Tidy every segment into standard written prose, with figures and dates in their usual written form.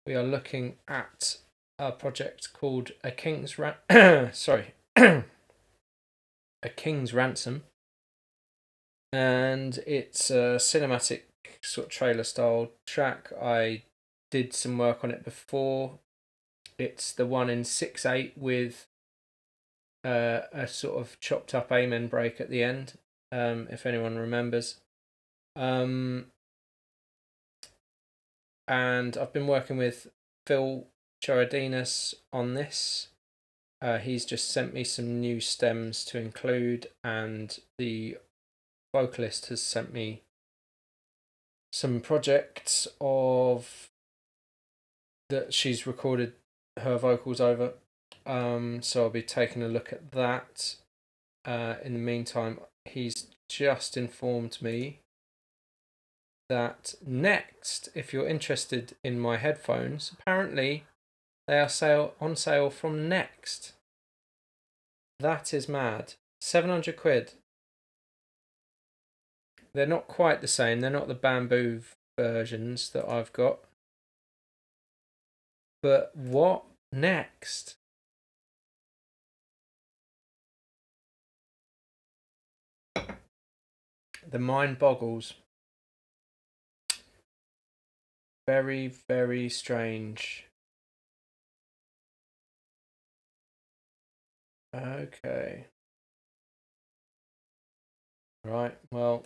we are looking at a project called A King's sorry, A King's Ransom, and it's a cinematic sort of trailer style track. I did some work on it before. It's the one in 6/8 with a sort of chopped up amen break at the end, if anyone remembers. And I've been working with Phil Charidinas on this. He's just sent me some new stems to include, and the vocalist has sent me some projects of that she's recorded her vocals over. So I'll be taking a look at that. In the meantime, he's just informed me that next, if you're interested in my headphones, apparently they are on sale from Next. That is mad. 700 quid. They're not quite the same. They're not the bamboo versions that I've got. But what next? The mind boggles. Very, very strange. Okay. Right. Well,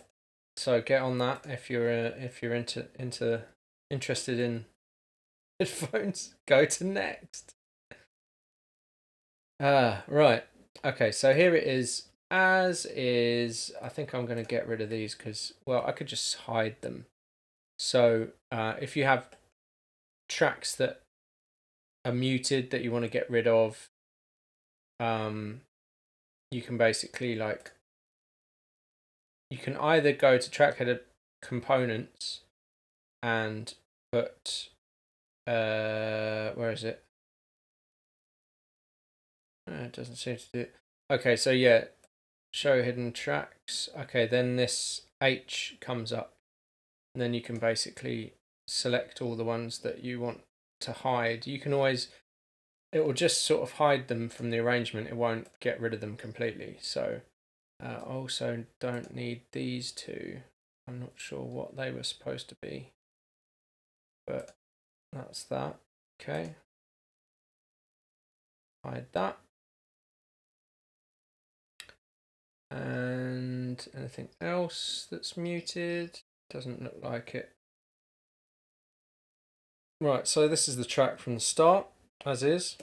so get on that if you're interested in headphones. Go to Next. Right. Okay. So here it is. As is. I think I'm going to get rid of these because, well, I could just hide them. So if you have tracks that are muted that you want to get rid of, you can basically you can either go to track header components and put where is it? It doesn't seem to do it. Okay, so yeah, show hidden tracks. Okay, then this H comes up. And then you can basically select all the ones that you want to hide. You can always, it will just sort of hide them from the arrangement. It won't get rid of them completely. So also don't need these two. I'm not sure what they were supposed to be, but that's that. Okay. Hide that. And anything else that's muted? Doesn't look like it. Right, so this is the track from the start, as is.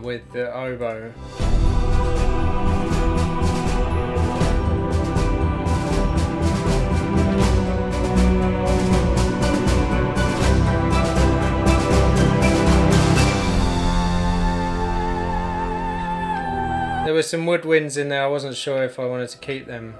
With the oboe. There were some woodwinds in there. I wasn't sure if I wanted to keep them.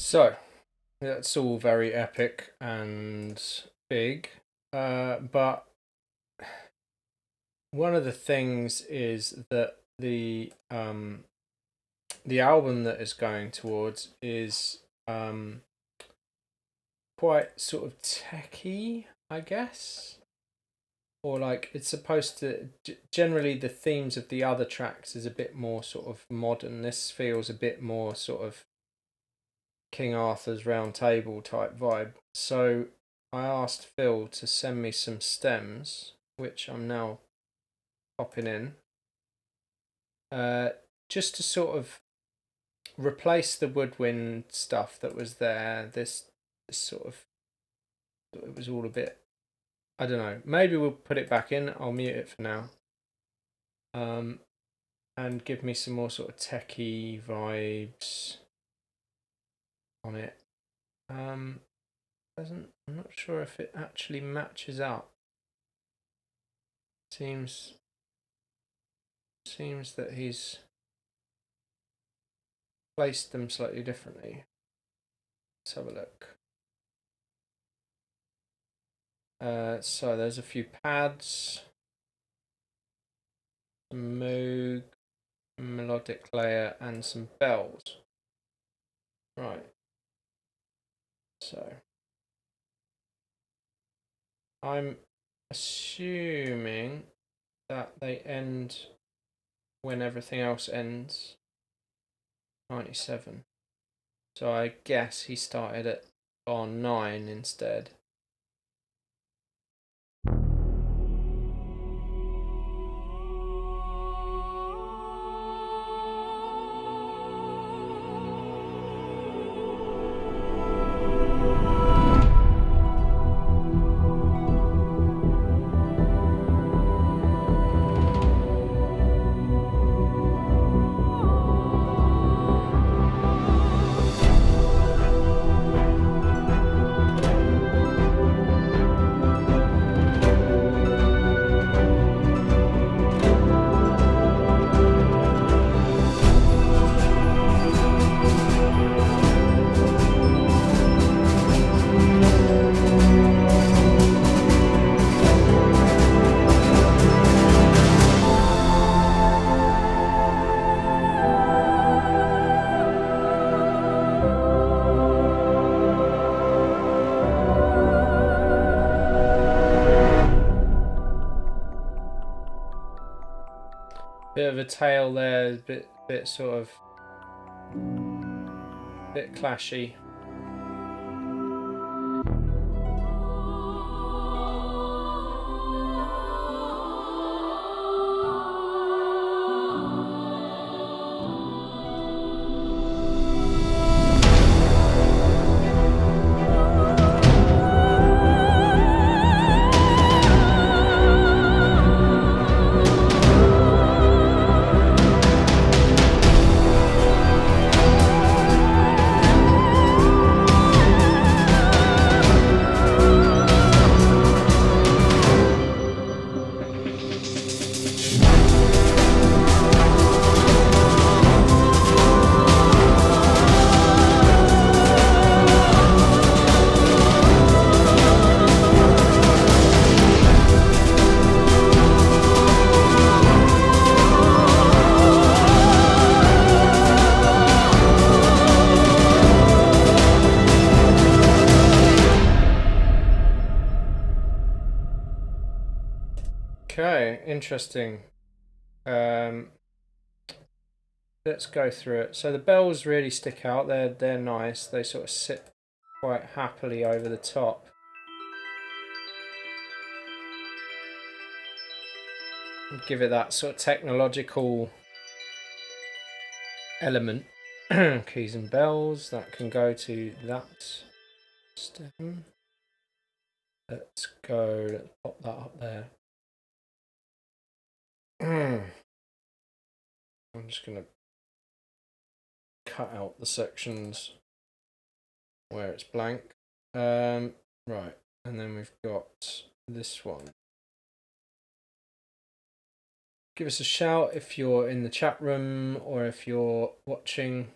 So that's all very epic and big, but one of the things is that the album that is going towards is quite sort of techy, I guess. Or like it's supposed to generally the themes of the other tracks is a bit more sort of modern. This feels a bit more sort of King Arthur's Round Table type vibe. So I asked Phil to send me some stems, which I'm now popping in, just to sort of replace the woodwind stuff that was there. This sort of, it was all a bit, I don't know. Maybe we'll put it back in. I'll mute it for now. And give me some more sort of techie vibes on it. I'm not sure if it actually matches up. Seems that he's placed them slightly differently. Let's have a look. So there's a few pads, some Moog, melodic layer, and some bells. Right. So I'm assuming that they end when everything else ends. 97. So I guess he started at bar 9 instead. Bit of a tail there, bit sort of bit clashy. Okay, interesting. Let's go through it. So the bells really stick out. They're nice. They sort of sit quite happily over the top. Give it that sort of technological element. Keys and bells, that can go to that stem. Let's pop that up there. I'm just going to cut out the sections where it's blank. Right, and then we've got this one. Give us a shout if you're in the chat room or if you're watching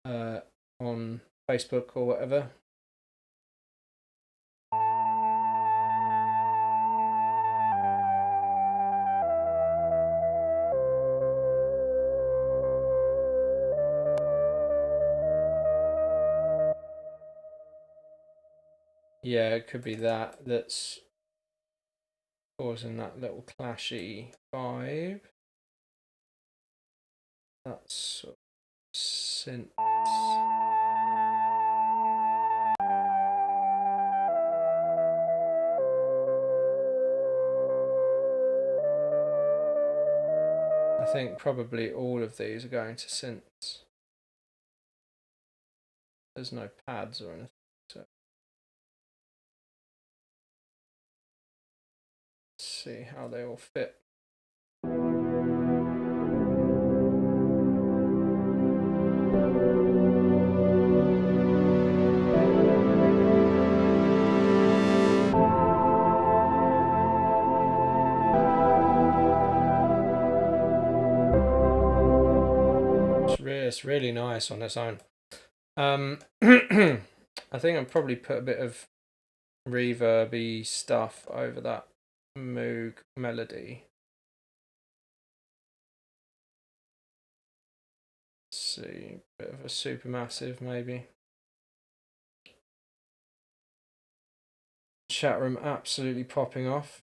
on Facebook or whatever. Yeah, it could be that's causing that little clashy vibe. That's synth. I think probably all of these are going to synths. There's no pads or anything, so let's see how they all fit. It's really nice on its own. I think I'll probably put a bit of reverby stuff over that Moog melody. Let's see, bit of a supermassive maybe. Chat room absolutely popping off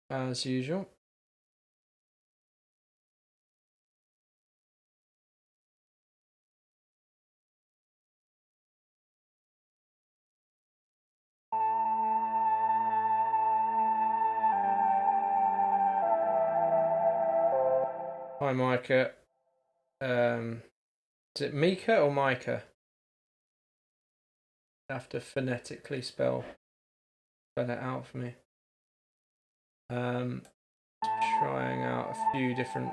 as usual. Hi Micah. Is it Mika or Micah? You have to phonetically spell it out for me. Trying out a few different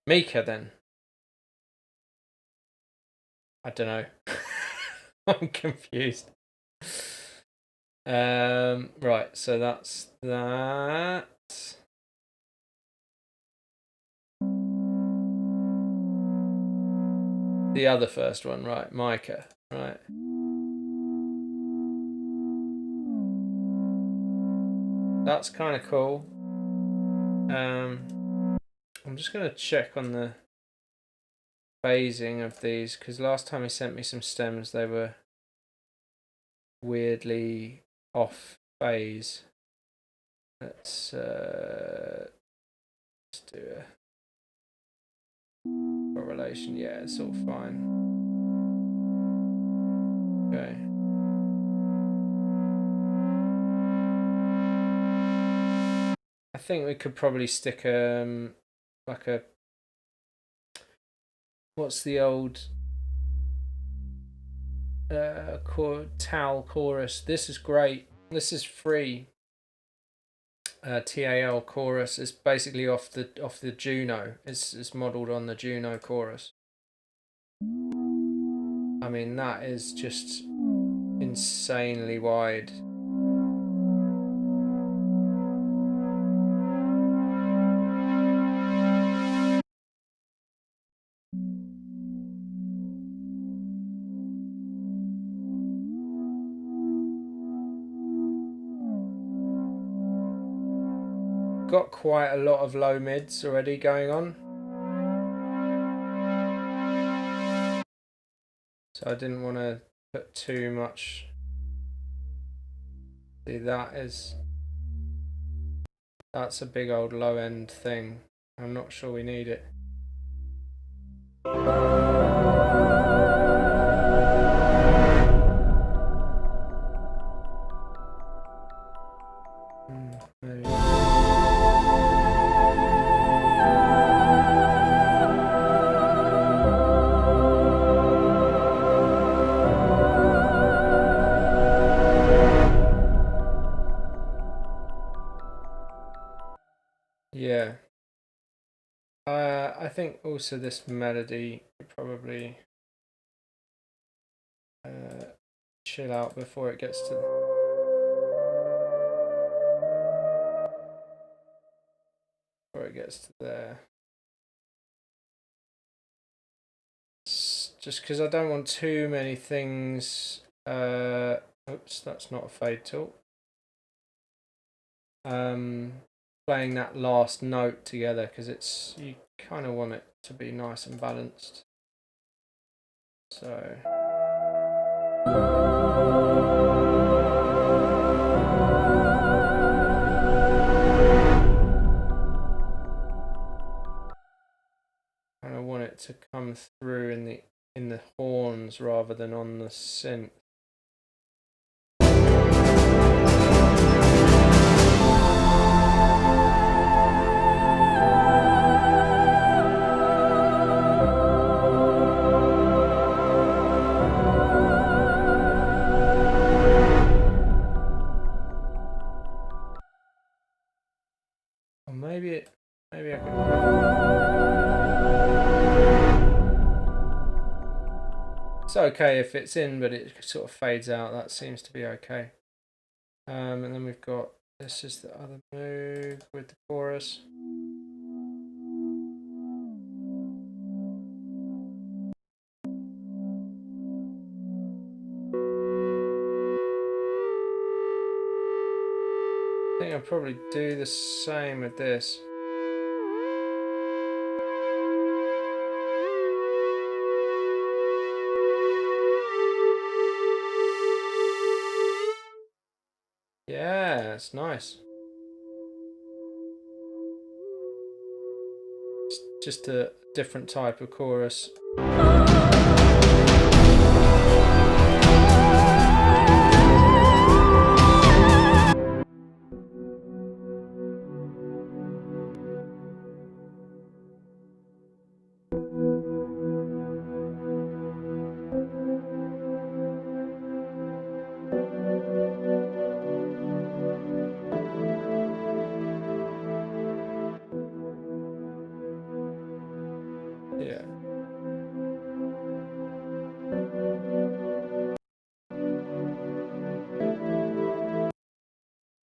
Mika then. I don't know. I'm confused. Right, so that's that. The other first one, right, Micah, right. That's kind of cool. I'm just going to check on the phasing of these, because last time he sent me some stems, they were weirdly off phase. Let's do a correlation. Yeah, it's all fine. Okay. I think we could probably stick like a, what's the old TAL chorus? This is great. This is free. TAL chorus is basically off the Juno. It's modelled on the Juno chorus. I mean, that is just insanely wide. Got quite a lot of low mids already going on, so I didn't want to put too much. See, that's a big old low end thing. I'm not sure we need it. Maybe. Yeah. I think also this melody could probably chill out before it gets to. it gets to there. Just because I don't want too many things. Oops, that's not a fade tool. Playing that last note together, because you kind of want it to be nice and balanced. So. And I want it to come through in the horns rather than on the synth. Or maybe I could. It's okay if it's in, but it sort of fades out. That seems to be okay. And then we've got, this is the other move with the chorus. I think I'll probably do the same with this. Yeah, it's nice. It's just a different type of chorus. Yeah.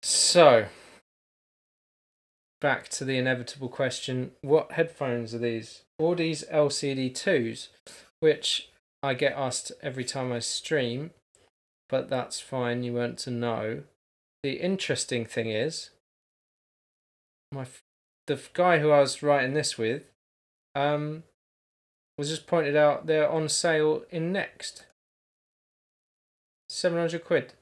So, back to the inevitable question, what headphones are these? Audi's LCD2s, which I get asked every time I stream, but that's fine, you weren't to know. The interesting thing is, the guy who I was writing this with was just pointed out they're on sale in Next. 700 quid.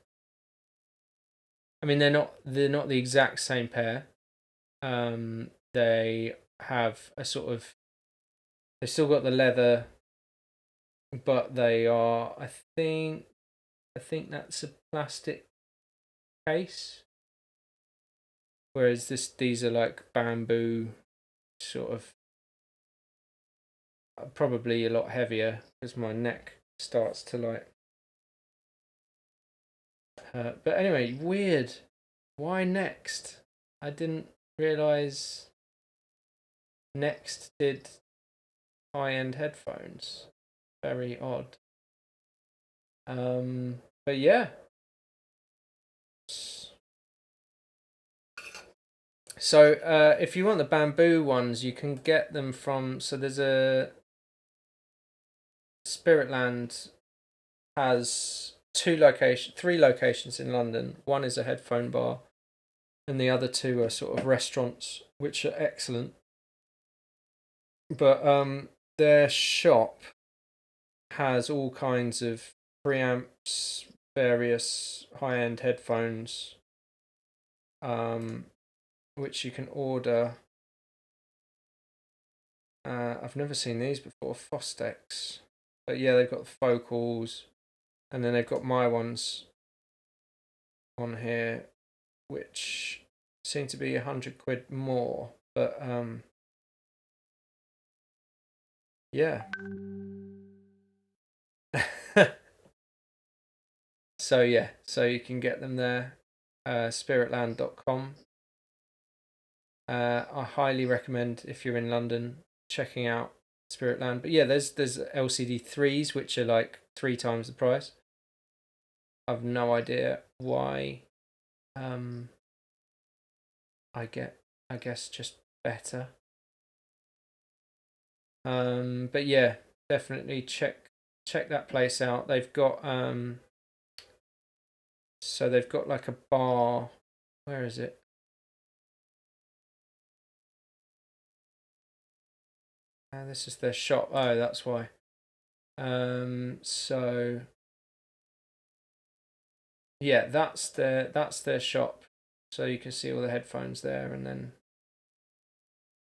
I mean, they're not the exact same pair. They have a sort of, they've still got the leather, but they are, I think that's a plastic case, whereas these are like bamboo, sort of, probably a lot heavier because my neck starts to like hurt. But anyway, weird. Why Next? I didn't realize Next did high-end headphones. Very odd. But yeah. So if you want the bamboo ones, you can get them from, so there's a Spiritland has three locations in London. One is a headphone bar, and the other two are sort of restaurants, which are excellent. But their shop has all kinds of preamps, various high-end headphones, which you can order. I've never seen these before, Fostex. But yeah, they've got focals, and then they've got my ones on here, which seem to be 100 quid more. But yeah. So yeah, so you can get them there, spiritland.com. I highly recommend, if you're in London, checking out Spiritland. But yeah, there's LCD3s, which are like 3 times the price. I've no idea why. I guess just better. But yeah, definitely check that place out. They've got so they've got like a bar. Where is it? This is their shop. Oh, that's why. So yeah, that's their shop. So you can see all the headphones there, and then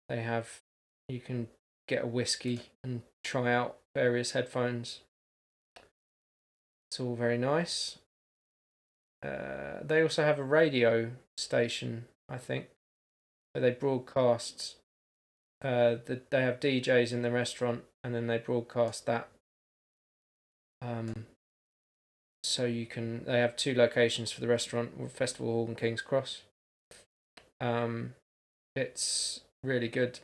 they have, you can get a whiskey and try out various headphones. It's all very nice. They also have a radio station, I think, where they broadcast. They have DJs in the restaurant, and then they broadcast that. So you can. They have 2 locations for the restaurant: Festival Hall and King's Cross. It's really good.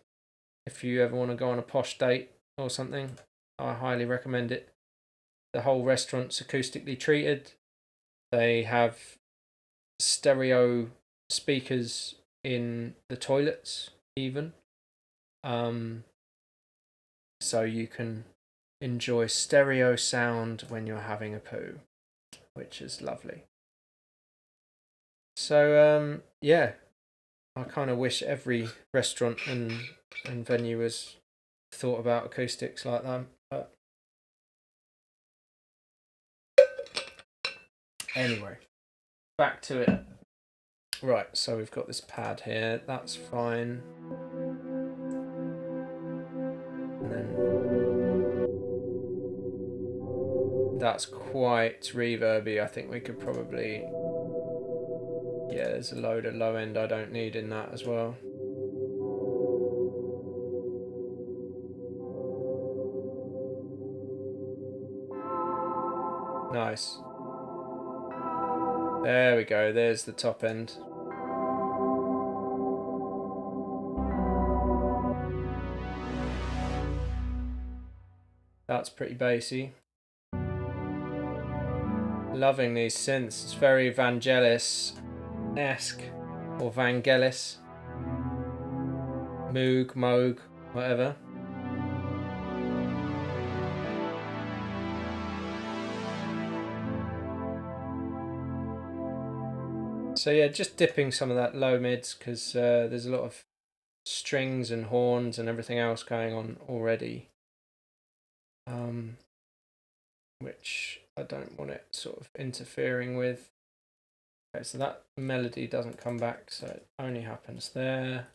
If you ever want to go on a posh date or something, I highly recommend it. The whole restaurant's acoustically treated. They have stereo speakers in the toilets, even. So you can enjoy stereo sound when you're having a poo, which is lovely. So yeah, I kind of wish every restaurant and venue was thought about acoustics like that. But anyway, back to it. Right, so we've got this pad here. That's fine. And then that's quite reverby. I think we could probably... Yeah, there's a load of low end I don't need in that as well. Nice. There we go, there's the top end. That's pretty bassy. Loving these synths. It's very Vangelis-esque, or Vangelis, Moog, whatever. So yeah, just dipping some of that low mids, because there's a lot of strings and horns and everything else going on already, which I don't want it sort of interfering with. Okay, so that melody doesn't come back, so it only happens there.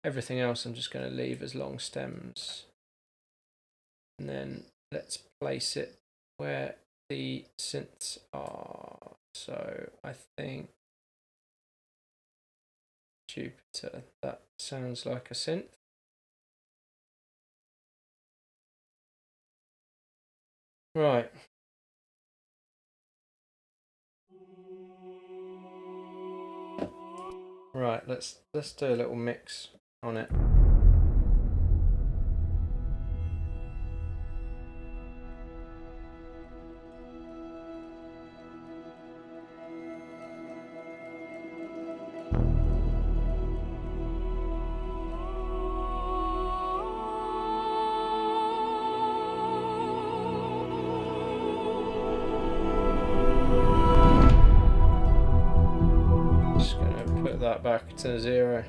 Everything else I'm just going to leave as long stems. And then let's place it where the synths are. So I think Jupiter, that sounds like a synth. Right. Right, let's do a little mix on it. Just gonna put that back to 0.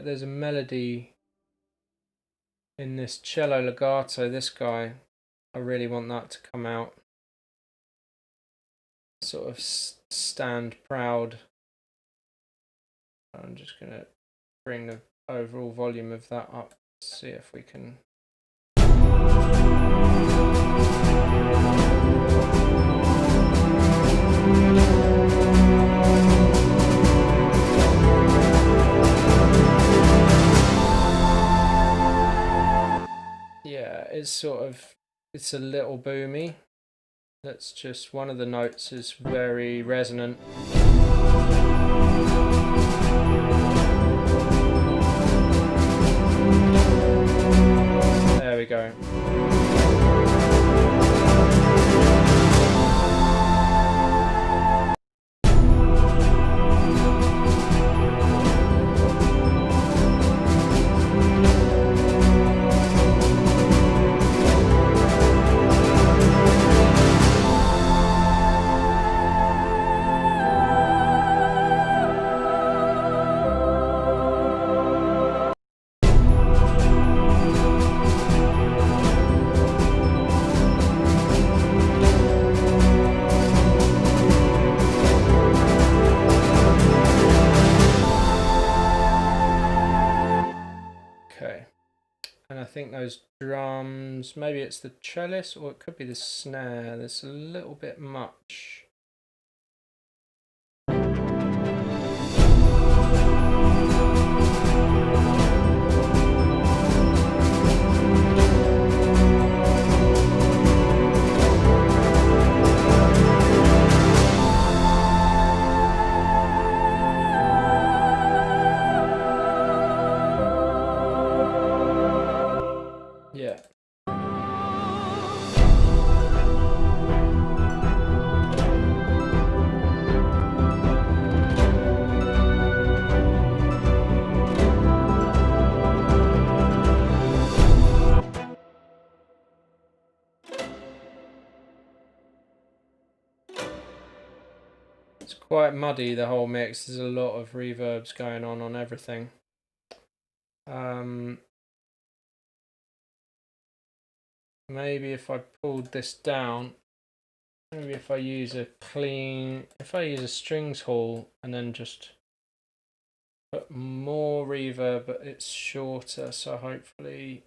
There's a melody in this cello legato, this guy. I really want that to come out. Sort of stand proud. I'm just going to bring the overall volume of that up, see if we can... is sort of, it's a little boomy. That's just, one of the notes is very resonant. There we go. And I think those drums, maybe it's the cellist or it could be the snare. There's a little bit much. Yeah. It's quite muddy, the whole mix. There's a lot of reverbs going on everything. Maybe if I pulled this down, maybe if I use a strings hall and then just put more reverb, but it's shorter, so hopefully.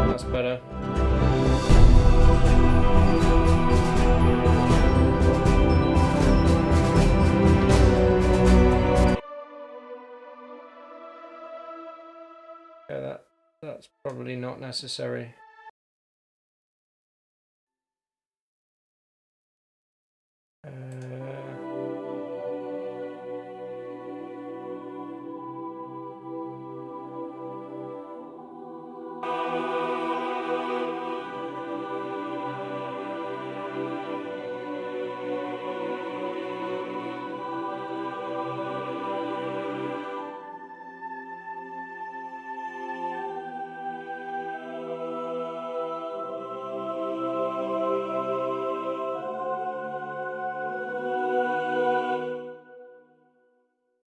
That's better. Yeah, that's probably not necessary.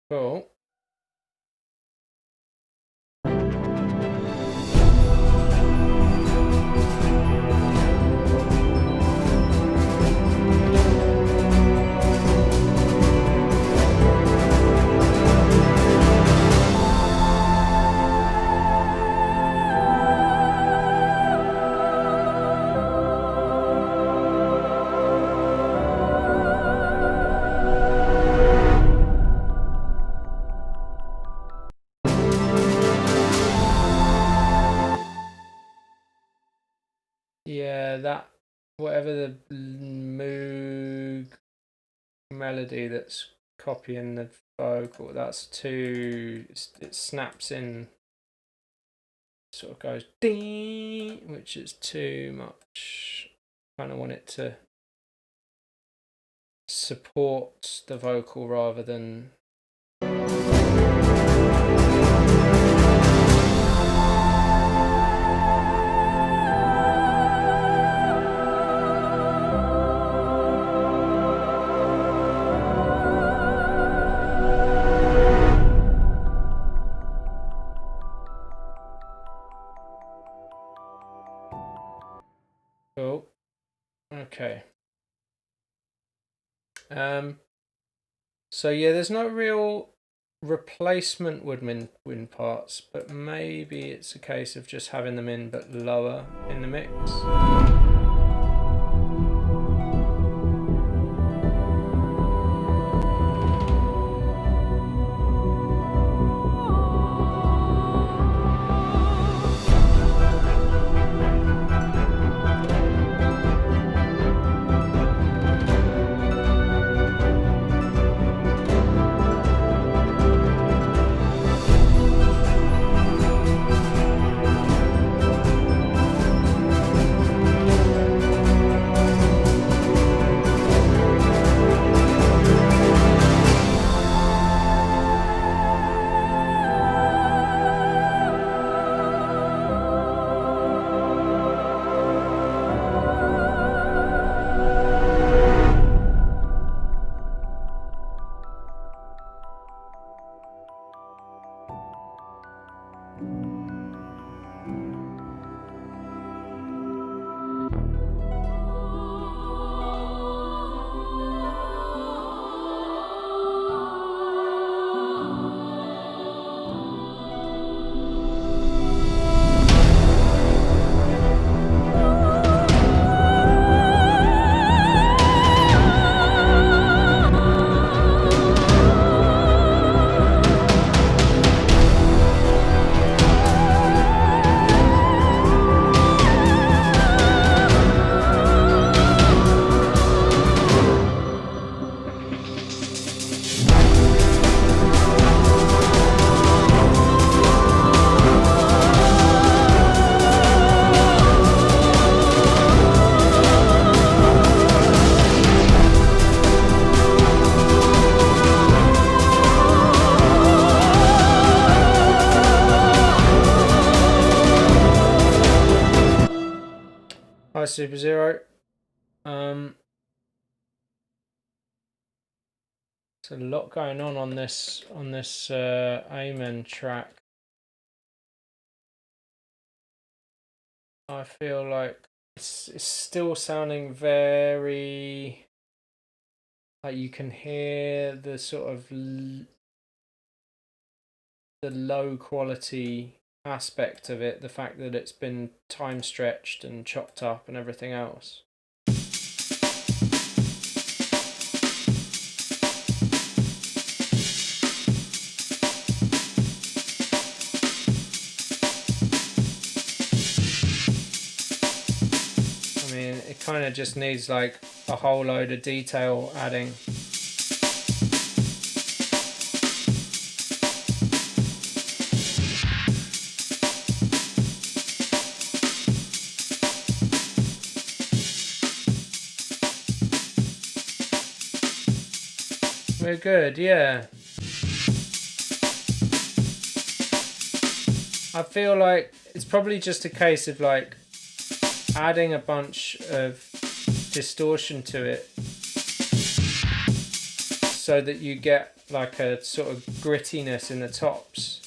Cool. Yeah, that, whatever the moog melody that's copying the vocal, that's too, it snaps in, sort of goes ding, which is too much. Kind of want it to support the vocal rather than. Cool. Okay. So yeah, there's no real replacement woodwind parts, but maybe it's a case of just having them in but lower in the mix. Super Zero. There's a lot going on this Amen track. I feel like it's still sounding very like you can hear the sort of the low quality aspect of it, the fact that it's been time stretched and chopped up and everything else. I mean, it kind of just needs like a whole load of detail adding. We're good, yeah. I feel like it's probably just a case of like adding a bunch of distortion to it so that you get like a sort of grittiness in the tops.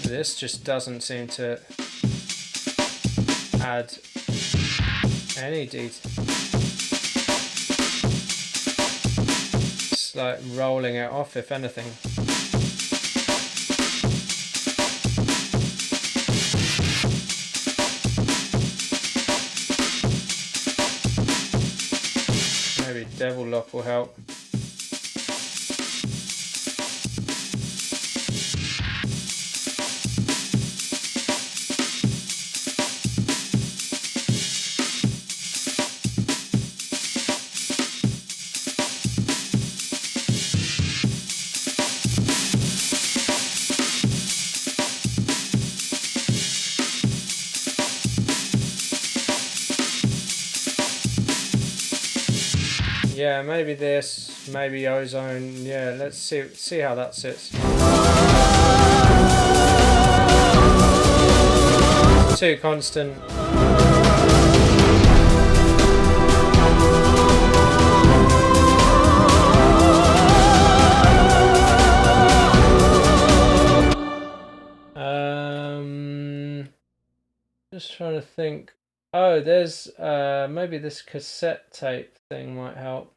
This just doesn't seem to add any detail. It's like rolling it off, if anything. Maybe Devil Lock will help. Yeah, maybe this, maybe Ozone. Yeah, let's see how that sits. It's too constant. Just trying to think. Oh, there's maybe this cassette tape thing might help.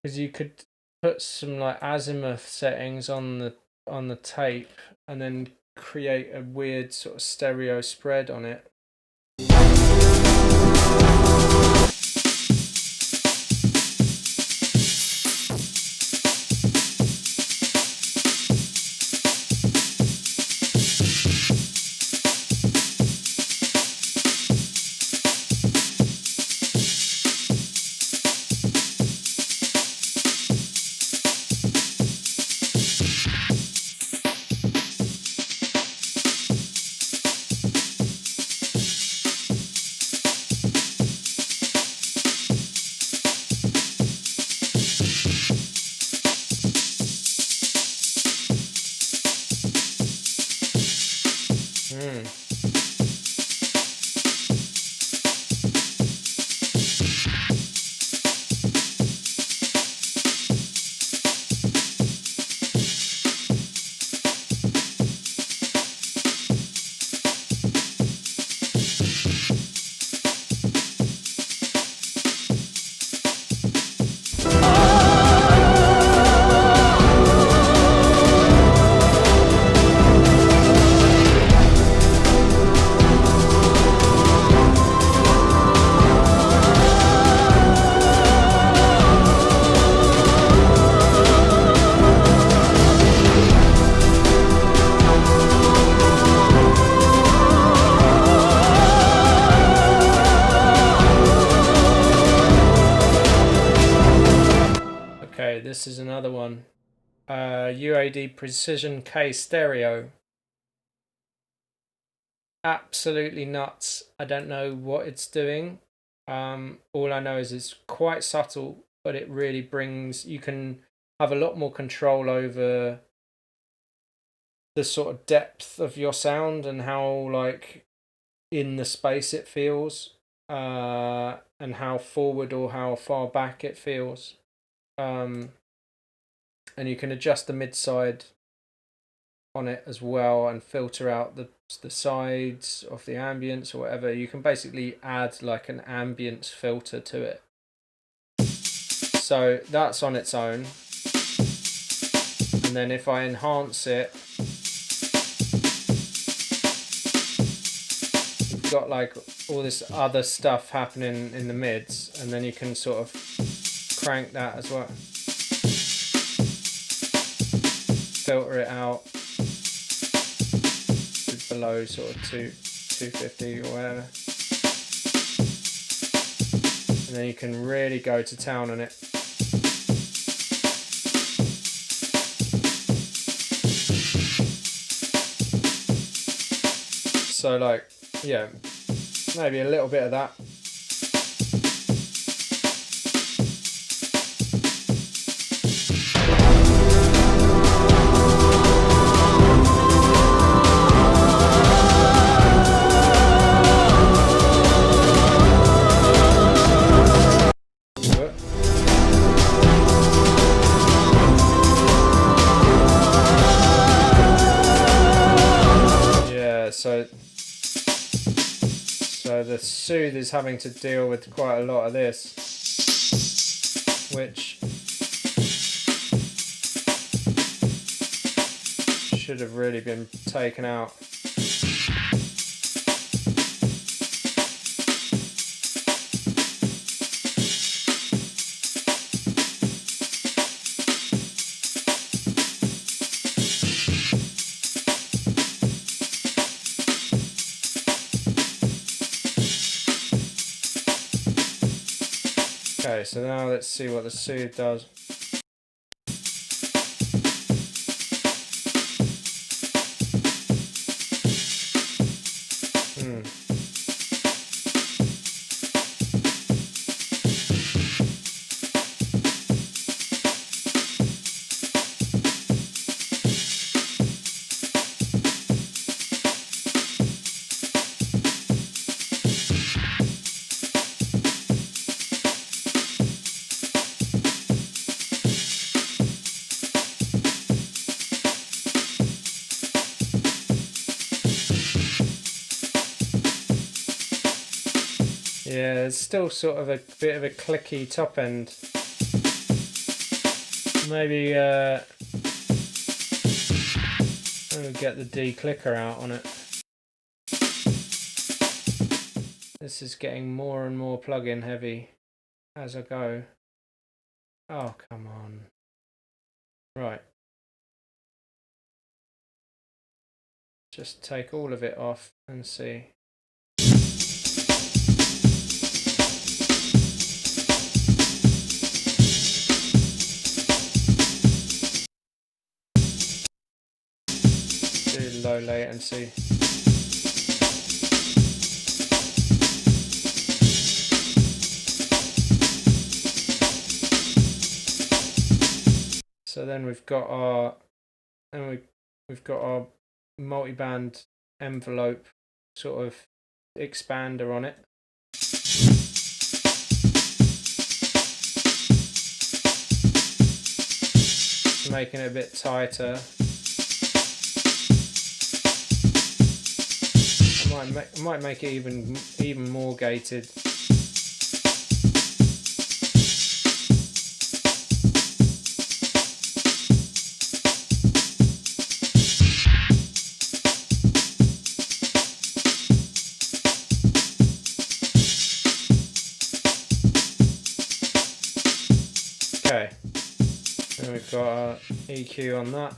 Because you could put some like azimuth settings on the tape and then create a weird sort of stereo spread on it. This is another one. UAD Precision K Stereo. Absolutely nuts. I don't know what it's doing. All I know is it's quite subtle, but it really brings, you can have a lot more control over the sort of depth of your sound and how like in the space it feels, and how forward or how far back it feels. And you can adjust the mid side on it as well and filter out the sides of the ambience or whatever. You can basically add like an ambience filter to it. So that's on its own. And then if I enhance it, you've got like all this other stuff happening in the mids, and then you can sort of crank that as well. Filter it out below sort of 250 or whatever. And then you can really go to town on it. So like, yeah, maybe a little bit of that. So the Soothe is having to deal with quite a lot of this, which should have really been taken out. Okay, so now let's see what the Soothe does. Yeah, it's still sort of a bit of a clicky top end. Maybe I'll get the declicker out on it. This is getting more and more plug-in heavy as I go. Oh, come on. Right. Just take all of it off and see. Do low latency. So then we've got our, we've got our multiband envelope sort of expander on it. Making it a bit tighter. I might make it even more gated. Okay, and we've got our EQ on that.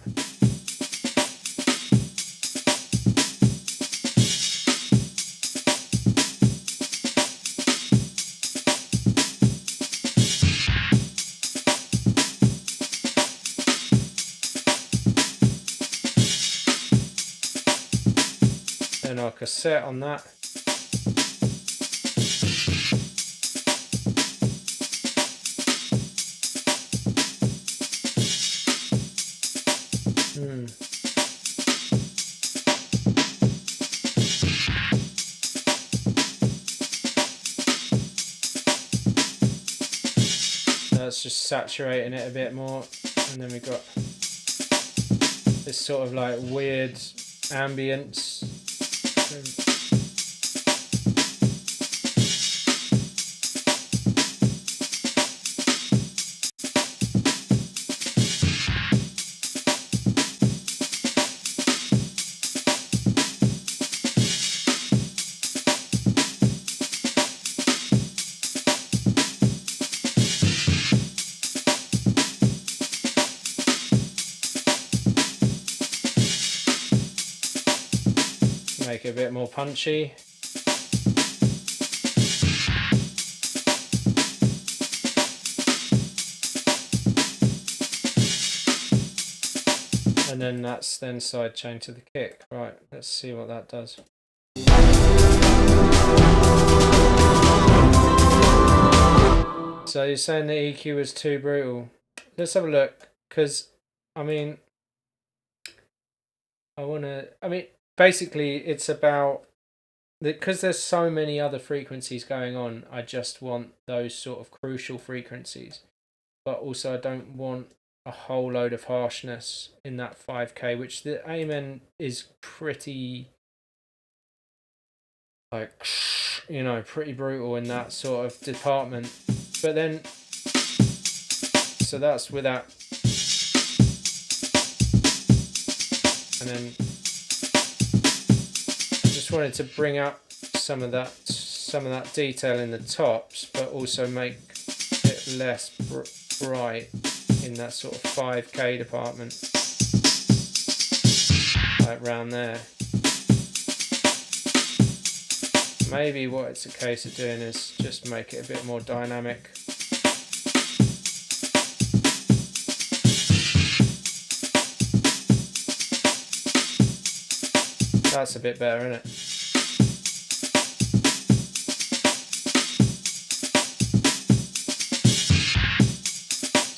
Then our cassette on that. that's just saturating it a bit more. And then we've got this sort of like weird ambience. Make it a bit more punchy. And then that's then sidechain to the kick. Right, let's see what that does. So you're saying the EQ was too brutal. Let's have a look, because I mean, basically it's about, because there's so many other frequencies going on, I just want those sort of crucial frequencies, but also I don't want a whole load of harshness in that 5K, which the Amen is pretty, like, you know, pretty brutal in that sort of department. But then, so that's without, and then I just wanted to bring up some of that detail in the tops, but also make it less bright in that sort of 5K department, like round there. Maybe what it's a case of doing is just make it a bit more dynamic. That's a bit better, isn't it?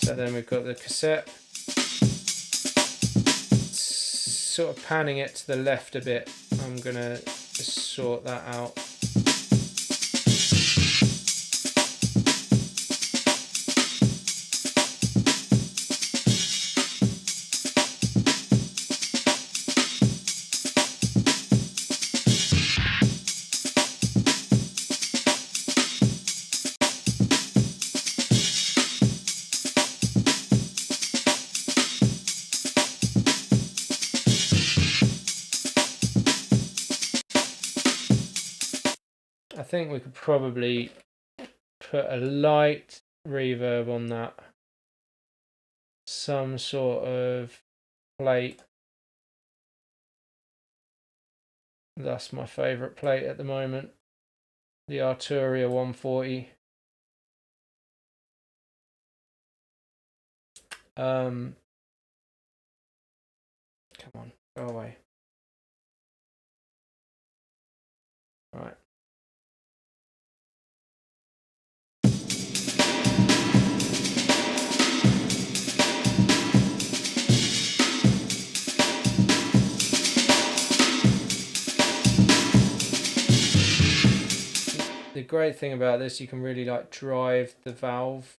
So then we've got the cassette. Sort of panning it to the left a bit. I'm gonna just sort that out. I think we could probably put a light reverb on that. Some sort of plate. That's my favourite plate at the moment. The Arturia 140. Come on, go away. Right. The great thing about this, you can really like drive the valve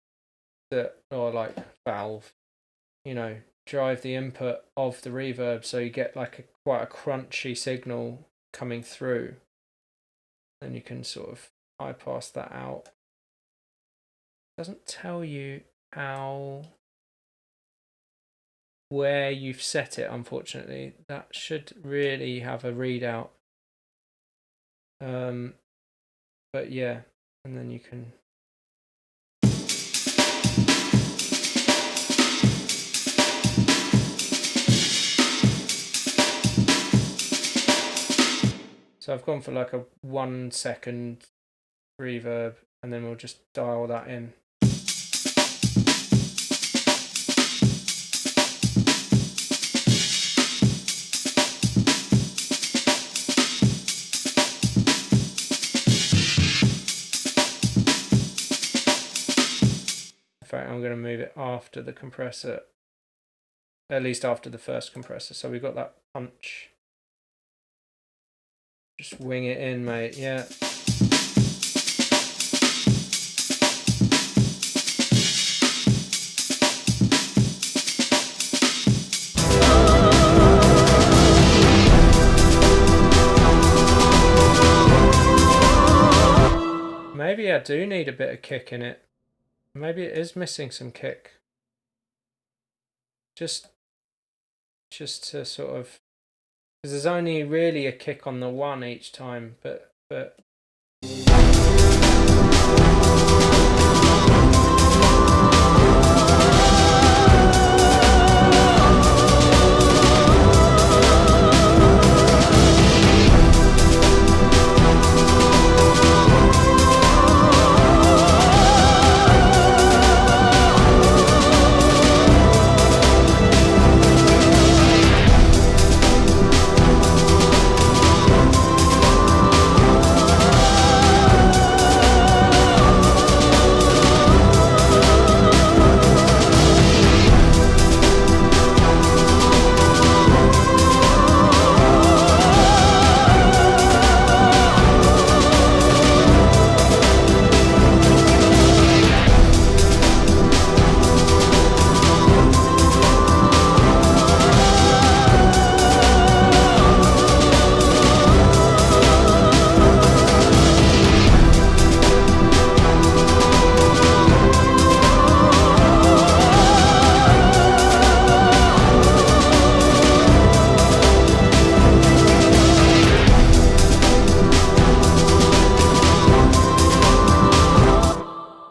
you know, drive the input of the reverb, so you get like quite a crunchy signal coming through. Then you can sort of bypass that out. It doesn't tell you where you've set it, unfortunately. That should really have a readout. But yeah, and then you can so I've gone for like a 1 second reverb, and then we'll just dial that in. In fact, I'm going to move it after the compressor, at least after the first compressor. So we've got that punch. Just wing it in, mate. Yeah. In I do need a bit of kick in it. Maybe it is missing some kick. Just to sort of, because there's only really a kick on the one each time, but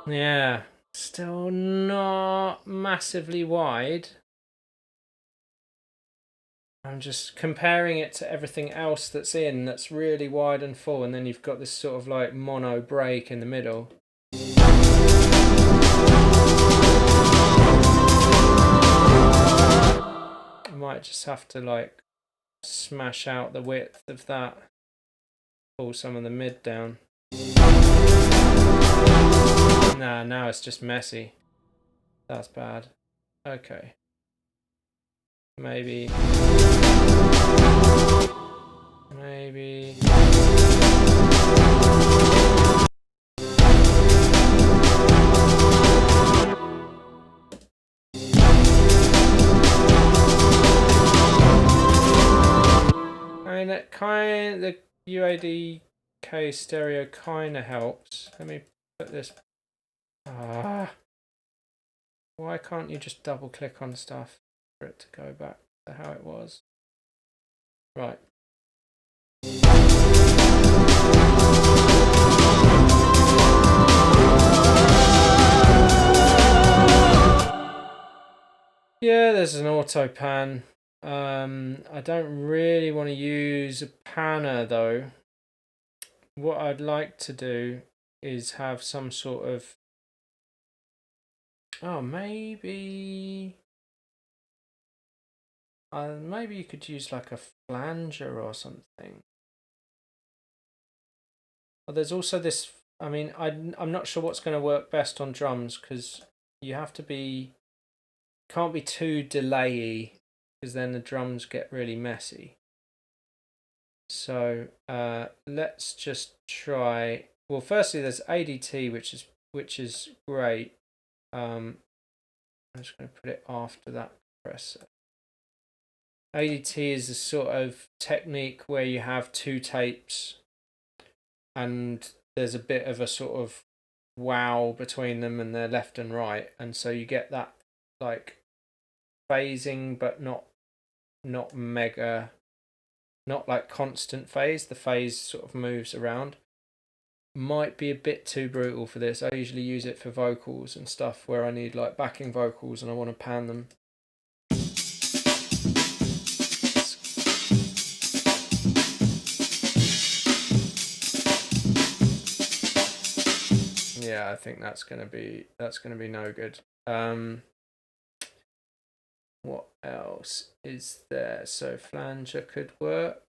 yeah, still not massively wide. I'm just comparing it to everything else that's in that's really wide and full, and then you've got this sort of like mono break in the middle. I might just have to like smash out the width of that, pull some of the mid down. Nah, now it's just messy. That's bad. Okay. Maybe. I mean, that the UADK stereo kind of helps. Let me put this. Why can't you just double click on stuff for it to go back to how it was? Right. Yeah, there's an auto pan. I don't really want to use a panner though. What I'd like to do is have some sort of, maybe you could use like a flanger or something. Well, there's also this, I mean, I'm not sure what's going to work best on drums, because you have to be, can't be too delayy, because then the drums get really messy. So let's just try. Well, firstly, there's ADT, which is great. I'm just going to put it after that compressor. ADT is a sort of technique where you have two tapes, and there's a bit of a sort of wow between them, and they're left and right, and so you get that like phasing, but not mega, not like constant phase. The phase sort of moves around. Might be a bit too brutal for this. I usually use it for vocals and stuff where I need like backing vocals and I want to pan them. Yeah, I think that's gonna be no good. What else is there? So flanger could work.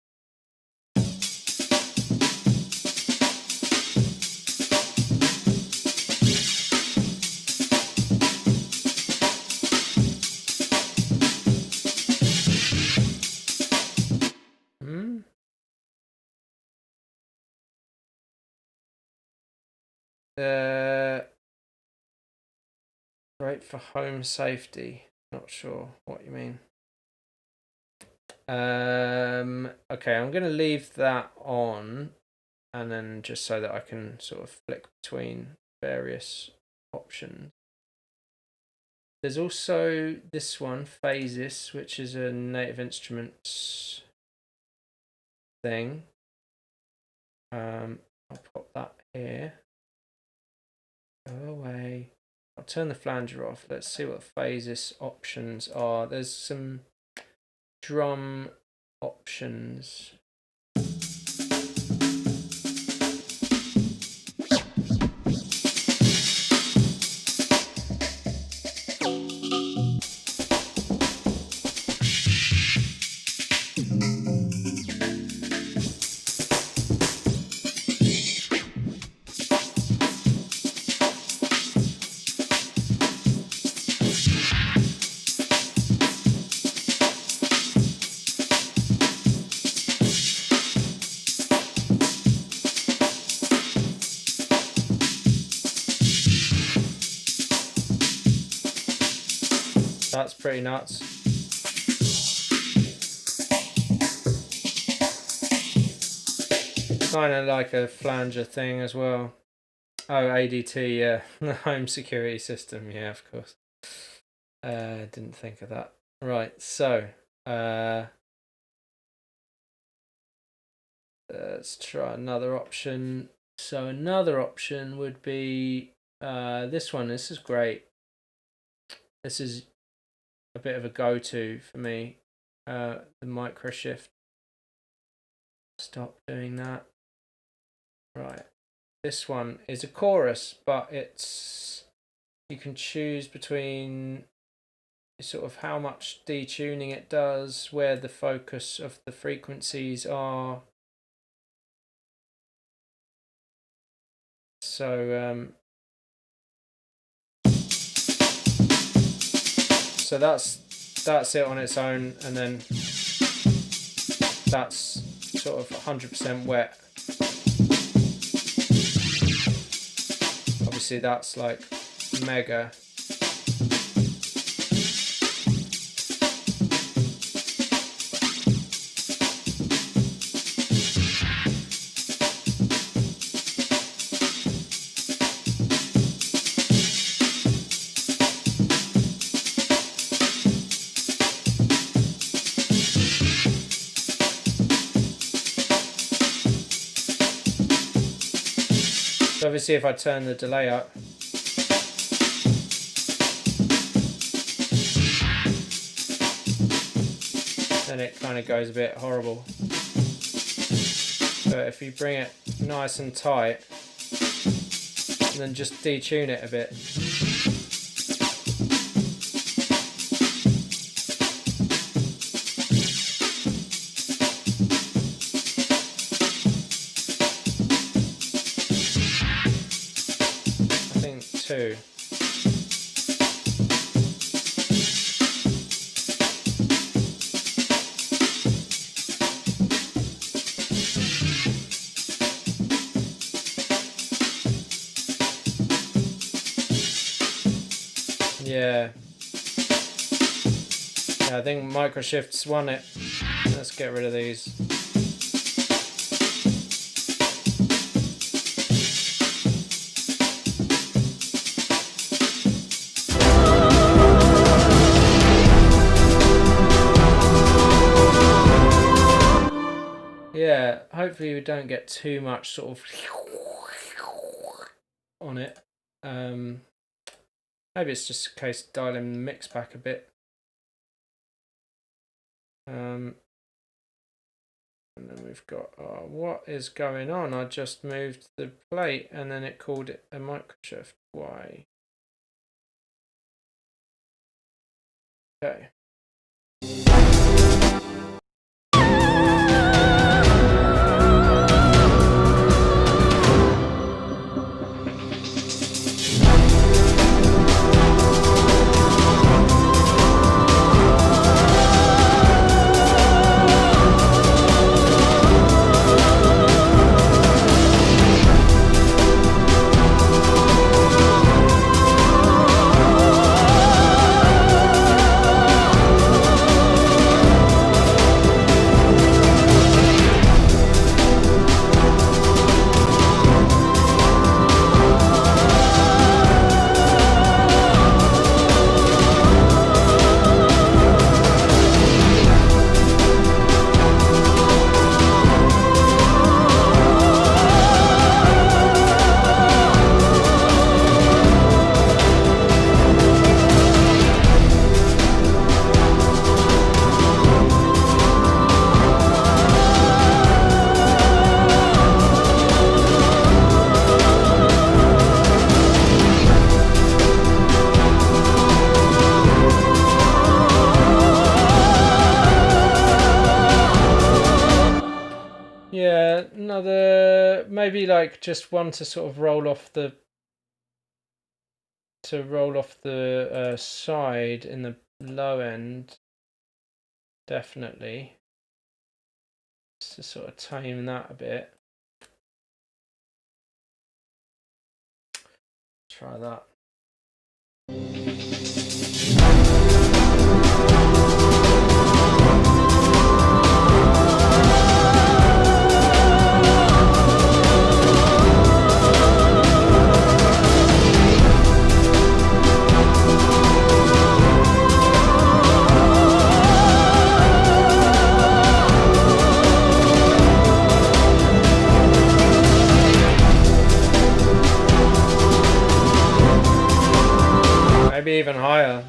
Great for home safety. Not sure what you mean. Okay, I'm going to leave that on. and then just so that I can sort of flick between various options. There's also this one, Phases, which is a Native Instruments thing. I'll pop that here. Go away. I'll turn the flanger off. Let's see what Phases options are. There's some drum options. That's pretty nuts. Kind of like a flanger thing as well. Oh, ADT, yeah. The home security system, yeah, of course. Didn't think of that. Right, so let's try another option. So another option would be this one. This is great. This is a bit of a go-to for me. The micro shift. Stop doing that. Right. This one is a chorus, but you can choose between sort of how much detuning it does, where the focus of the frequencies are. So so that's it on its own, and then that's sort of 100% wet. Obviously that's like mega. So obviously if I turn the delay up, then it kind of goes a bit horrible. But if you bring it nice and tight, and then just detune it a bit. Two. Yeah, I think microshifts won it. Let's get rid of these. Yeah, hopefully we don't get too much sort of on it. Maybe it's just a case of dialing the mix back a bit. And then we've got, what is going on? I just moved the plate and then it called it a microshift. Why? Okay. maybe like just one to sort of roll off the side in the low end, definitely, just to sort of tame that a bit. Try that. Maybe even higher.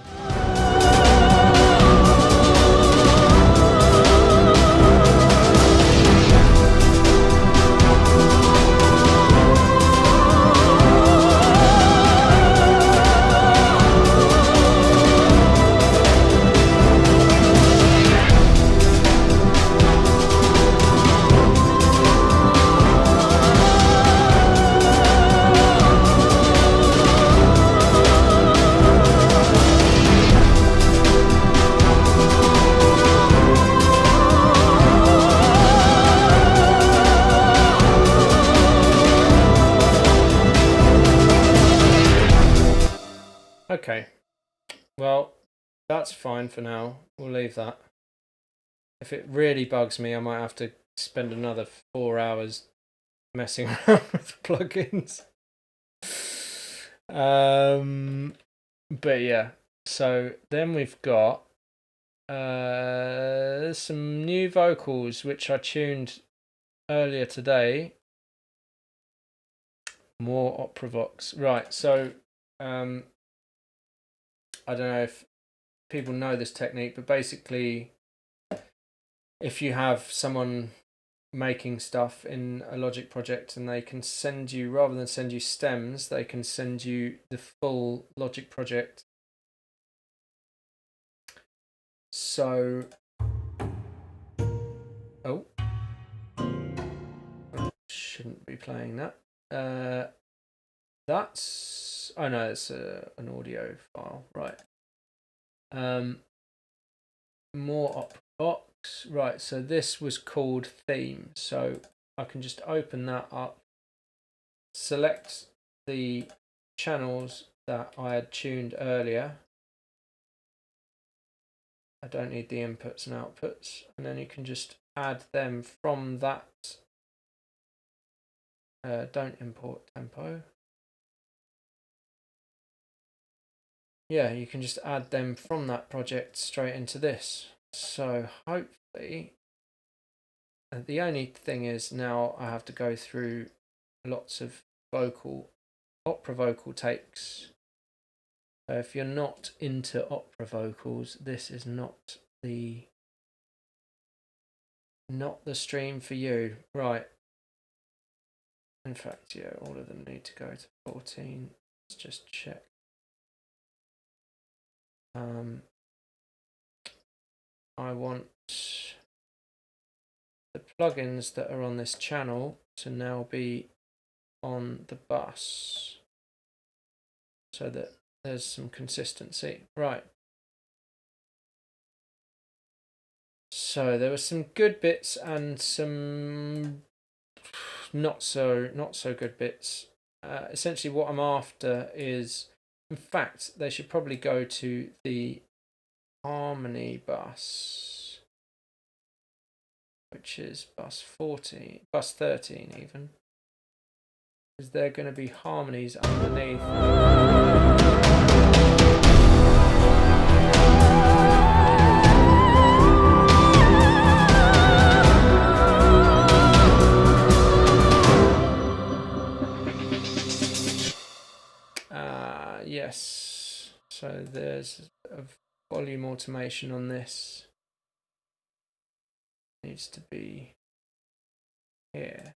Okay, well, that's fine for now. We'll leave that. If it really bugs me, I might have to spend another 4 hours messing around with plugins. But yeah, so then we've got some new vocals which I tuned earlier today. More Operatic. Right, so I don't know if people know this technique, but basically if you have someone making stuff in a Logic project and they can send you, rather than send you stems, they can send you the full Logic project. So, oh, I shouldn't be playing that. That's, oh no, it's an audio file, right. More Opera box, right, so this was called theme, so I can just open that up, select the channels that I had tuned earlier. I don't need the inputs and outputs, and then you can just add them from that. Don't import tempo. Yeah, you can just add them from that project straight into this. So hopefully, the only thing is now I have to go through lots of opera vocal takes. So if you're not into opera vocals, this is not the stream for you. Right. In fact, yeah, all of them need to go to 14. Let's just check. I want the plugins that are on this channel to now be on the bus so that there's some consistency. Right. So there were some good bits and some not so good bits. Essentially what I'm after is, in fact, they should probably go to the harmony bus, which is bus 13 even, because they're going to be harmonies underneath. Yes, so there's a volume automation on this. Needs to be here.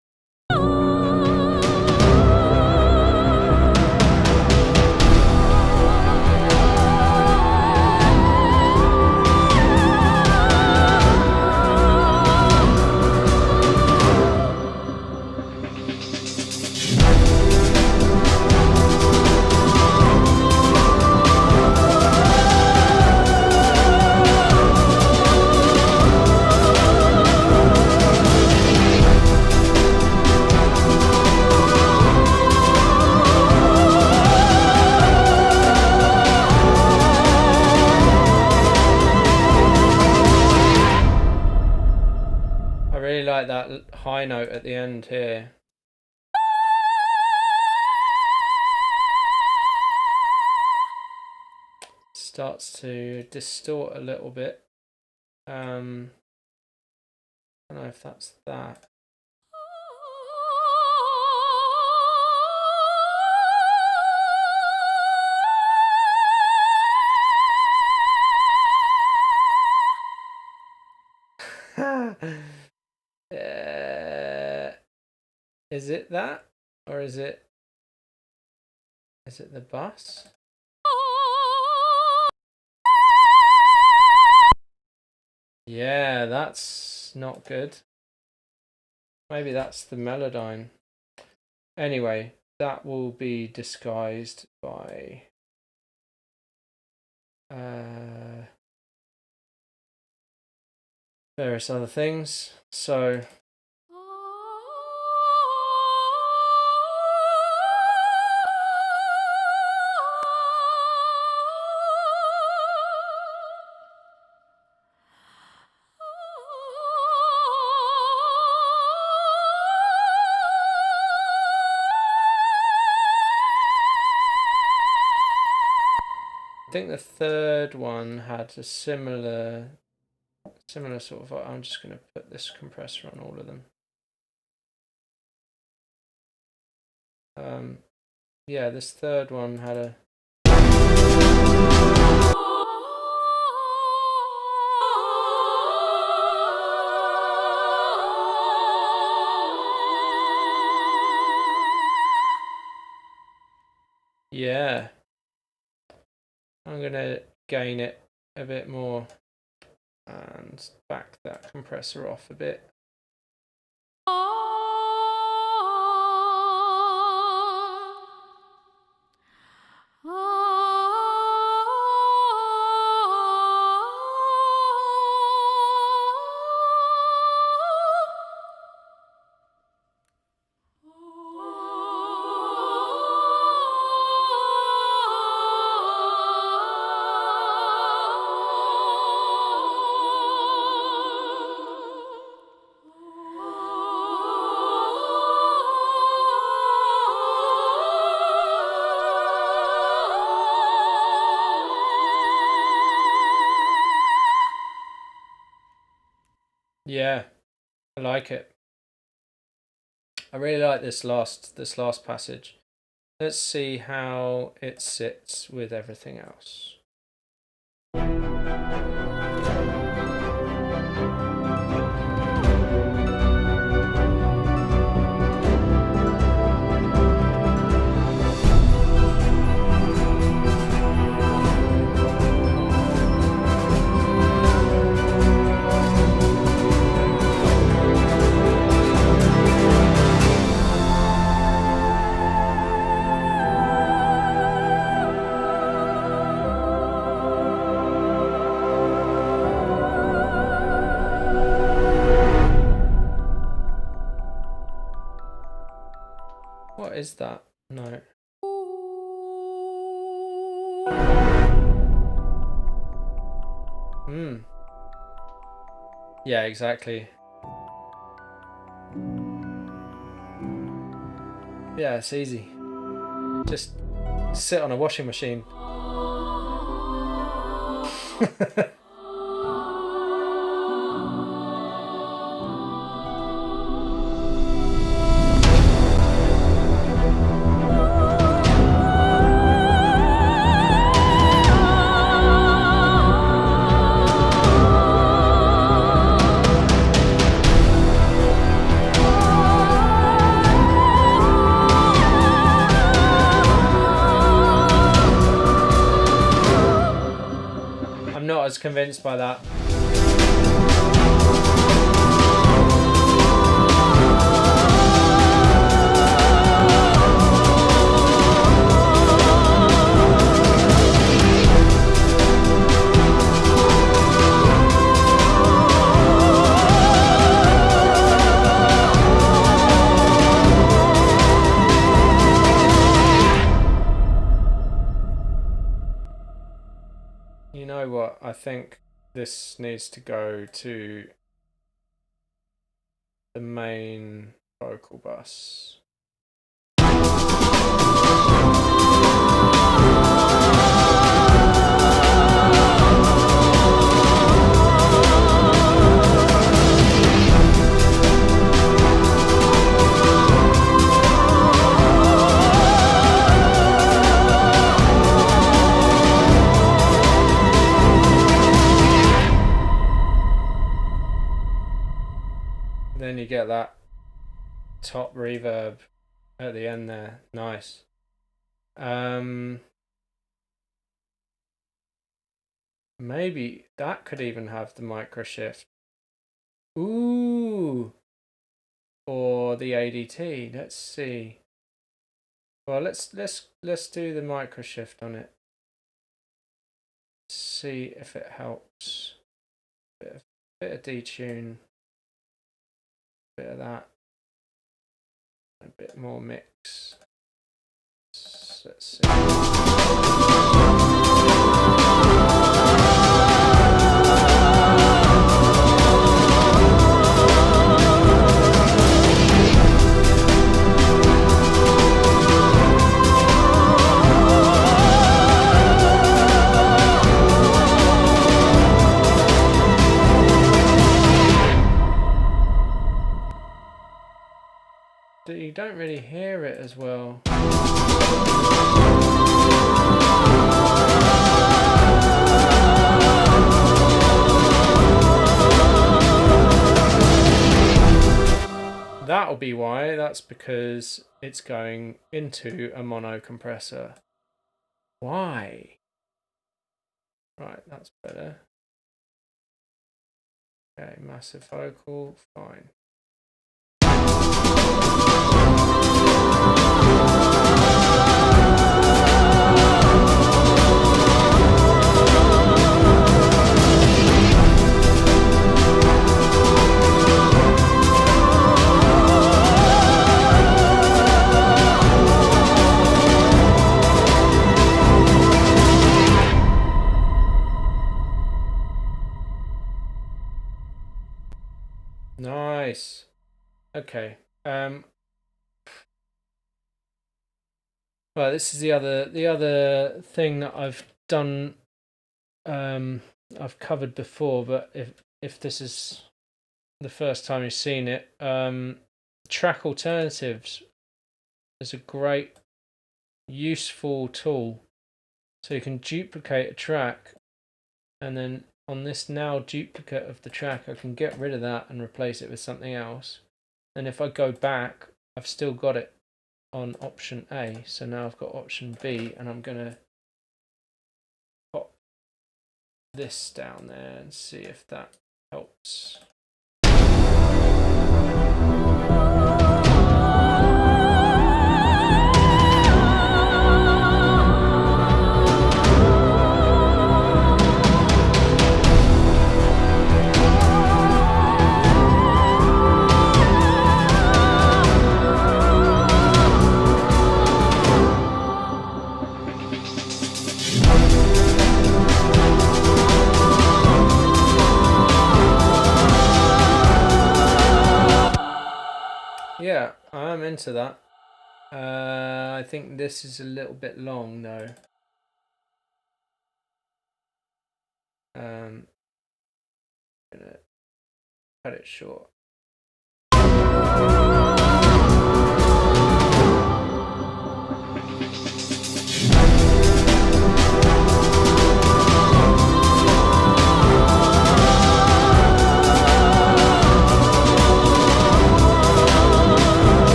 that high note at the end here. Starts to distort a little bit. I don't know if that's that. Is it that, or is it the bus? Yeah, that's not good. Maybe that's the melodyne. Anyway, that will be disguised by various other things. So I think the third one had a similar sort of. I'm just going to put this compressor on all of them. Yeah, this third one had a. Yeah, I'm going to gain it a bit more and back that compressor off a bit. Yeah, I like it. I really like this last passage. Let's see how it sits with everything else. What is that? No. Yeah, exactly. Yeah, it's easy. Just sit on a washing machine. I'm not as convinced by that. You know what? I think this needs to go to the main vocal bus. Then you get that top reverb at the end there. Nice. Maybe that could even have the micro shift. Ooh. Or the ADT. Let's see. Well, let's do the micro shift on it. See if it helps. Bit of detune. Bit of that. A bit more mix. Let's see. You don't really hear it as well. That'll be why. That's because it's going into a mono compressor. Why? Right, that's better. Okay, massive vocal, fine. Nice. Okay. Well, this is the other thing that I've done. I've covered before, but if this is the first time you've seen it, track alternatives is a great, useful tool. So you can duplicate a track, and then on this now duplicate of the track, I can get rid of that and replace it with something else. And if I go back, I've still got it on option A. So now I've got option B, and I'm gonna pop this down there and see if that helps. Yeah, I'm into that. I think this is a little bit long though. I'm gonna cut it short.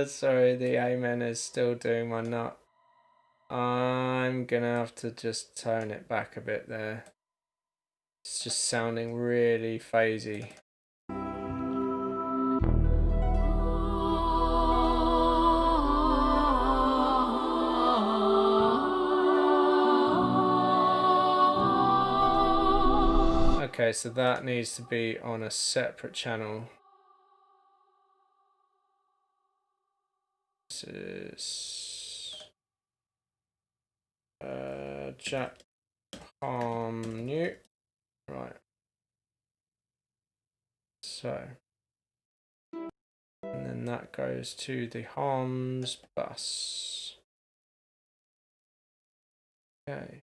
Sorry, the amen is still doing my nut. I'm gonna have to just tone it back a bit there. It's just sounding really phasey. Okay, so that needs to be on a separate channel. This is Jack Harmony. Right. So, and then that goes to the harms bus. Okay.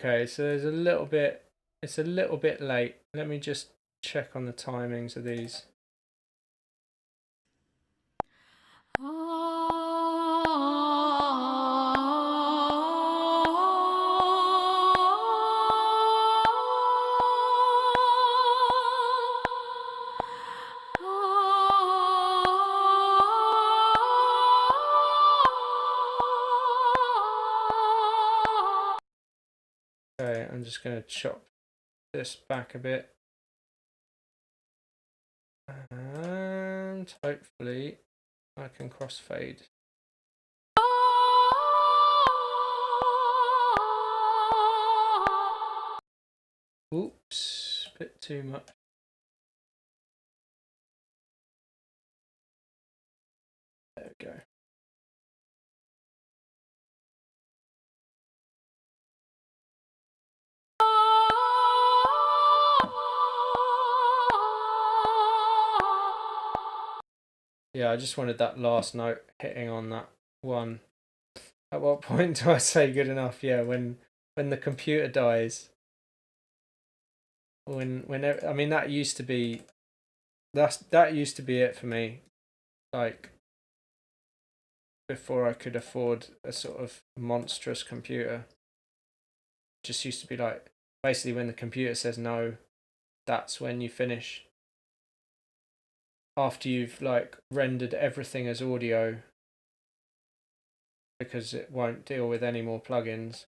Okay, so there's a little bit, it's a little bit late. Let me just check on the timings of these. Okay, I'm just going to chop this back a bit. And hopefully I can crossfade. Oops, a bit too much. There we go. Yeah, I just wanted that last note hitting on that one. At what point do I say good enough? Yeah, when the computer dies. Whenever, I mean, that used to be that used to be it for me. Like before I could afford a sort of monstrous computer. Just used to be like basically when the computer says no, that's when you finish. After you've like rendered everything as audio, because it won't deal with any more plugins,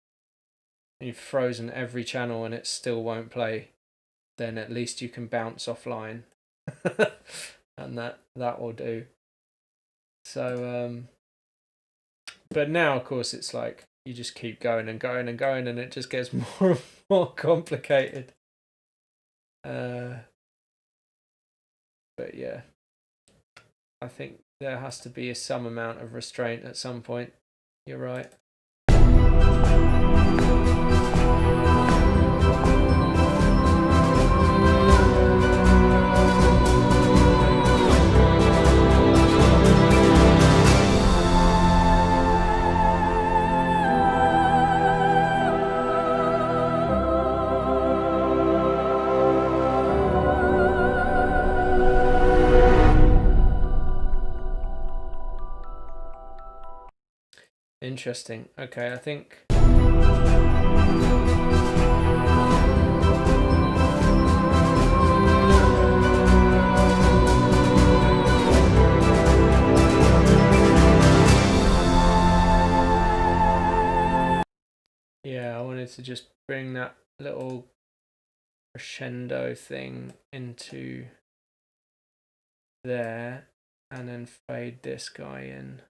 and you've frozen every channel and it still won't play, then at least you can bounce offline. And that will do. So but now of course it's like you just keep going and going and going, and it just gets more and more complicated. But yeah, I think there has to be some amount of restraint at some point. You're right. Interesting. Okay, I think yeah, I wanted to just bring that little crescendo thing into there and then fade this guy in.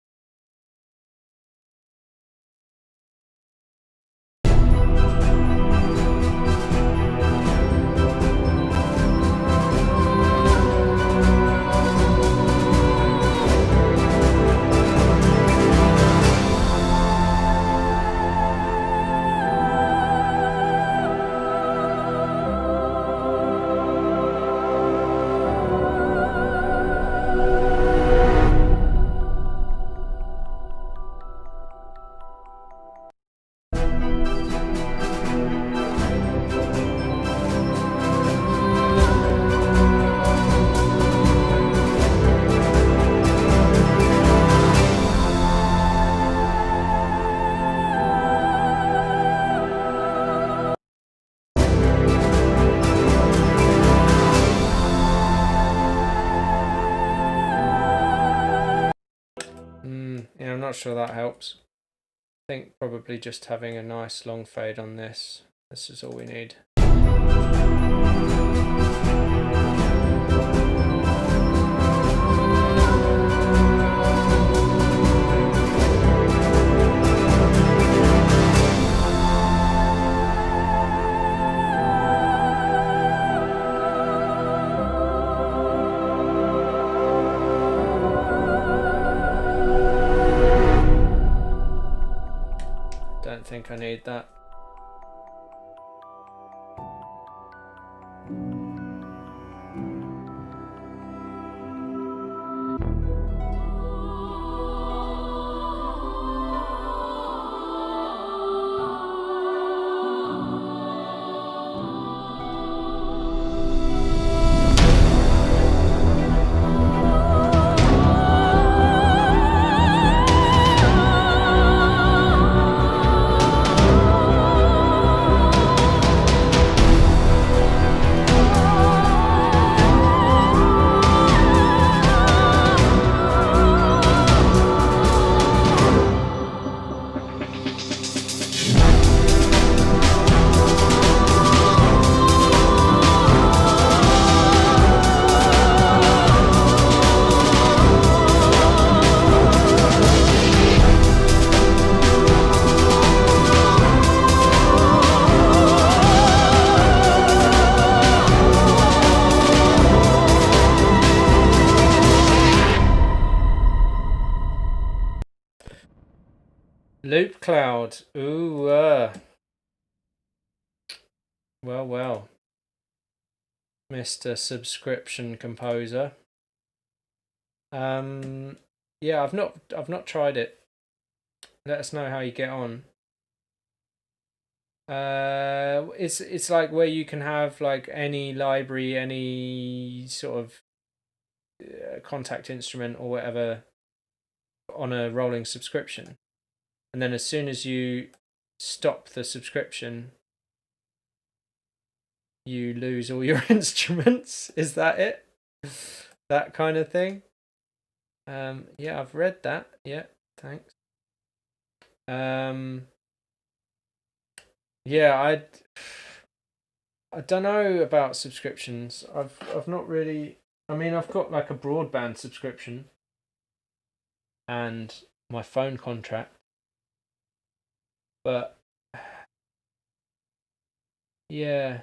not sure that helps. I think probably just having a nice long fade on this. This is all we need. Don't think I need that. Loop cloud. Ooh, well, Mr. Subscription Composer. Yeah, I've not tried it. Let us know how you get on. It's like where you can have like any library, any sort of contact instrument or whatever on a rolling subscription, and then as soon as you stop the subscription, you lose all your instruments. Is that it? That kind of thing. Yeah, I've read that. Yeah, thanks. Yeah, I don't know about subscriptions. I've not really. I mean, I've got like a broadband subscription and my phone contract, but yeah,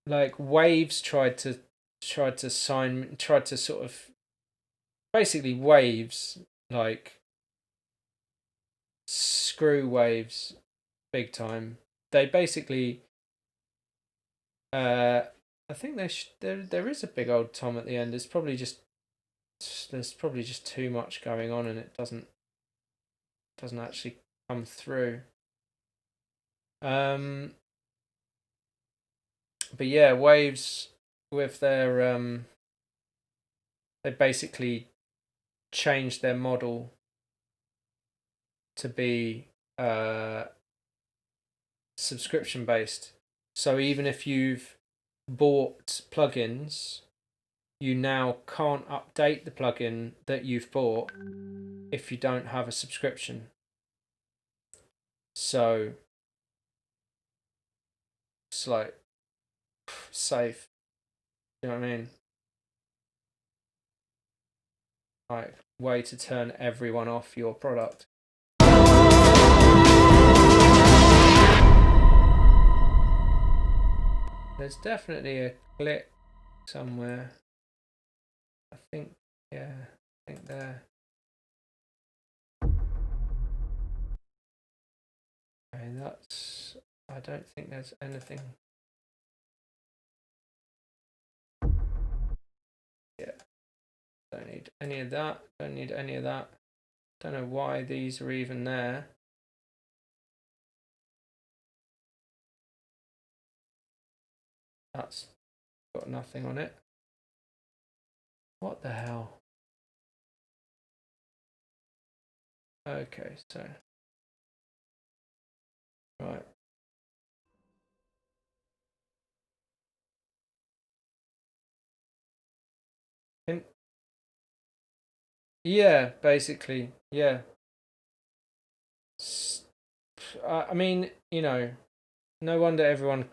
like Waves tried to sort of basically Waves, like screw Waves big time. They basically I think there is a big old Tom at the end. There's probably just too much going on and it doesn't actually come through. But yeah, Waves with their they basically changed their model to be subscription based. So even if you've bought plugins, you now can't update the plugin that you've bought if you don't have a subscription. So it's like safe. You know what I mean? Like way to turn everyone off your product. There's definitely a click somewhere. I think, yeah, I think there. Okay, that's. I don't think there's anything. Yeah, don't need any of that. Don't need any of that. Don't know why these are even there. That's got nothing on it. What the hell? Okay, so. Right. Yeah, basically, yeah. I mean, you know, no wonder everyone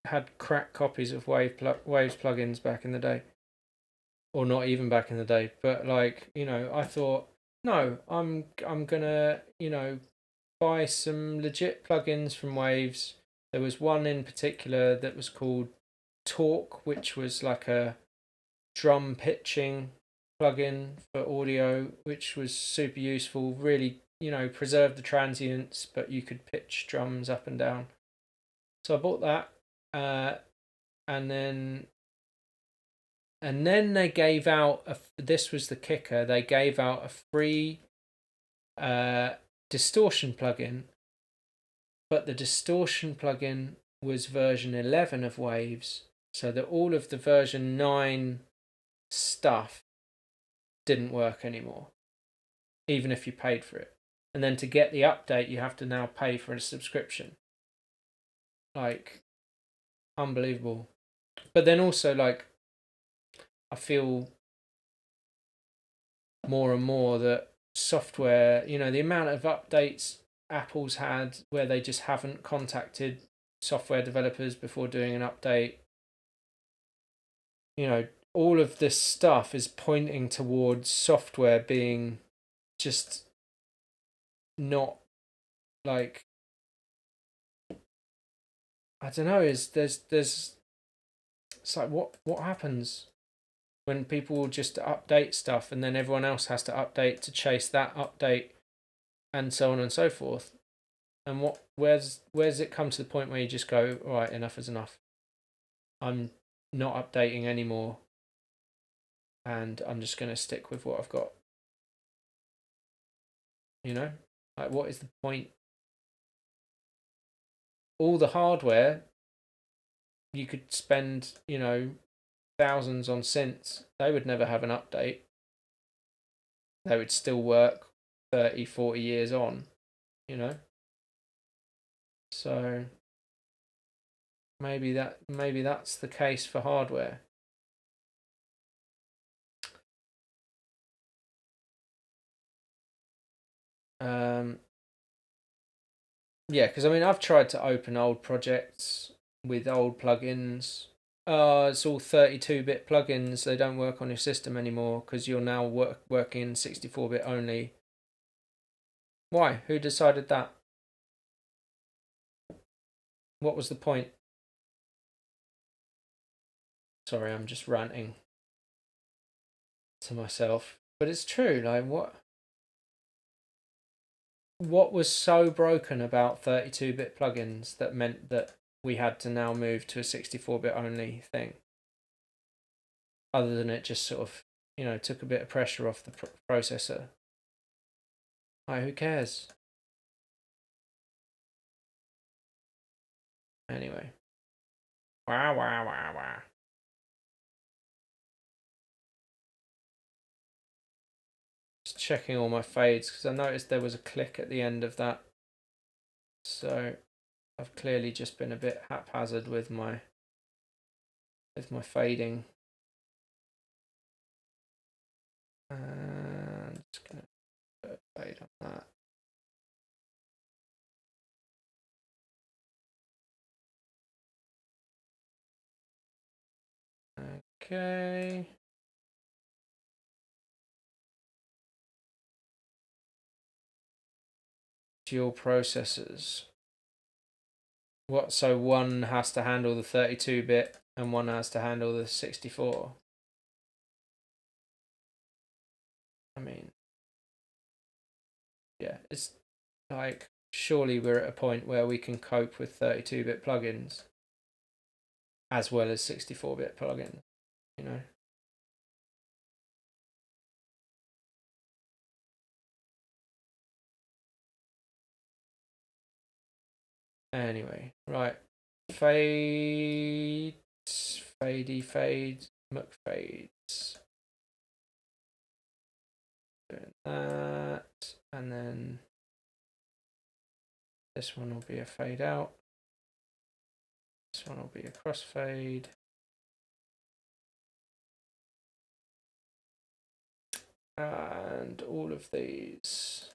had cracked copies of Waves plugins back in the day, or not even back in the day. But like, you know, I thought, no, I'm gonna, you know, buy some legit plugins from Waves. There was one in particular that was called Talk, which was like a drum pitching plugin for audio, which was super useful. Really, you know, preserved the transients, but you could pitch drums up and down. So I bought that, and then they gave out this was the kicker. They gave out a free uh, distortion plugin, but the distortion plugin was version 11 of Waves, so that all of the version 9 stuff didn't work anymore, even if you paid for it. And then to get the update, you have to now pay for a subscription. Like, unbelievable. But then also, like, I feel more and more that software, you know, the amount of updates Apple's had where they just haven't contacted software developers before doing an update, you know, all of this stuff is pointing towards software being just not like, I don't know, is there's it's like what happens when people just update stuff and then everyone else has to update to chase that update and so on and so forth. And where's it come to the point where you just go, all right, enough is enough. I'm not updating anymore, and I'm just going to stick with what I've got. You know, like what is the point? All the hardware you could spend, you know, thousands on synths. They would never have an update. They would still work 30, 40 years on. You know, so maybe that's the case for hardware. Um, yeah, because I mean, I've tried to open old projects with old plugins. It's all 32-bit plugins. They don't work on your system anymore because you're now working 64-bit only. Why? Who decided that? What was the point? Sorry, I'm just ranting to myself. But it's true. Like, what was so broken about 32-bit plugins that meant that we had to now move to a 64-bit only thing? Other than it just sort of, you know, took a bit of pressure off the processor. Like, who cares? Anyway. Wow, wow, wow, wow. Just checking all my fades because I noticed there was a click at the end of that. So I've clearly just been a bit haphazard with my fading. And just gonna put a fade on that. Okay. Dual processors. What? So one has to handle the 32-bit and one has to handle the 64. I mean, yeah, it's like surely we're at a point where we can cope with 32-bit plugins as well as 64-bit plugins, you know. Anyway, right. Fade, fadey, fade, McFades. Doing that. And then this one will be a fade out. This one will be a crossfade. And all of these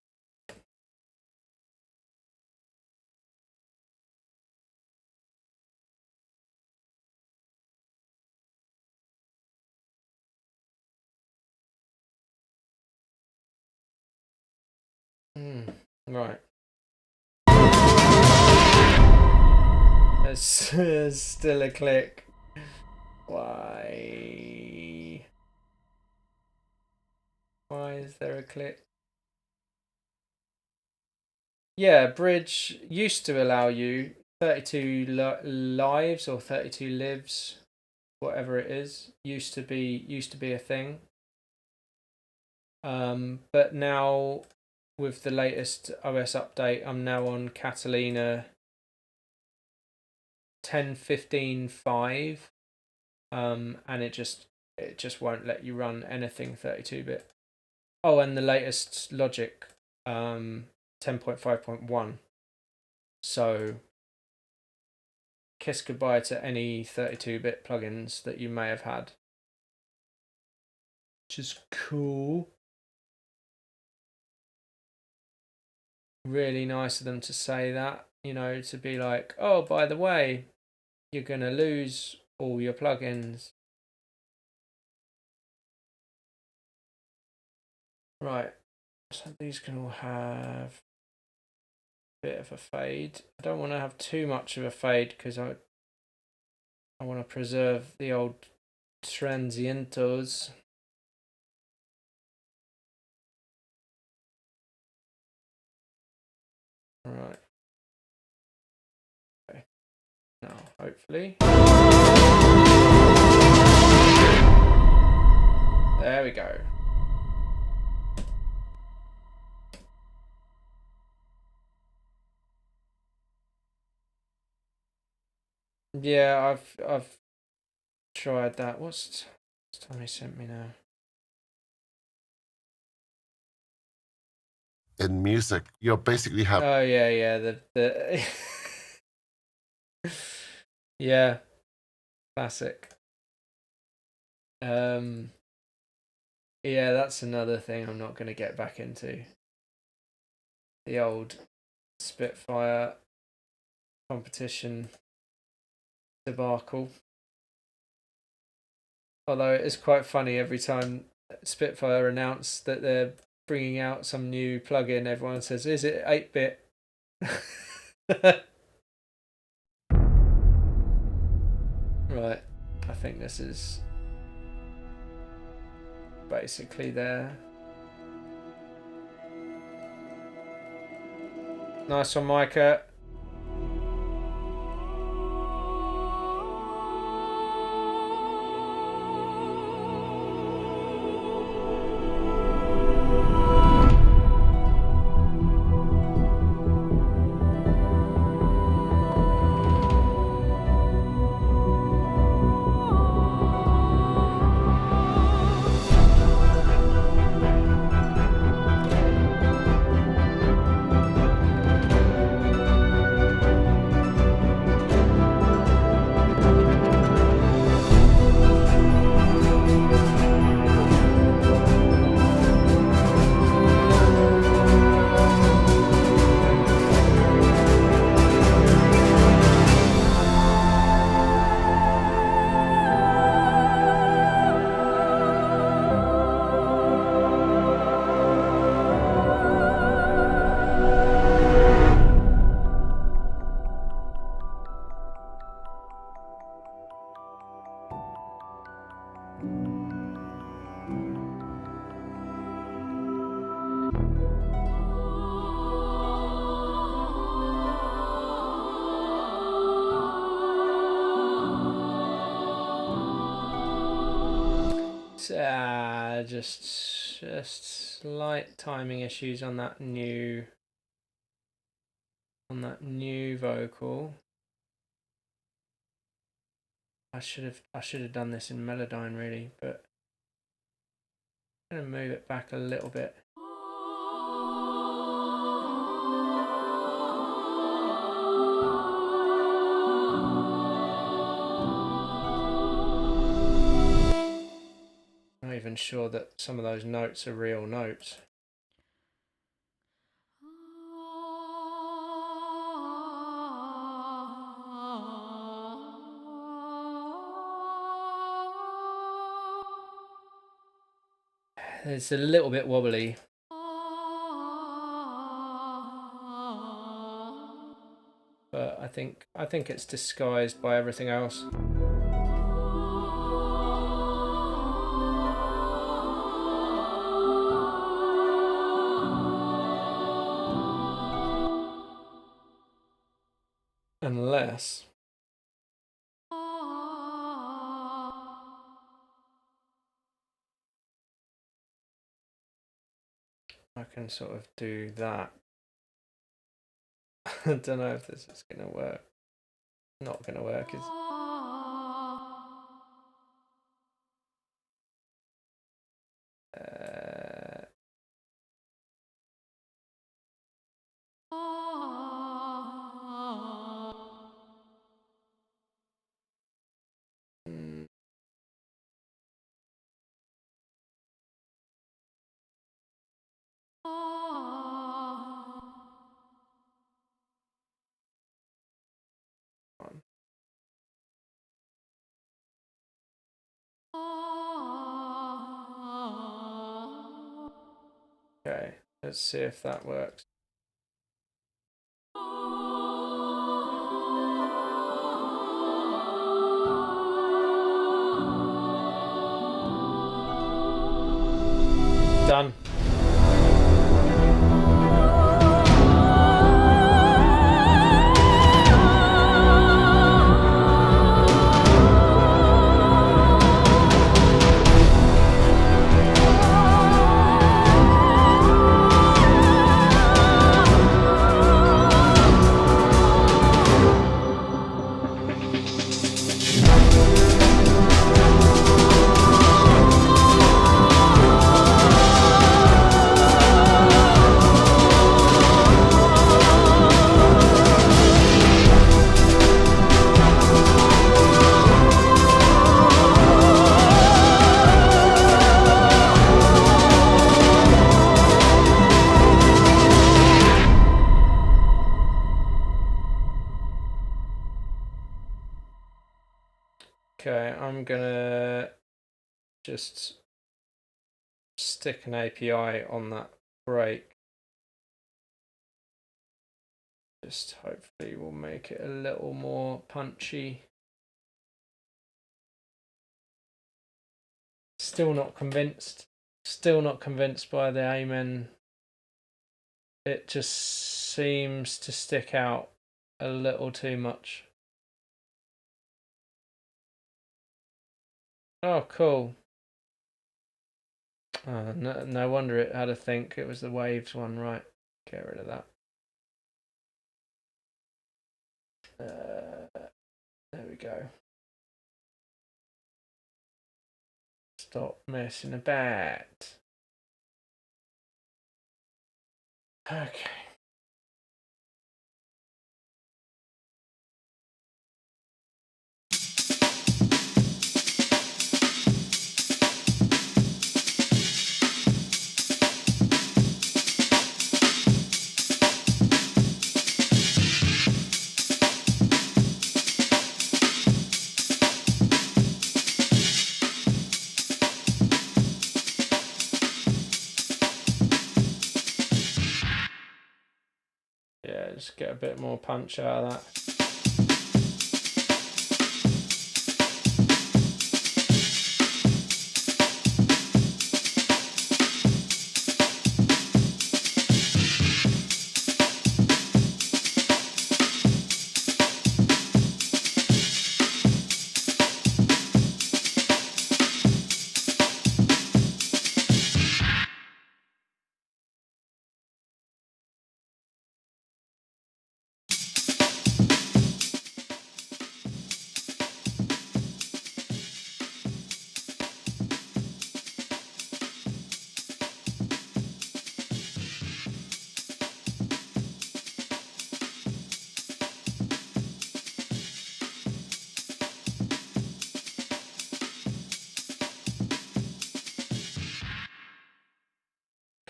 Right. There's still a click. Why? Why is there a click? Yeah, Bridge used to allow you 32 lives or 32 lives, whatever it is. Used to be a thing. But now with the latest OS update, I'm now on Catalina 10.15.5, and it just won't let you run anything 32-bit. Oh, and the latest Logic 10.5.1. So kiss goodbye to any 32-bit plugins that you may have had, which is cool. Really nice of them to say that, to be like, oh, by the way, you're going to lose all your plugins. Right, so these can all have a bit of a fade. I don't want to have too much of a fade because I want to preserve the old transientos. Right. Okay. Now, hopefully. There we go. Yeah, I've tried that. What's Tommy sent me now? In music, you basically have. Oh yeah. The yeah, classic. Yeah, that's another thing I'm not going to get back into. The old Spitfire competition debacle. Although it is quite funny every time Spitfire announce that they're bringing out some new plugin, everyone says, "Is it 8-bit?" Right, I think this is basically there. Nice one, Micah. Just slight timing issues on that new vocal. I should have done this in Melodyne really, but I'm gonna move it back a little bit. I'm not even sure that some of those notes are real notes. It's a little bit wobbly. but I think it's disguised by everything else. Unless I can sort of do that. I don't know if this is going to work. Not going to work, is it? Okay, let's see if that works. Done. Okay, I'm gonna just stick an API on that break. Just hopefully we'll make it a little more punchy. Still not convinced. Still not convinced by the Amen. It just seems to stick out a little too much. Oh, cool. No wonder it had a think. It was the waves one, right? Get rid of that. There we go. Stop messing about. Okay. Yeah, just get a bit more punch out of that.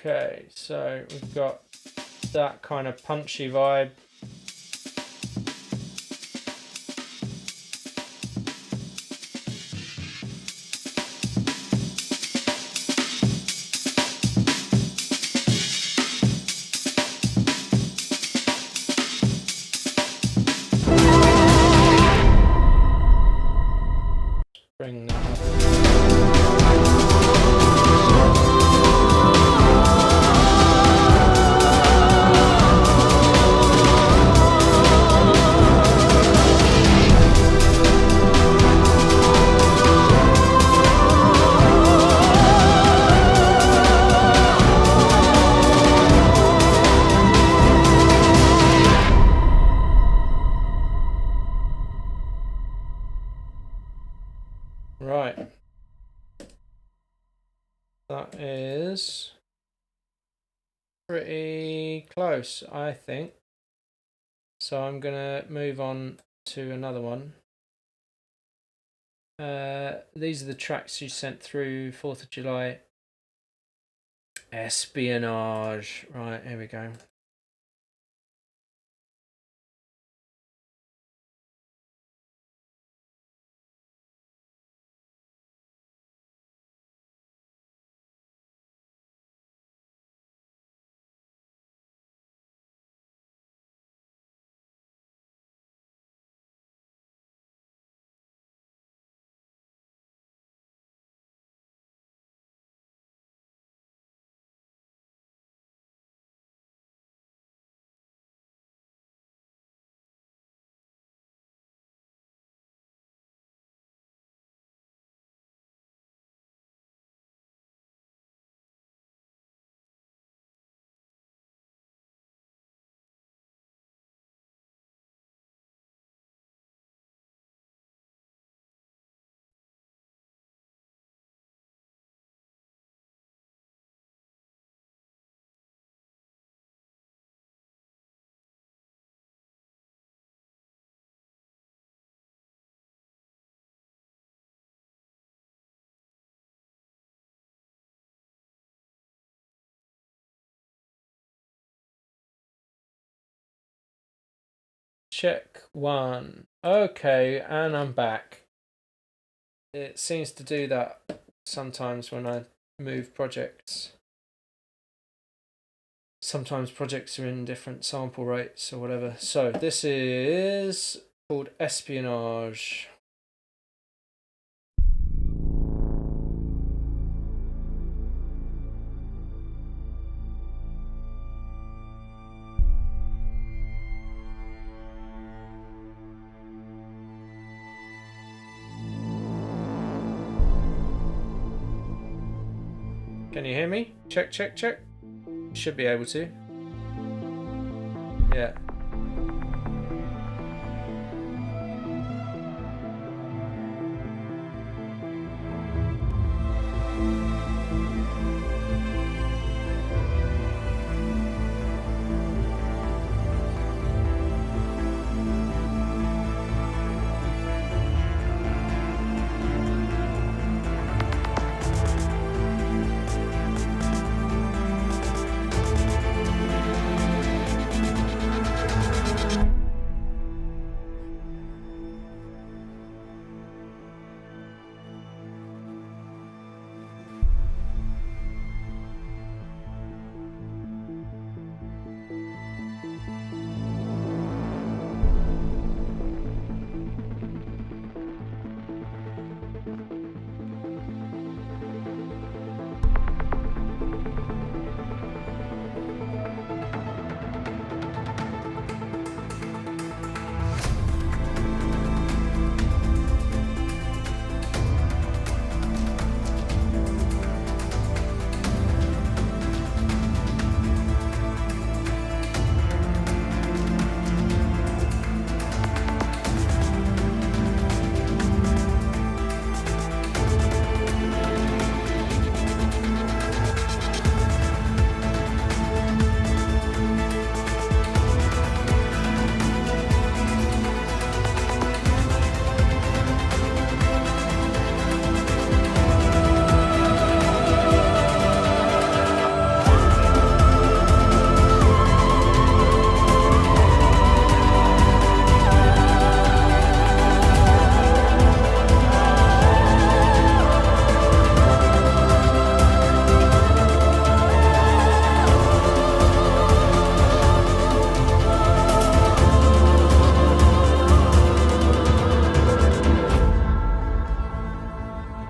Okay, so we've got that kind of punchy vibe. corners. Pretty close, I think. So I'm gonna move on to another one. These are the tracks you sent through 4th of July. Espionage. Right, here we go. Check 1. Okay, and I'm back. It seems to do that sometimes when I move projects. Sometimes projects are in different sample rates or whatever. So this is called Espionage. Can you hear me? Check, check, check. Should be able to. Yeah.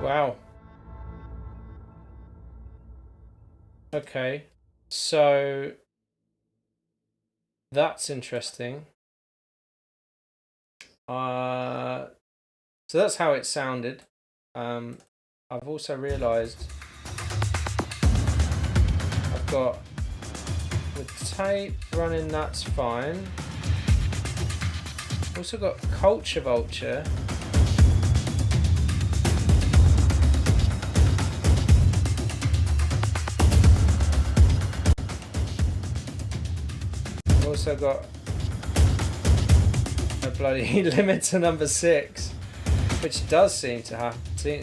Wow. Okay. So that's interesting. So that's how it sounded. I've also realised I've got the tape running, that's fine. Also got Culture Vulture. also got a bloody limiter number 6, which does seem to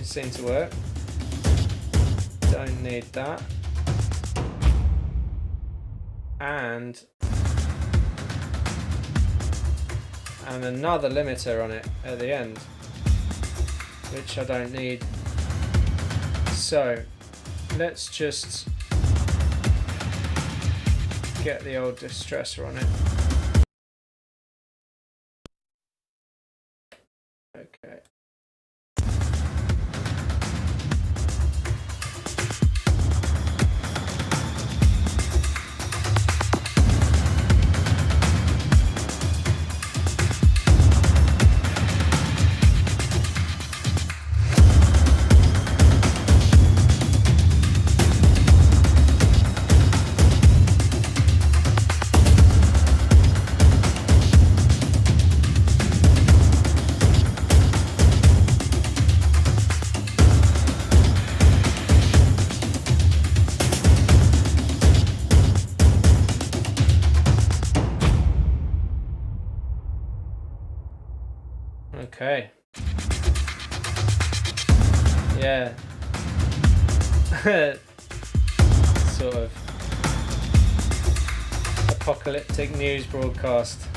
seem to work. Don't need that. And another limiter on it at the end, which I don't need. So let's just get the old distressor on it. Okay. Okay. Yeah. Sort of apocalyptic news broadcast.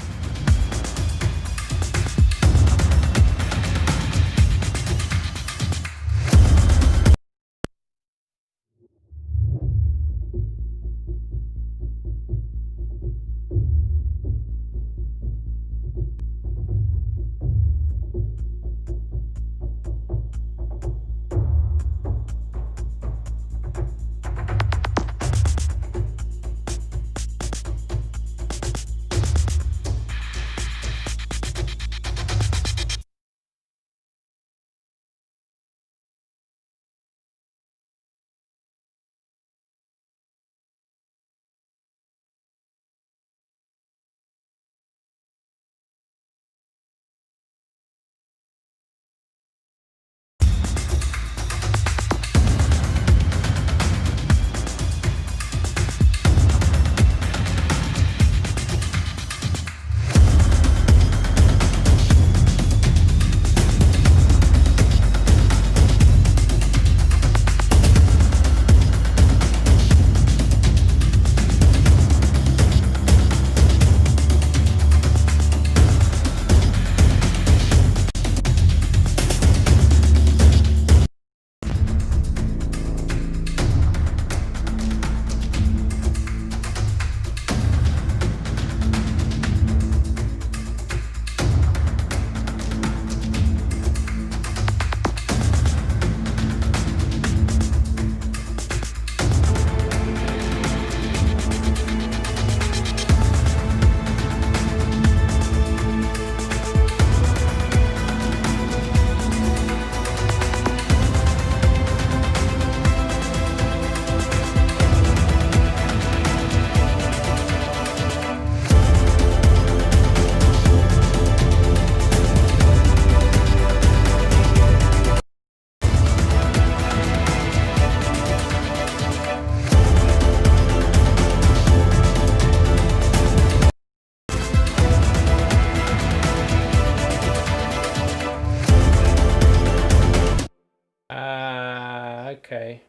Okay.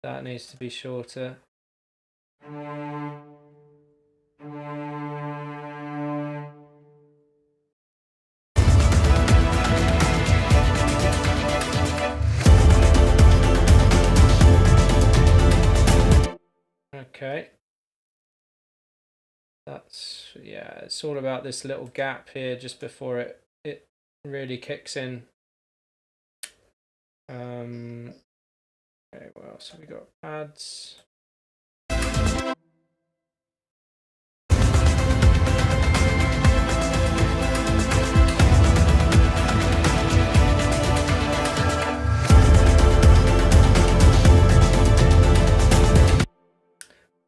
That needs to be shorter. Okay. That's, yeah, it's all about this little gap here just before it really kicks in. Okay, what else have we got? Pads.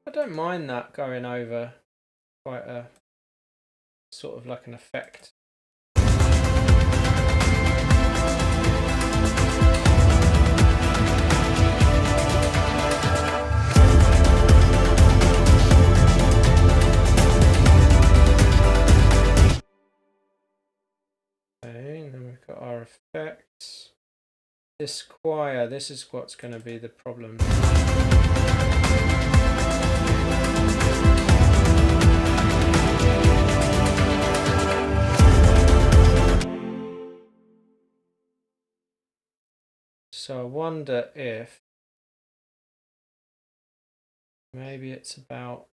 I don't mind that going over, quite a sort of like an effect. effects. This choir, this is what's going to be the problem. So I wonder if maybe it's about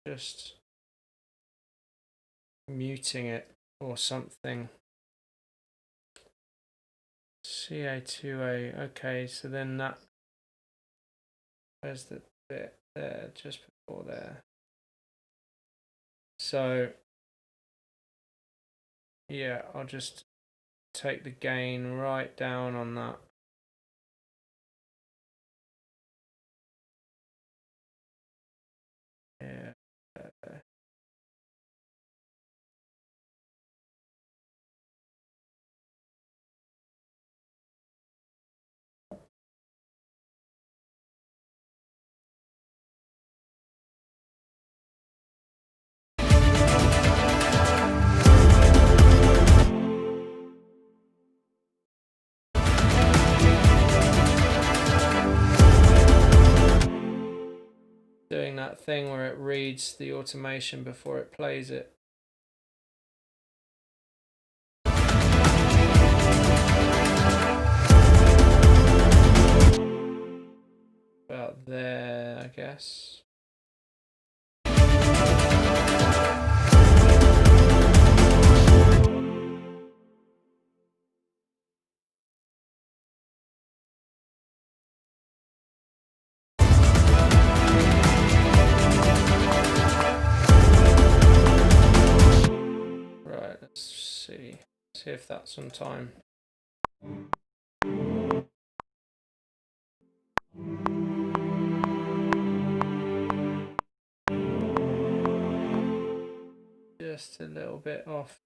just muting it or something. CA2A, okay, so then that, where's the bit there, just before there. So yeah, I'll just take the gain right down on that. Yeah. Doing that thing where it reads the automation before it plays it. About there, I guess. Right, let's see if that's on time. Just a little bit off.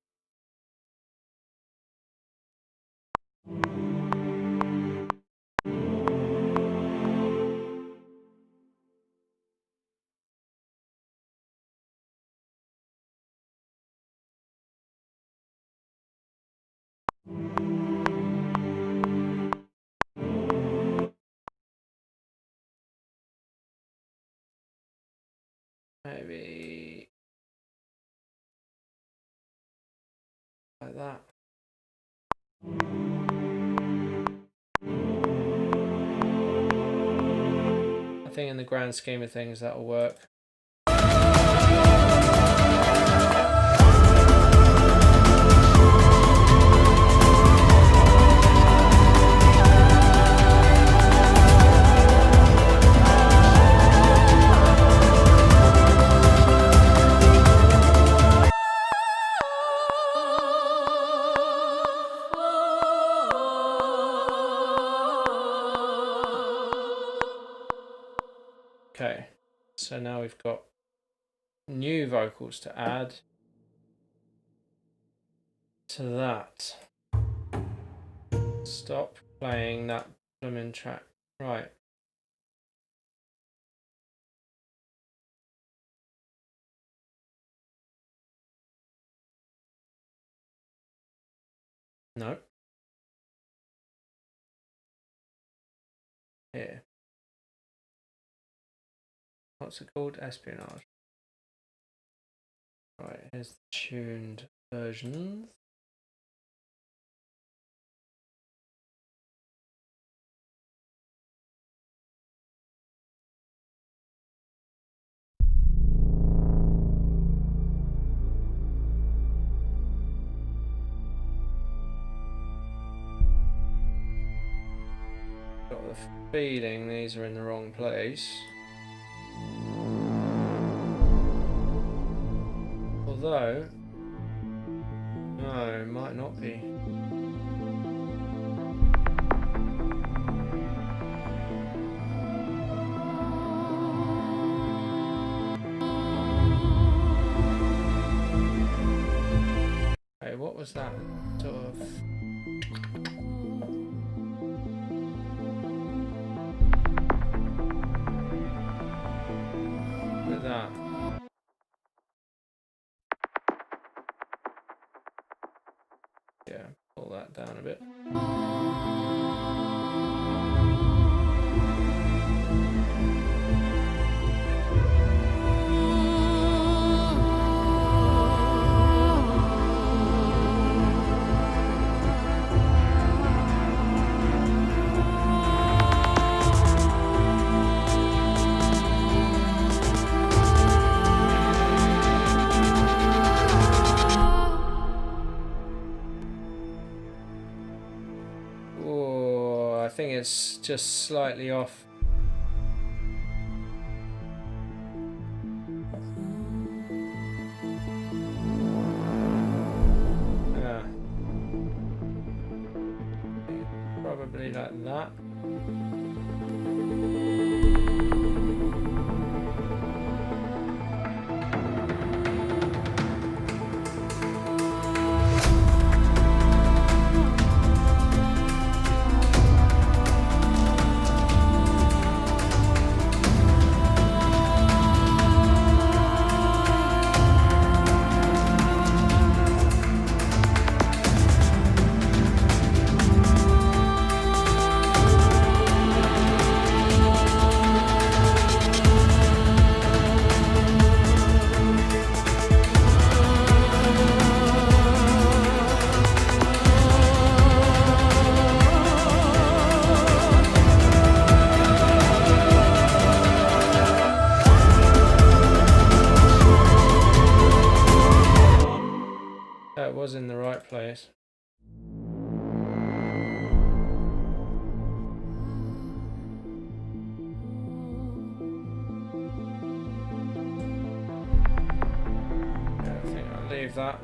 Maybe like that. I think in the grand scheme of things that'll work. Okay, so now we've got new vocals to add to that. Stop playing that blooming track. Right. No. Here. What's it called? Espionage. Right, here's the tuned versions. Got the feeling these are in the wrong place. Although, no, it might not be. Okay, what was that sort of... Look at that. Yeah. pull that down a bit. Oh, I think it's just slightly off. Probably like that. It was in the right place. Yeah, I think I'll leave that.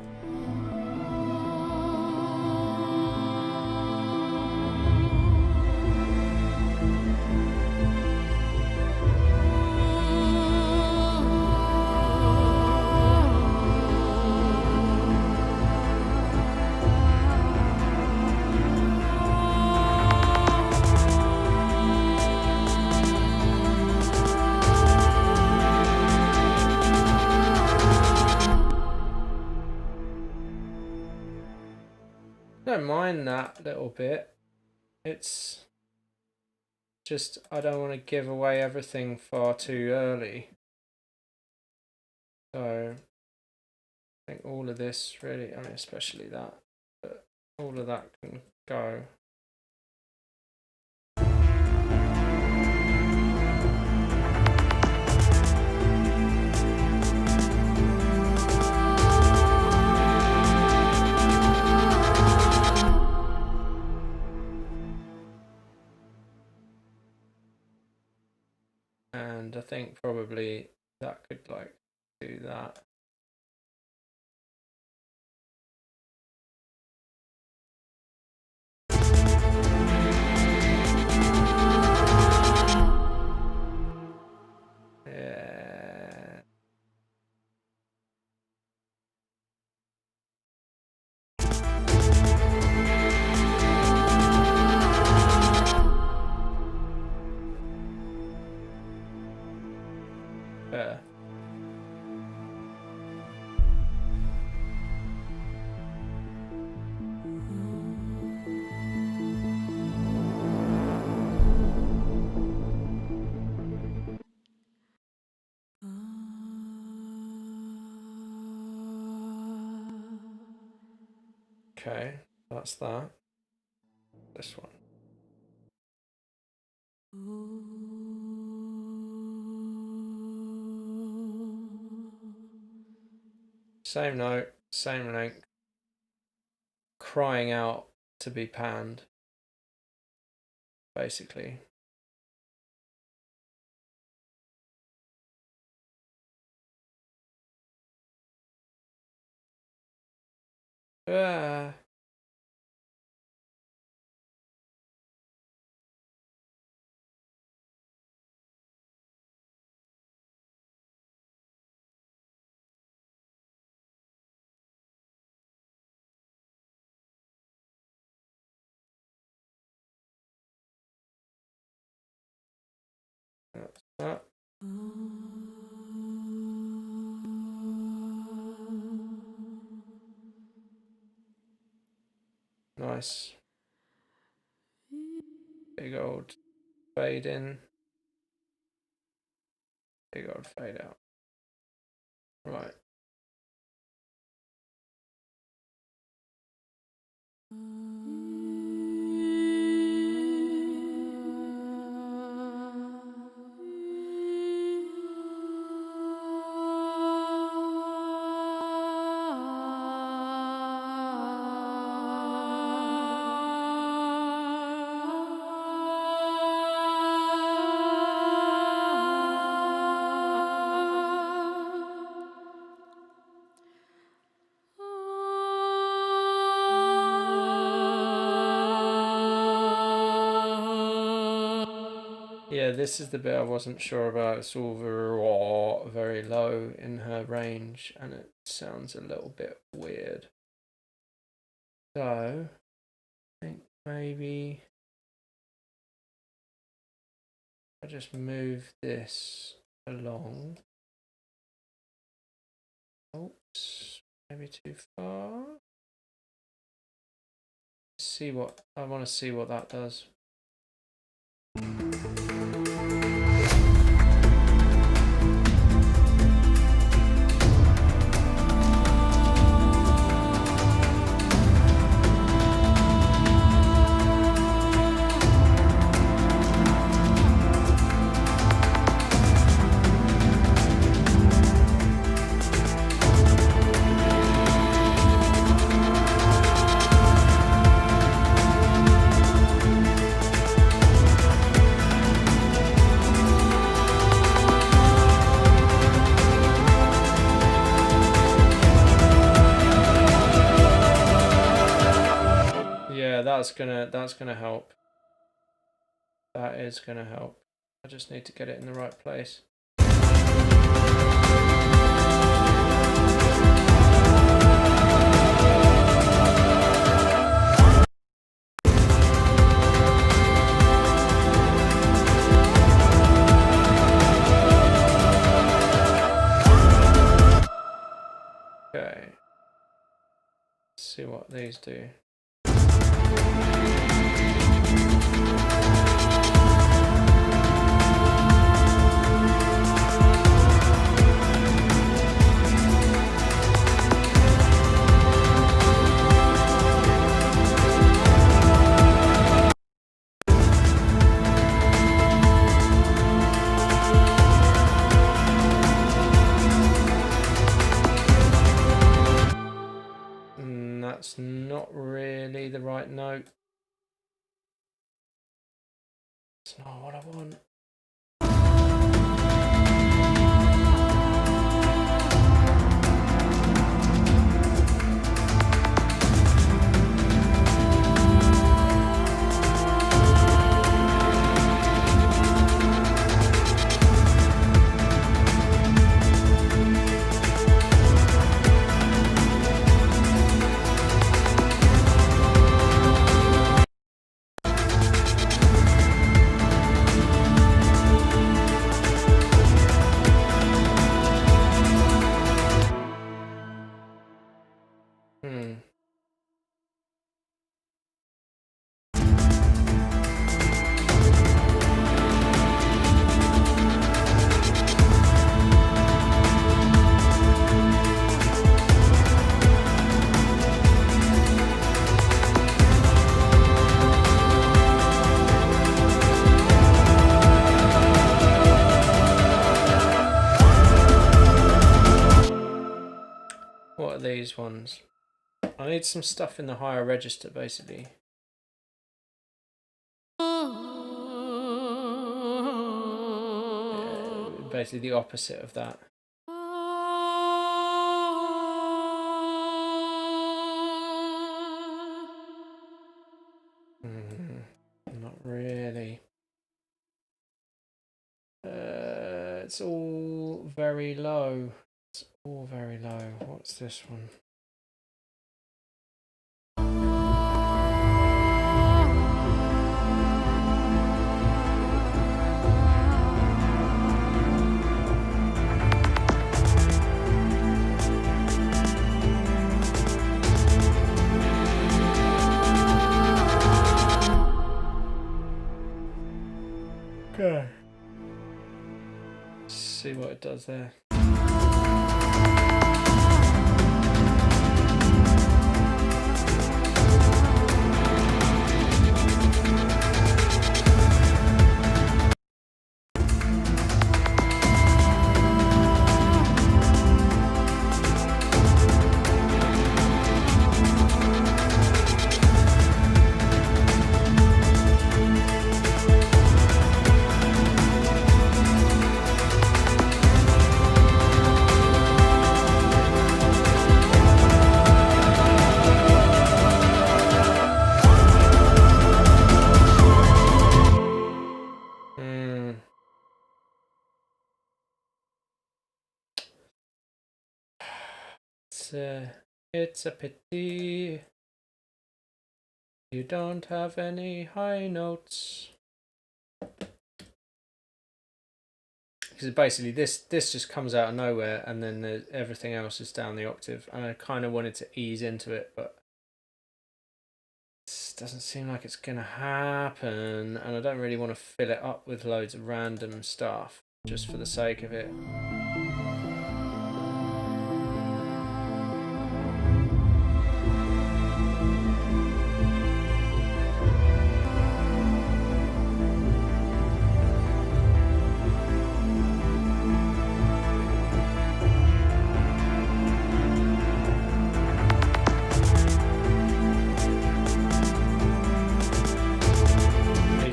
Don't mind that little bit. It's just I don't want to give away everything far too early. So I think all of this really, I mean especially that, but all of that can go. And I think probably that could like do that. Yeah. Better. Okay, that's that. This one. Same note, same length. Crying out to be panned, basically. Ah. That's that. Nice. nice big old fade in, big old fade out. Right. Yeah, this is the bit I wasn't sure about. It's all very low in her range, and it sounds a little bit weird. So, I think maybe I just move this along. Oops, maybe too far. See what I want to see what that does. Yeah, that's gonna help. That is gonna help. I just need to get it in the right place. Okay. Let's see what these do. That's not really the right note. It's not what I want. What are these ones? I need some stuff in the higher register, basically. Basically the opposite of that. Not really. It's all very low. It's all very low. What's this one? See what it does there. It's a pity you don't have any high notes. Because basically this just comes out of nowhere, and then everything else is down the octave, and I kind of wanted to ease into it, but it doesn't seem like it's gonna happen, and I don't really want to fill it up with loads of random stuff just for the sake of it.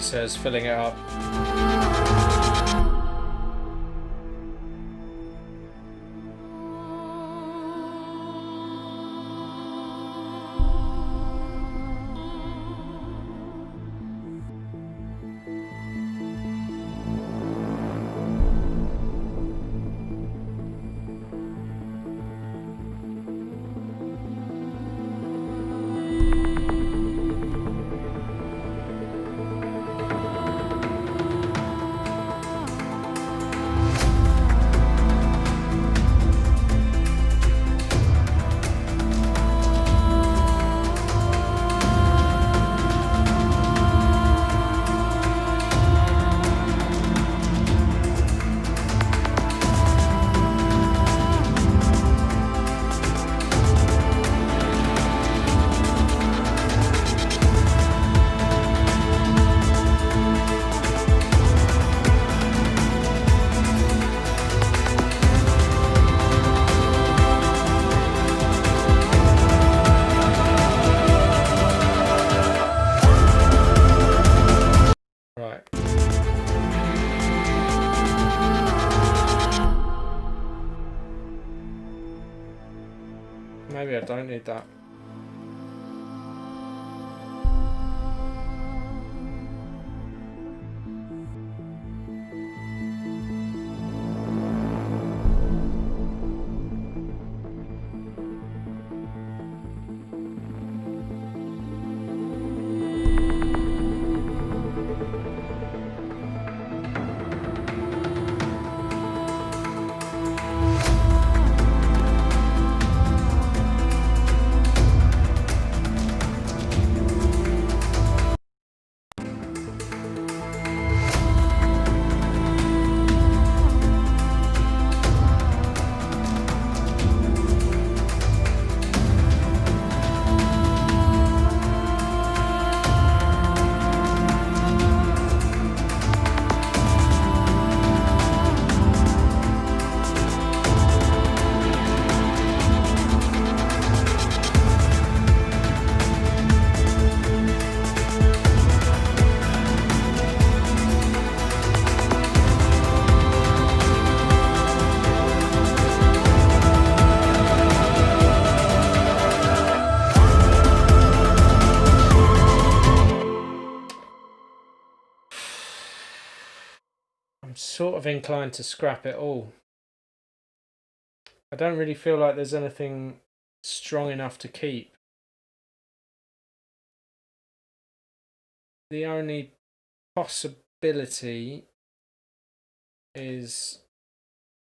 Says filling it up. Maybe I don't need that. I'm sort of inclined to scrap it all. I don't really feel like there's anything strong enough to keep. The only possibility is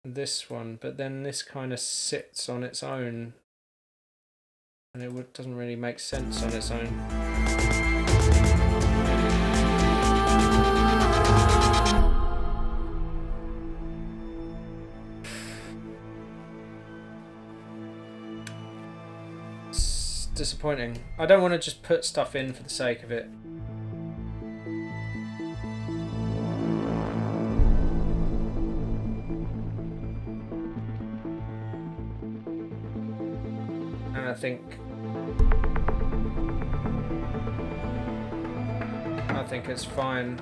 this one, but then this kind of sits on its own, and it doesn't really make sense on its own. disappointing. I don't want to just put stuff in for the sake of it. And I think it's fine.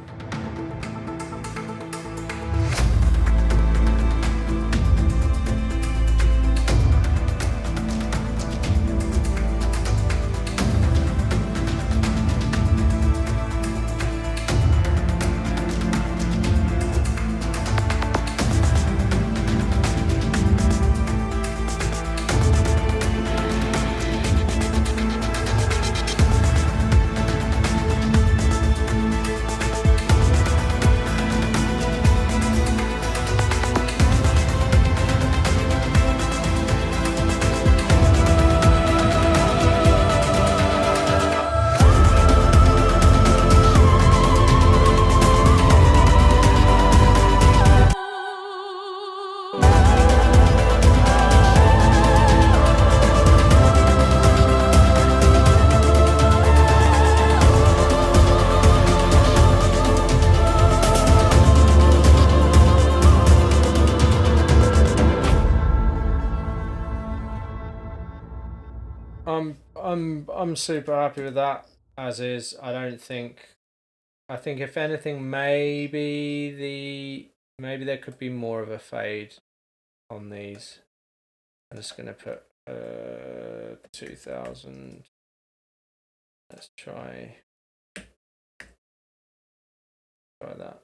I'm super happy with that as is. I think if anything, maybe there could be more of a fade on these. I'm just gonna put 2000. Let's try that.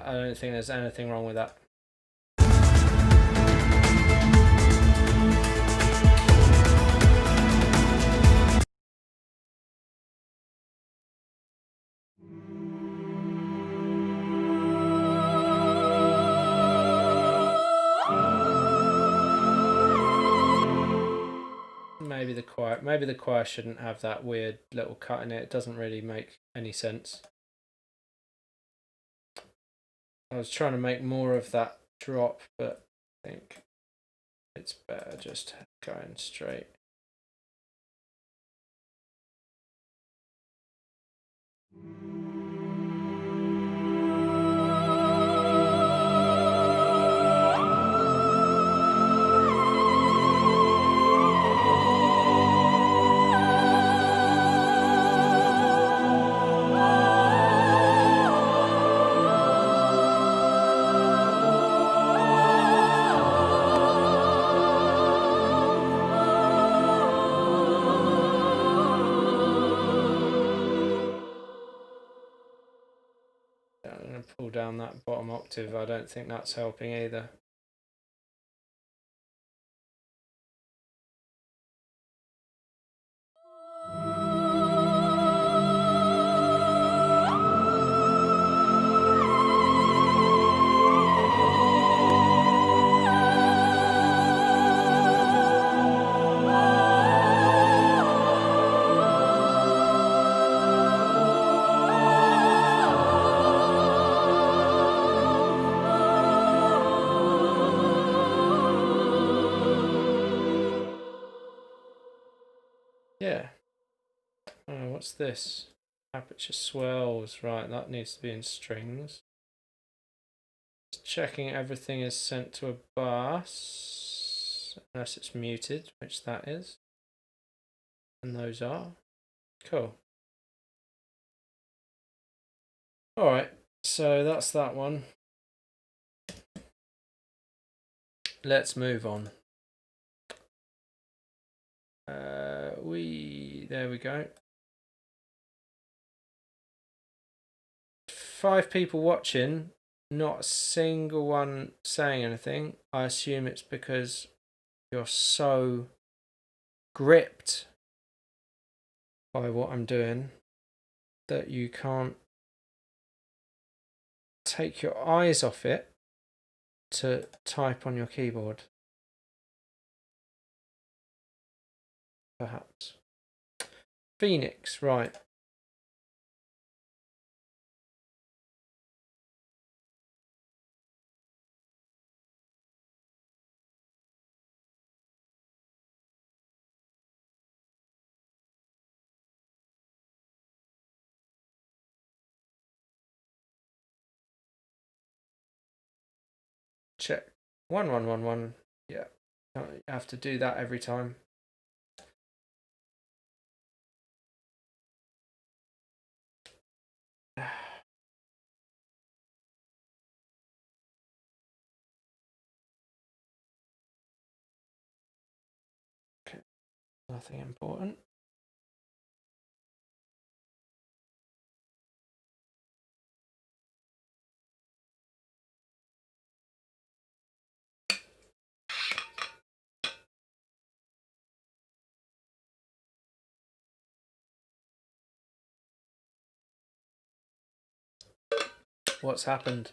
I don't think there's anything wrong with that. Maybe the choir shouldn't have that weird little cut in it. It doesn't really make any sense. I was trying to make more of that drop, but I think it's better just going straight. I'm going to pull down that bottom octave. I don't think that's helping either. Yeah. Oh, what's this? Aperture swells. Right, that needs to be in strings. Just checking everything is sent to a bass. Unless it's muted, which that is. And those are. Cool. Alright, so that's that one. Let's move on. There we go. 5 people watching, not a single one saying anything. I assume it's because you're so gripped by what I'm doing that you can't take your eyes off it to type on your keyboard. Perhaps. Phoenix, right. Check. 1111. Yeah. You have to do that every time. Okay. Nothing important. What's happened?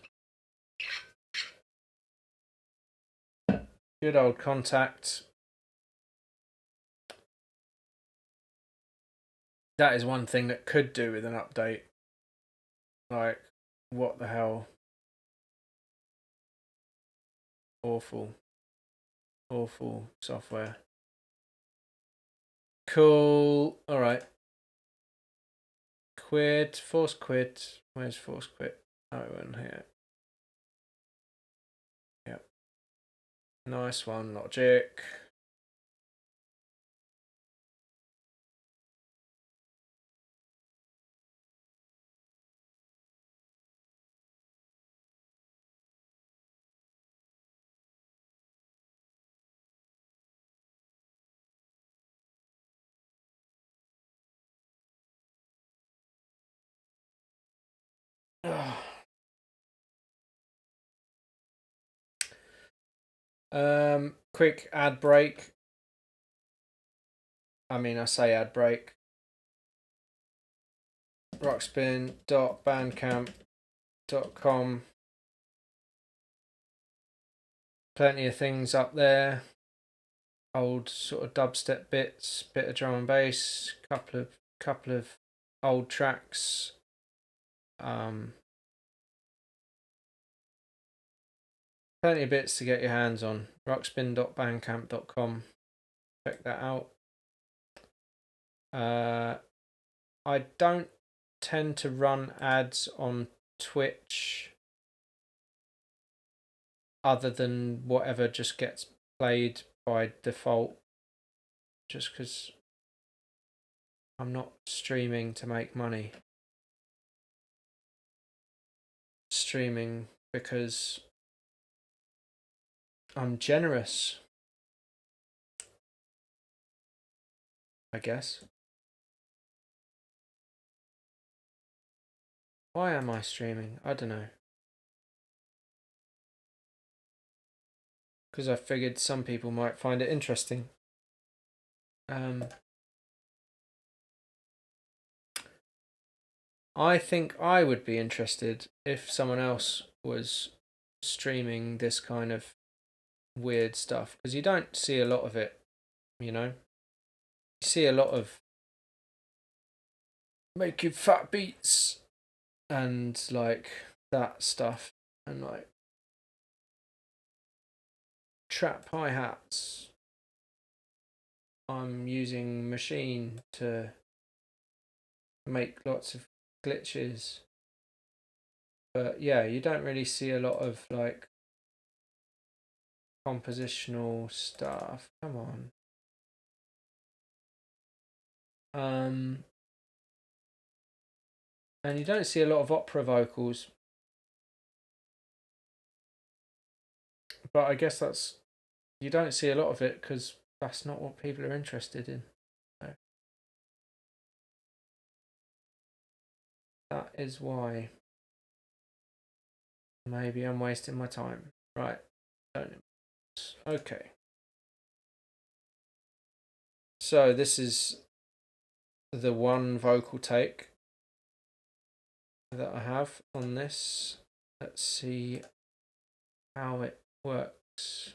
Good old contact. That is one thing that could do with an update. Like, what the hell? Awful. Awful software. Cool. Alright. Quit. Force quit. Where's force quit? Oh, in here. Yep. Nice one, logic. Quick ad break. I mean, I say ad break. Rockspin.bandcamp.com. Plenty of things up there. Old sort of dubstep bits, bit of drum and bass, couple of old tracks. Plenty of bits to get your hands on. Rockspin.bandcamp.com. Check that out. I don't tend to run ads on Twitch other than whatever just gets played by default, just because I'm not streaming to make money. Streaming because I'm generous, I guess. Why am I streaming? I don't know. Because I figured some people might find it interesting. I think I would be interested if someone else was streaming this kind of weird stuff, because you don't see a lot of it, you know? You see a lot of making fat beats and like that stuff, and like trap hi-hats. I'm using machine to make lots of glitches, but yeah, you don't really see a lot of like compositional stuff. Come on. And you don't see a lot of opera vocals, but I guess that's, you don't see a lot of it because that's not what people are interested in. So that is why. Maybe I'm wasting my time. Right. Okay. So this is the one vocal take that I have on this. Let's see how it works.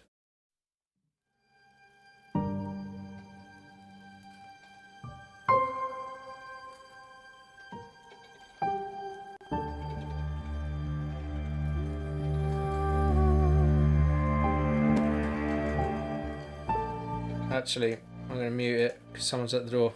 Actually, I'm going to mute it because someone's at the door.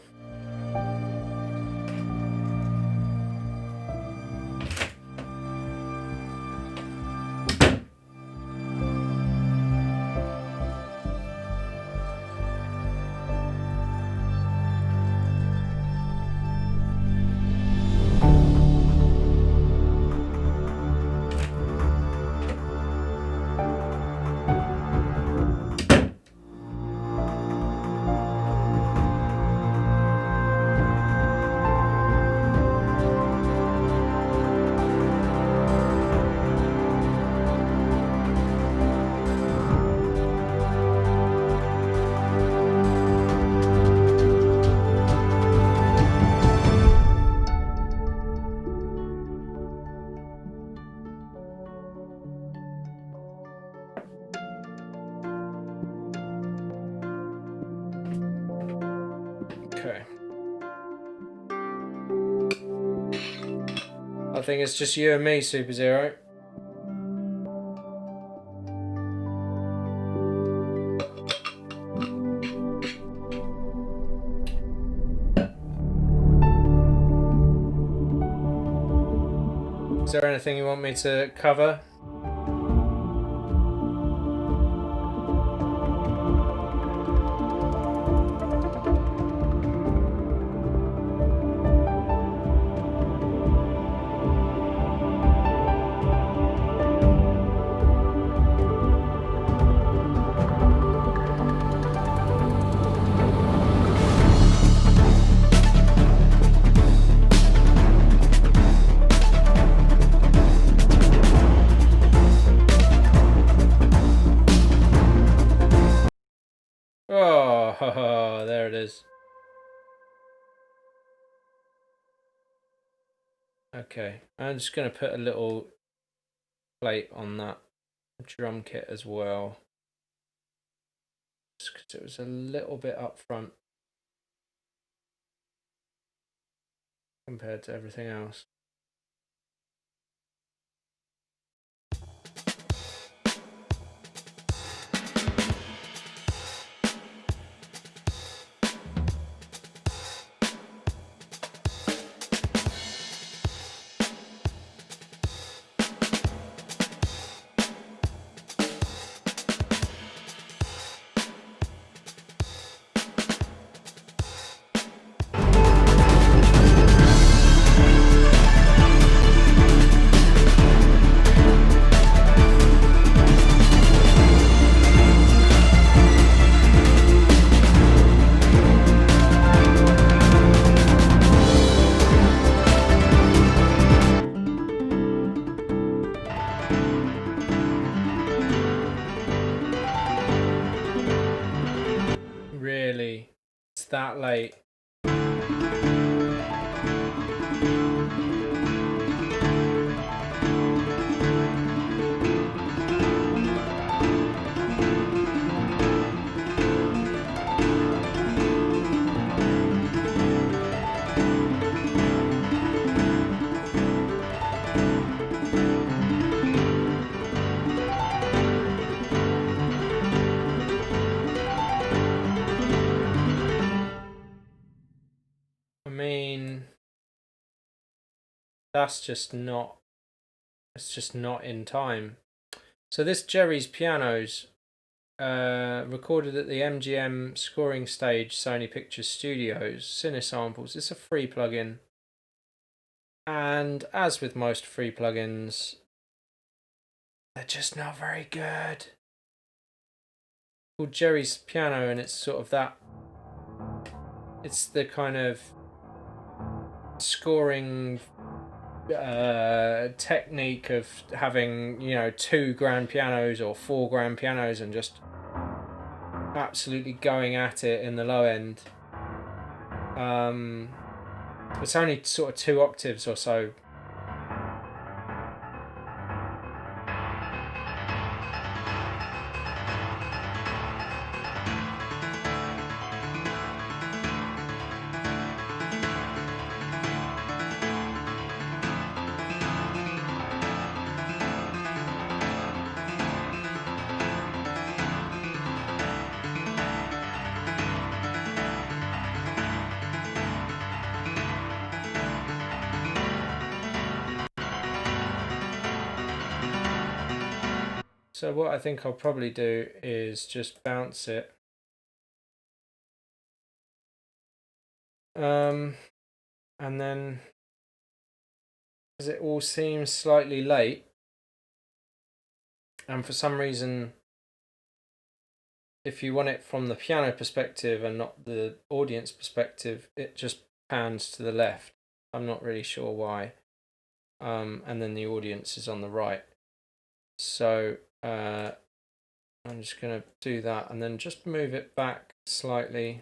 Okay. I think it's just you and me, Super Zero. Is there anything you want me to cover? Oh, there it is. Okay, I'm just going to put a little plate on that drum kit as well, just because it was a little bit up front compared to everything else. Really? It's that late? I mean, that's just not, it's just not in time. So this Jerry's Pianos, recorded at the MGM scoring stage, Sony Pictures Studios, Cinesamples. It's a free plugin. And as with most free plugins, they're just not very good. called Jerry's Piano, and it's sort of that. It's the kind of scoring technique of having, you know, 2 grand pianos or 4 grand pianos and just absolutely going at it in the low end. It's only sort of 2 octaves or so. So what I think I'll probably do is just bounce it. And then, as it all seems slightly late, and for some reason, if you want it from the piano perspective and not the audience perspective, it just pans to the left. I'm not really sure why. And then the audience is on the right. So I'm just going to do that and then just move it back slightly.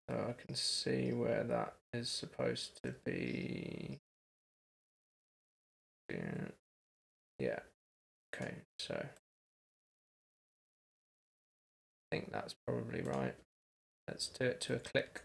So I can see where that is supposed to be. Yeah. Okay, so I think that's probably right. Let's do it to a click.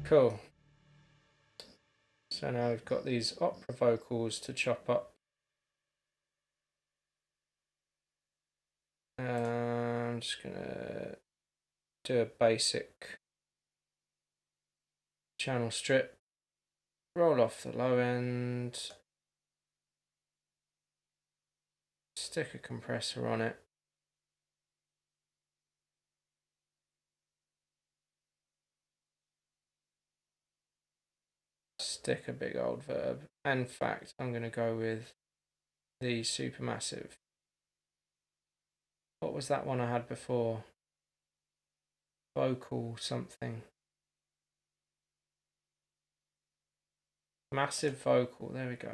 Cool. So now we've got these opera vocals to chop up. I'm just gonna do a basic channel strip, roll off the low end, stick a compressor on it. Stick a big old verb. In fact, I'm going to go with the supermassive. What was that one I had before? Vocal something. Massive vocal. There we go.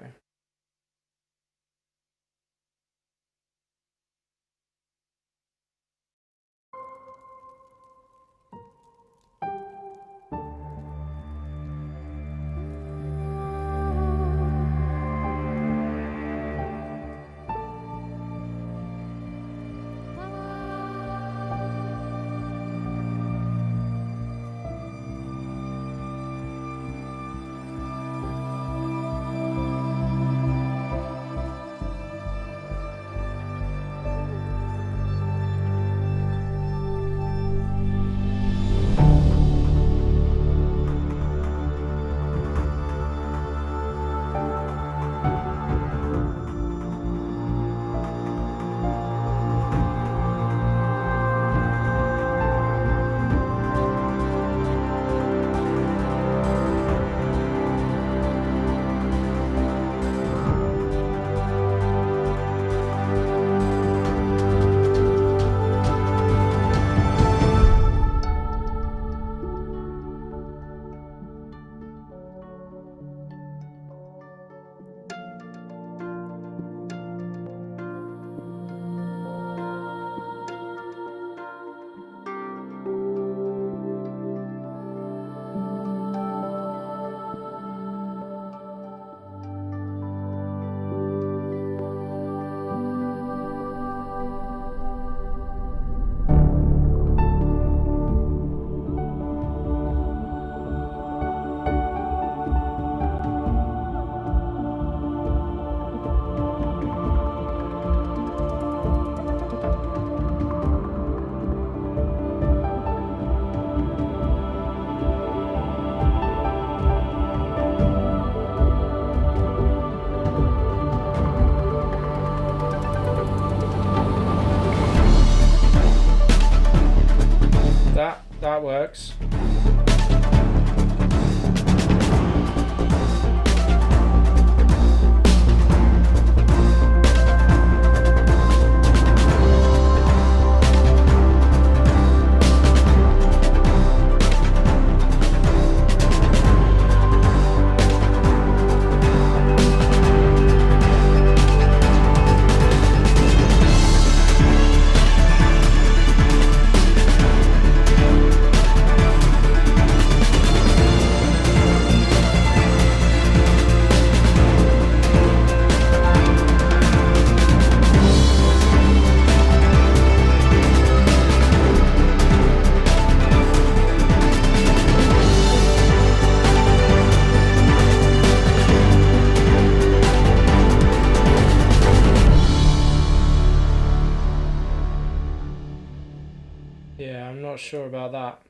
about that.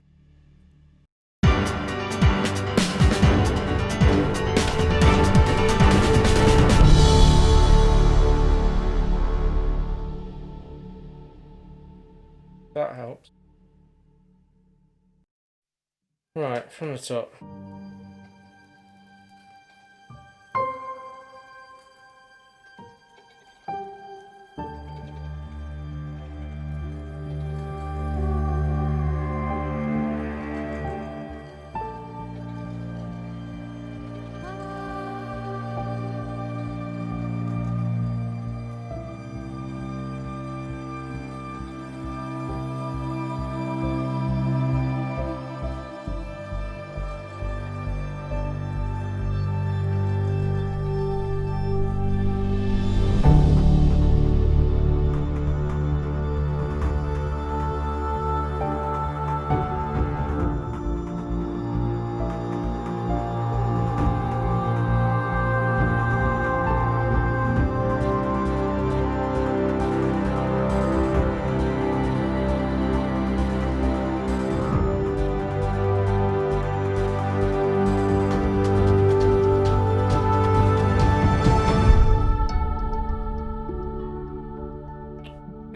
That helps. Right, from the top.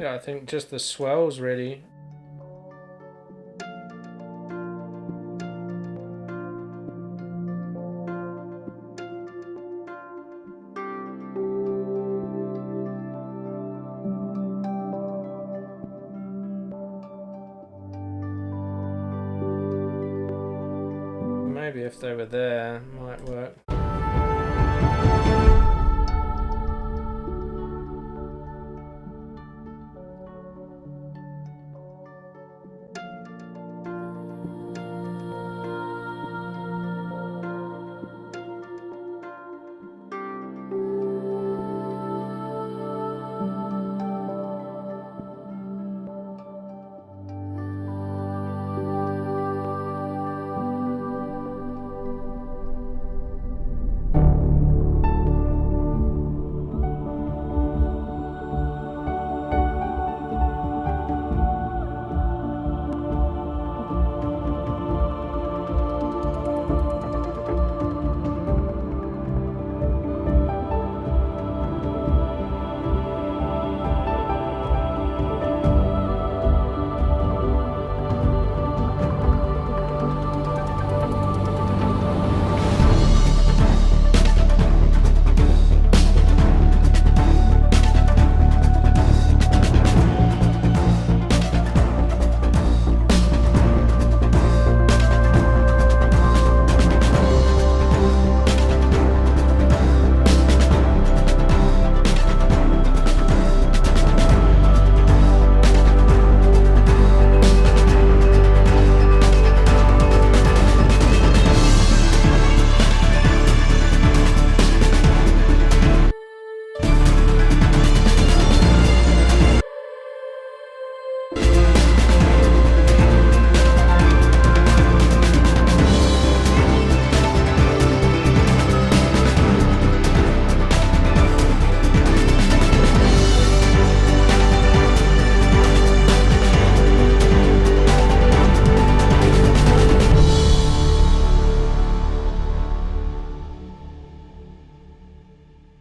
Yeah, I think just the swells really. Maybe if they were there, might work.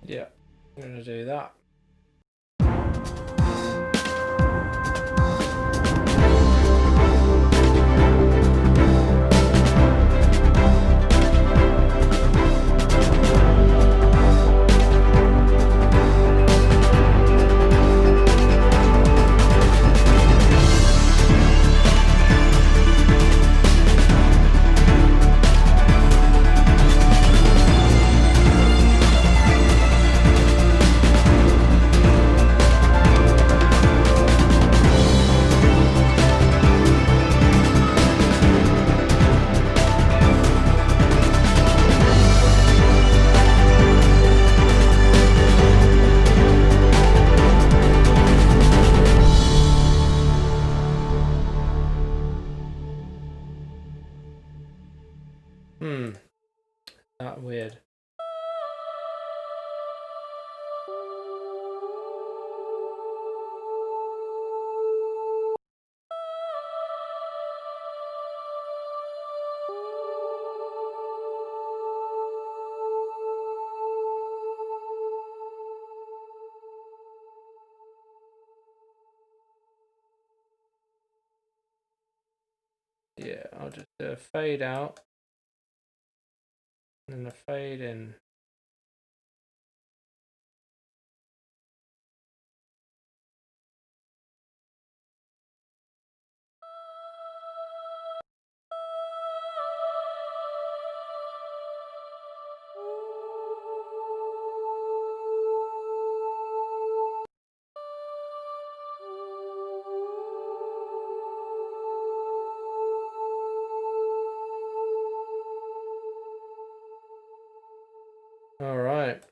Yeah, I'm gonna do that. That weird. Yeah, I'll just do a fade out and then a fade in. All right.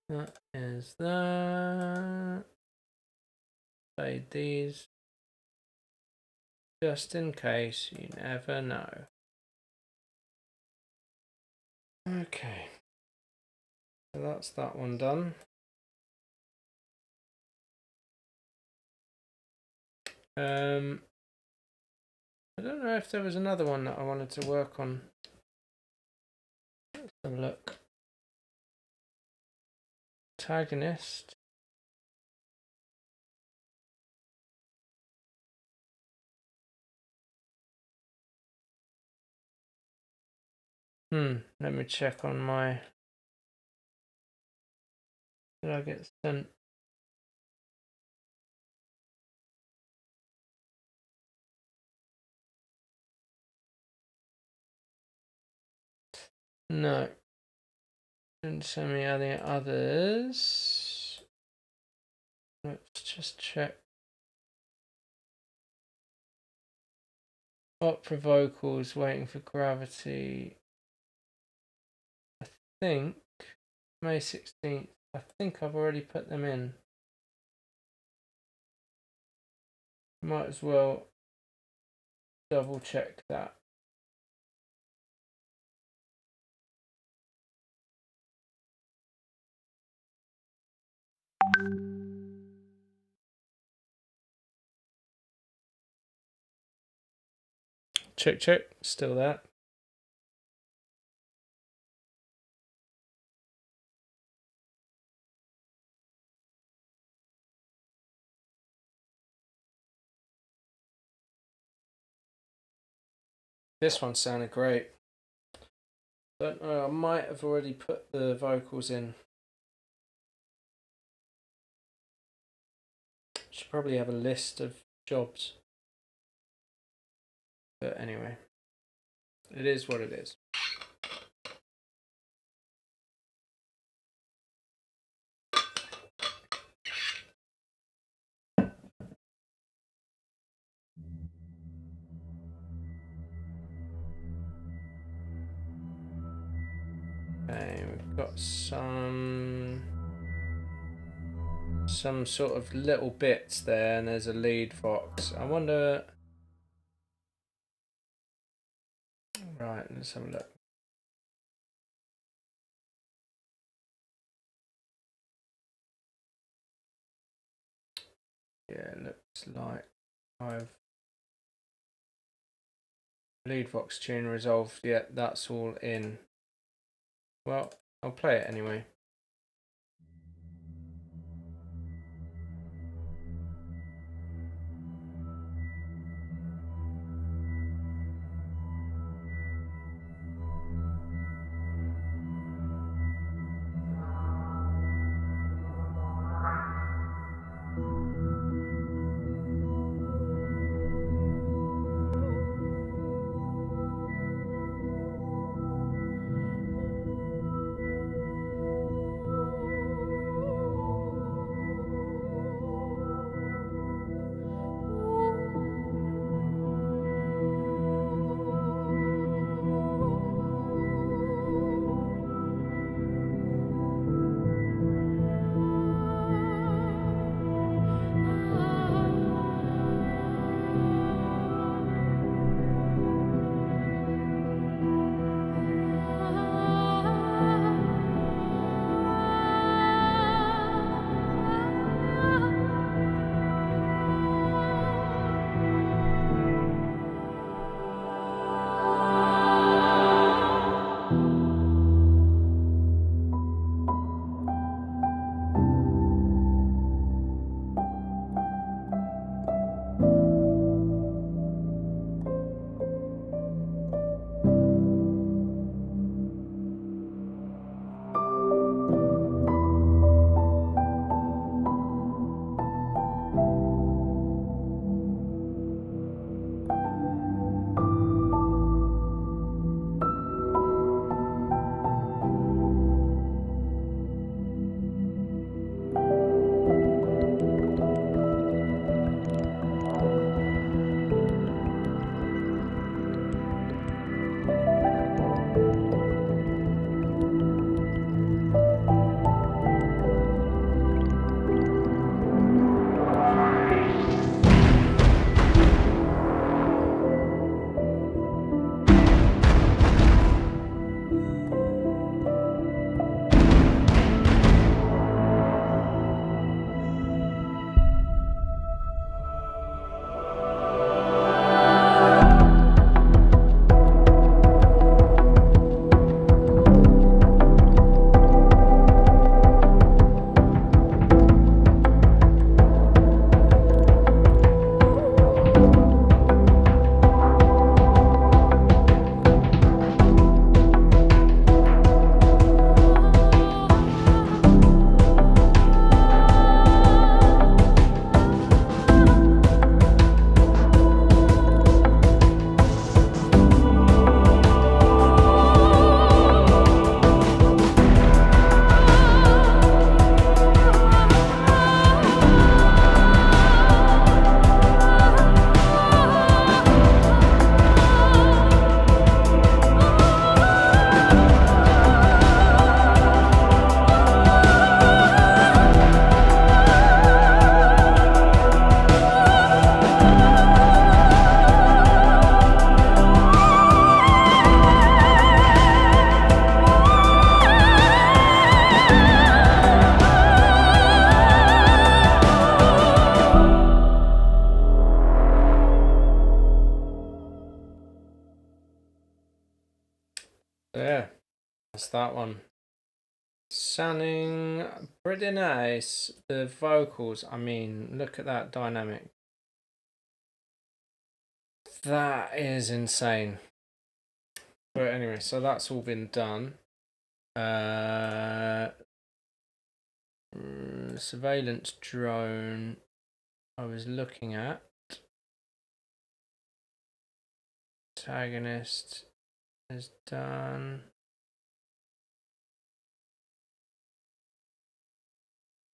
That is that. Fade these. Just in case, you never know. Okay. So that's that one done. I don't know if there was another one that I wanted to work on. Let's have a look. Antagonist. Let me check on my. Did I get sent? No. Didn't send me any others. Let's just check. Opera vocals, waiting for gravity. I think May 16th. I think I've already put them in. Might as well double check that. Check, check. Still there. This one sounded great. Don't know, I might have already put the vocals in. Should probably have a list of jobs. But anyway, it is what it is. Okay, we've got some sort of little bits there, and there's a lead vox. I wonder. Right, let's have a look. Yeah, it looks like I've lead vox tune resolved. Yeah, that's all in. Well, I'll play it anyway. Yeah, that's that one. Sounding pretty nice. The vocals, I mean, look at that dynamic. That is insane. But anyway, so that's all been done. Surveillance drone I was looking at. Antagonist is done.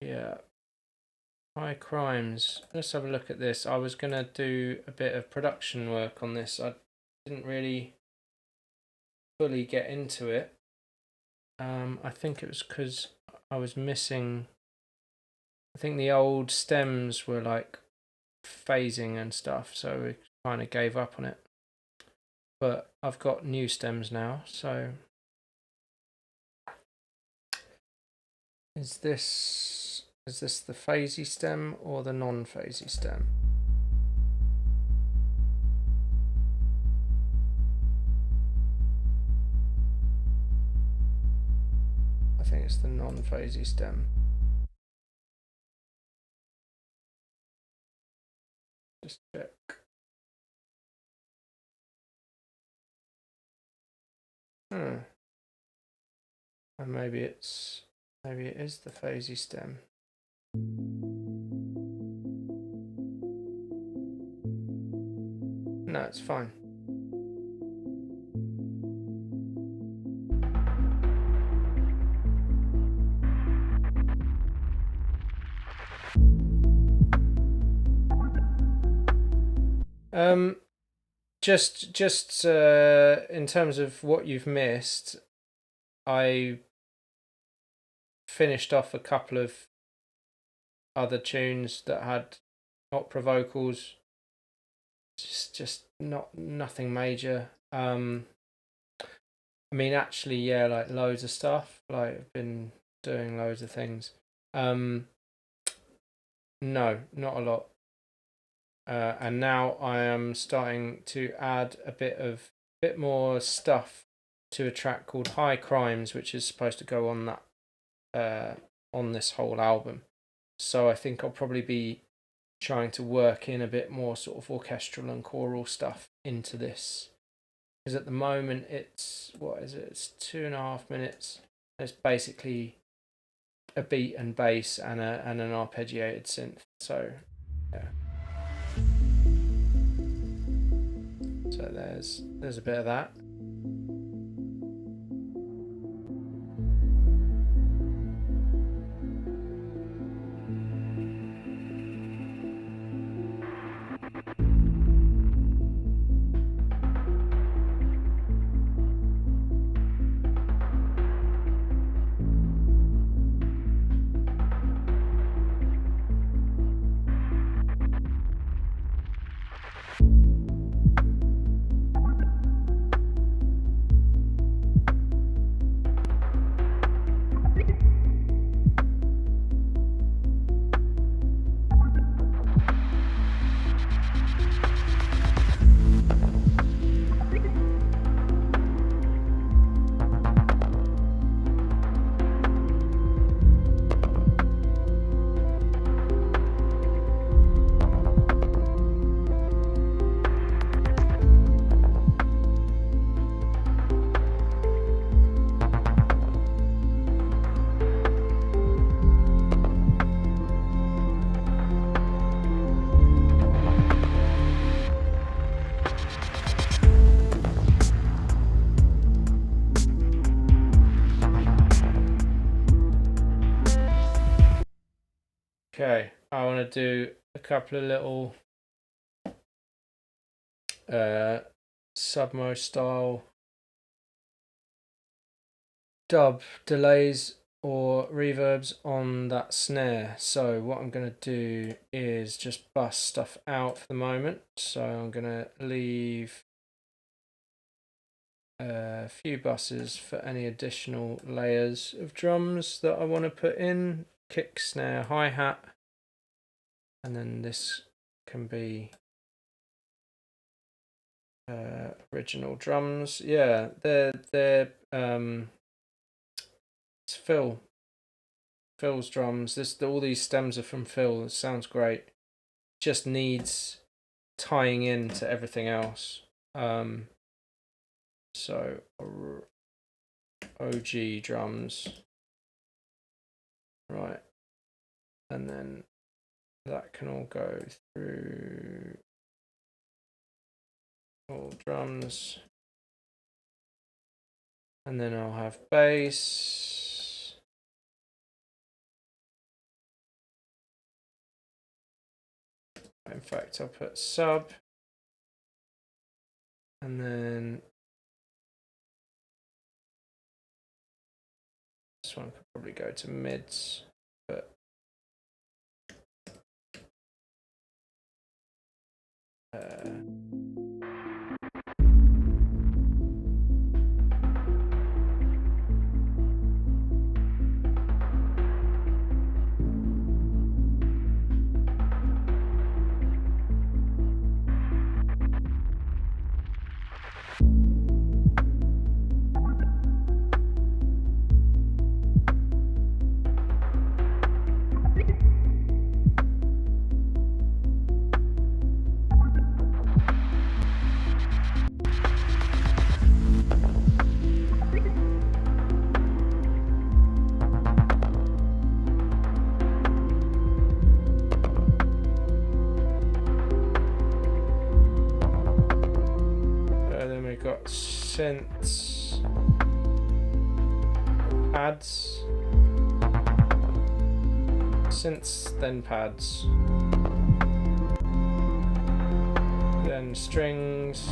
Yeah. High crimes. Let's have a look at this. I was going to do a bit of production work on this. I didn't really fully get into it. I think it was because I was missing. I think the old stems were like phasing and stuff, so we kind of gave up on it. But I've got new stems now, so is this the phasey stem or the non-phasey stem? I think it's the non-phasey stem. Just check. And maybe it is the phasey stem. No, it's fine. Just in terms of what you've missed, I finished off a couple of other tunes that had opera vocals. Just nothing major. I mean, actually, yeah, like loads of stuff. Like I've been doing loads of things. No, not a lot. And now I am starting to add a bit more stuff to a track called High Crimes, which is supposed to go on that on this whole album. So I think I'll probably be trying to work in a bit more sort of orchestral and choral stuff into this, because at the moment it's it's 2.5 minutes. It's basically a beat and bass and an arpeggiated synth. So yeah. So there's a bit of that. Okay, I want to do a couple of little Submo style dub delays or reverbs on that snare. So what I'm going to do is just bust stuff out for the moment. So I'm going to leave a few buses for any additional layers of drums that I want to put in. Kick, snare, hi-hat. And then this can be Original drums. Yeah, they're it's Phil's drums. All these stems are from Phil. It sounds great. Just needs tying in to everything else. So OG drums, right, and then that can all go through all drums, and then I'll have bass. In fact, I'll put sub, and then this one could probably go to mids, but then we've got synths, pads, synths, then pads, then strings,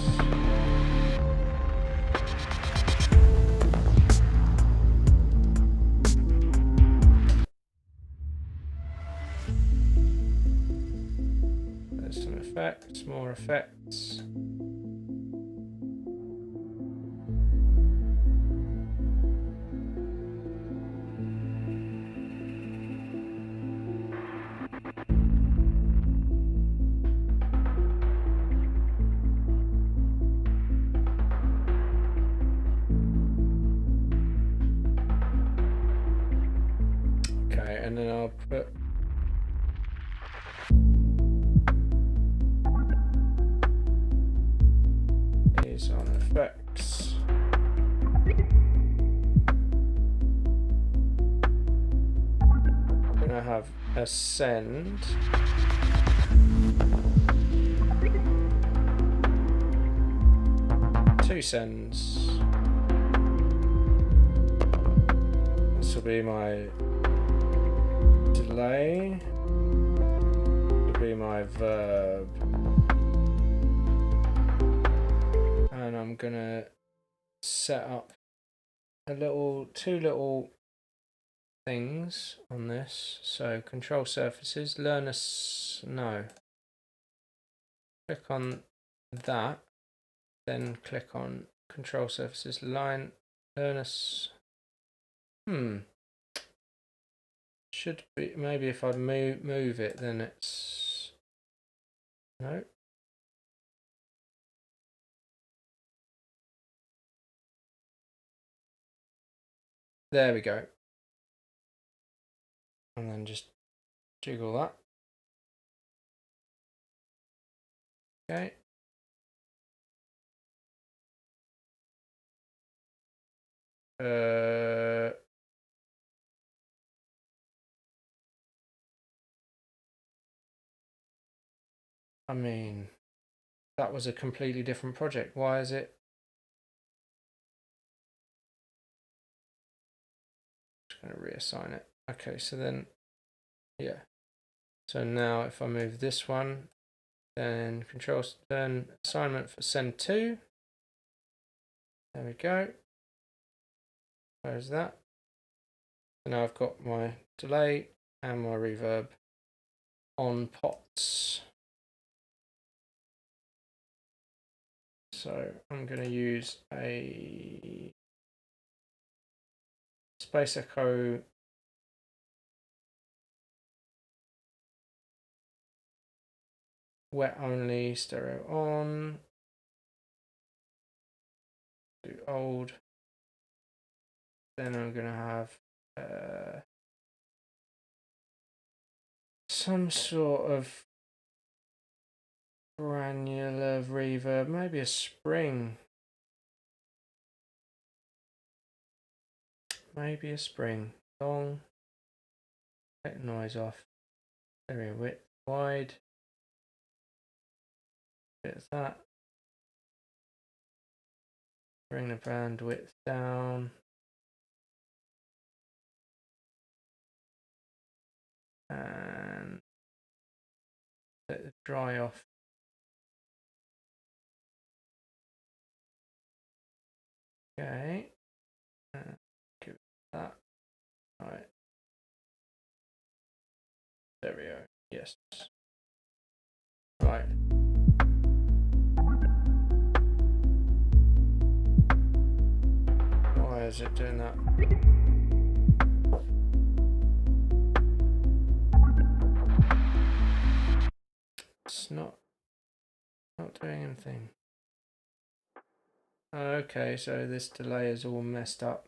there's some effects, more effects. Okay, and then I'll put these on effects. I'm gonna have ascend. Two sends. This will be my delay. This will be my verb. And I'm gonna set up two little things on this. So control surfaces, no. Click on that, then click on control surfaces, line, learner. Should be, maybe if I move it, then it's, no. There we go. And then just jiggle that. Okay. I mean, that was a completely different project. Why is it? Just going to reassign it. Okay, so then, yeah. So now if I move this one, then then assignment for send to. There we go. Close that. So now I've got my delay and my reverb on pots. So I'm going to use a Space Echo wet only, stereo on. do old. Then I'm gonna have some sort of granular reverb, maybe a spring. Maybe a spring. Long. Take the noise off. Area width wide. Bit of that. Bring the bandwidth down. And let it dry off. Okay. Give it that. Right. Stereo. Yes. Right. Why is it doing that? It's not doing anything. Okay, so this delay is all messed up.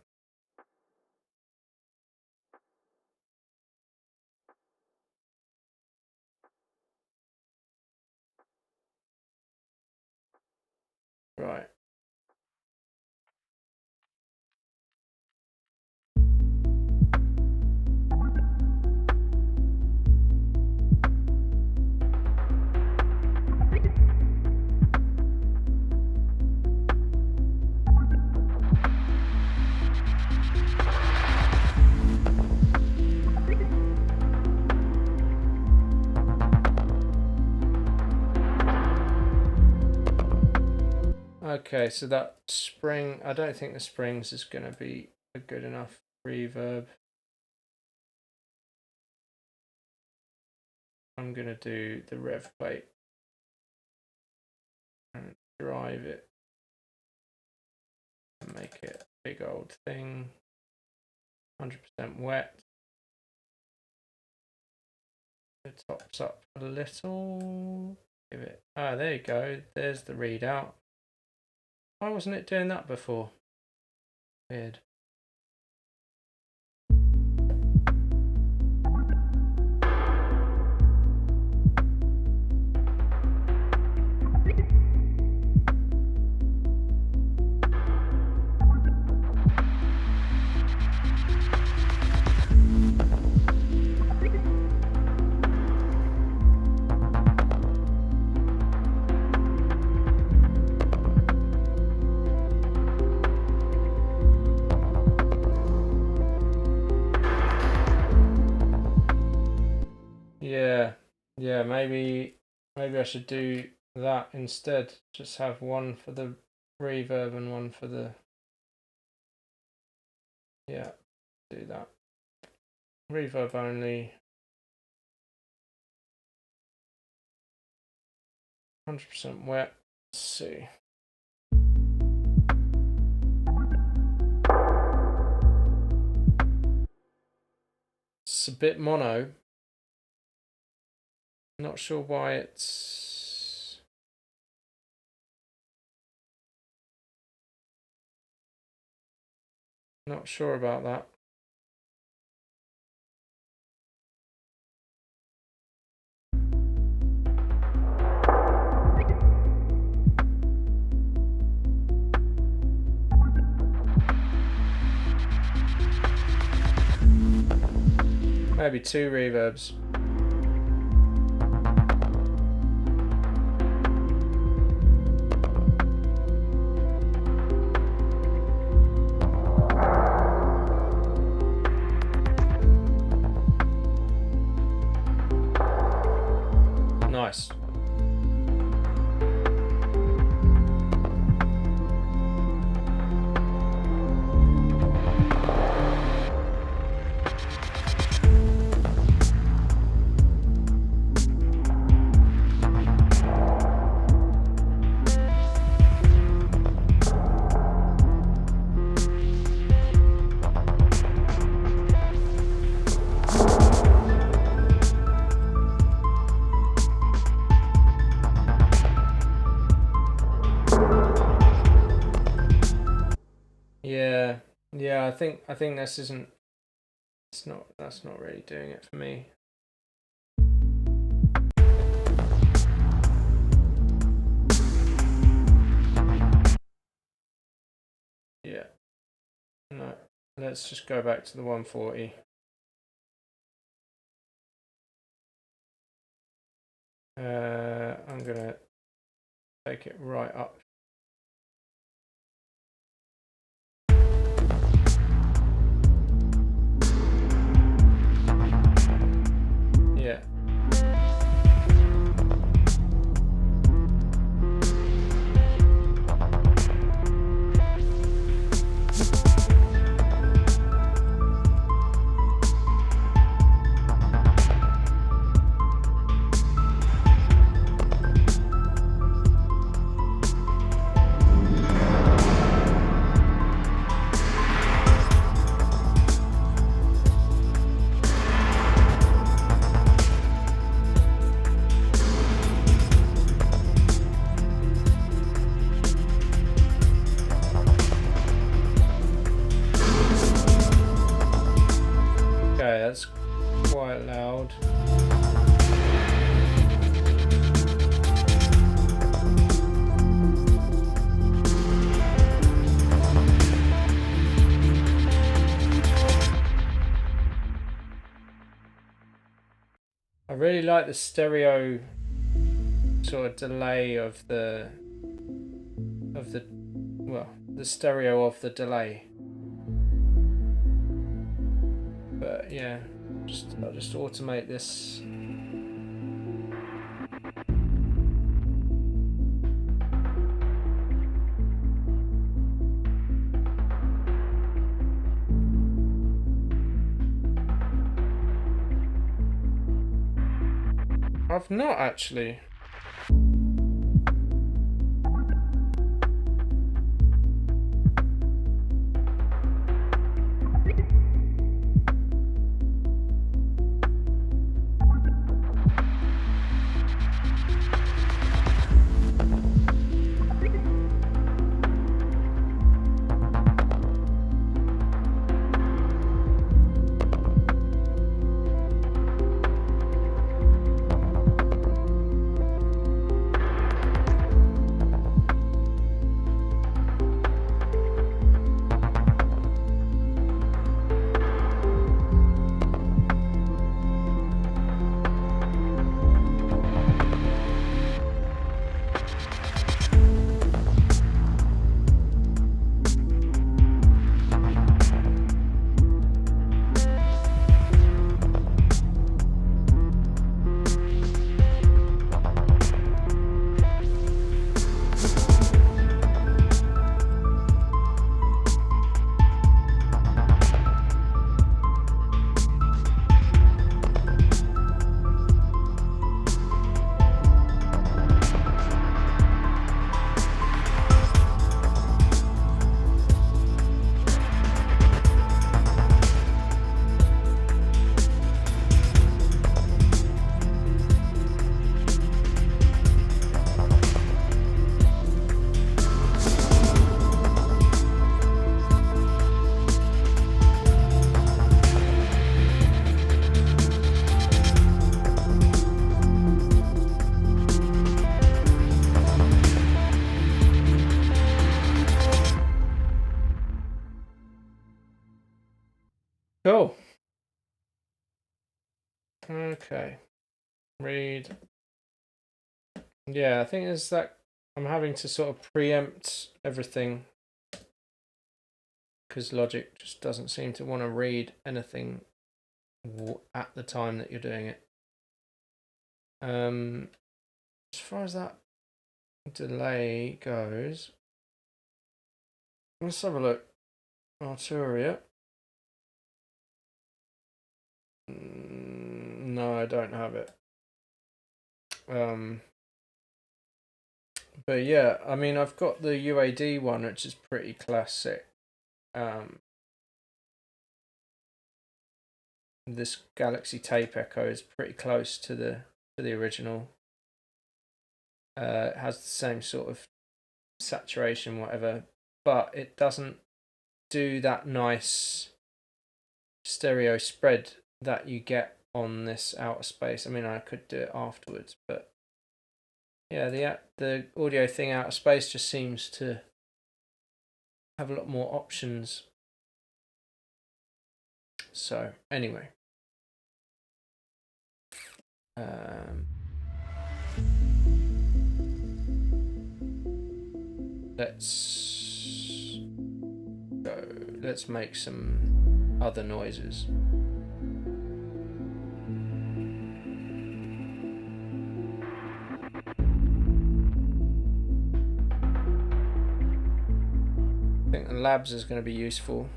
Right. Okay, so that spring, I don't think the springs is going to be a good enough reverb. I'm going to do the rev plate and drive it and make it a big old thing. 100% wet. It tops up a little. Give it. Ah, there you go. There's the readout. Why wasn't it doing that before? Weird. Yeah, maybe I should do that instead. Just have one for the reverb and one for the... Yeah, do that. Reverb only. 100% wet. Let's see. It's a bit mono. Not sure why it's... Not sure about that. Maybe 2 reverbs. Nice. Yeah, I think this isn't. It's not. That's not really doing it for me. Yeah. No. Let's just go back to the 140. I'm gonna take it right up. Yeah. Okay, that's quite loud. I really like the stereo sort of delay of the the stereo of the delay. But yeah, I'll just automate this. I've not actually. Cool. Okay. Read. Yeah, I think it's that I'm having to sort of preempt everything because Logic just doesn't seem to want to read anything at the time that you're doing it. As far as that delay goes, let's have a look. Arturia. No, I don't have it. But yeah, I mean, I've got the UAD one, which is pretty classic. This Galaxy Tape Echo is pretty close to the original. It has the same sort of saturation, whatever, but it doesn't do that nice stereo spread that you get on this outer space. I mean, I could do it afterwards, but yeah, the audio thing outer space just seems to have a lot more options. So anyway, let's go. Let's make some other noises. I think the labs is going to be useful.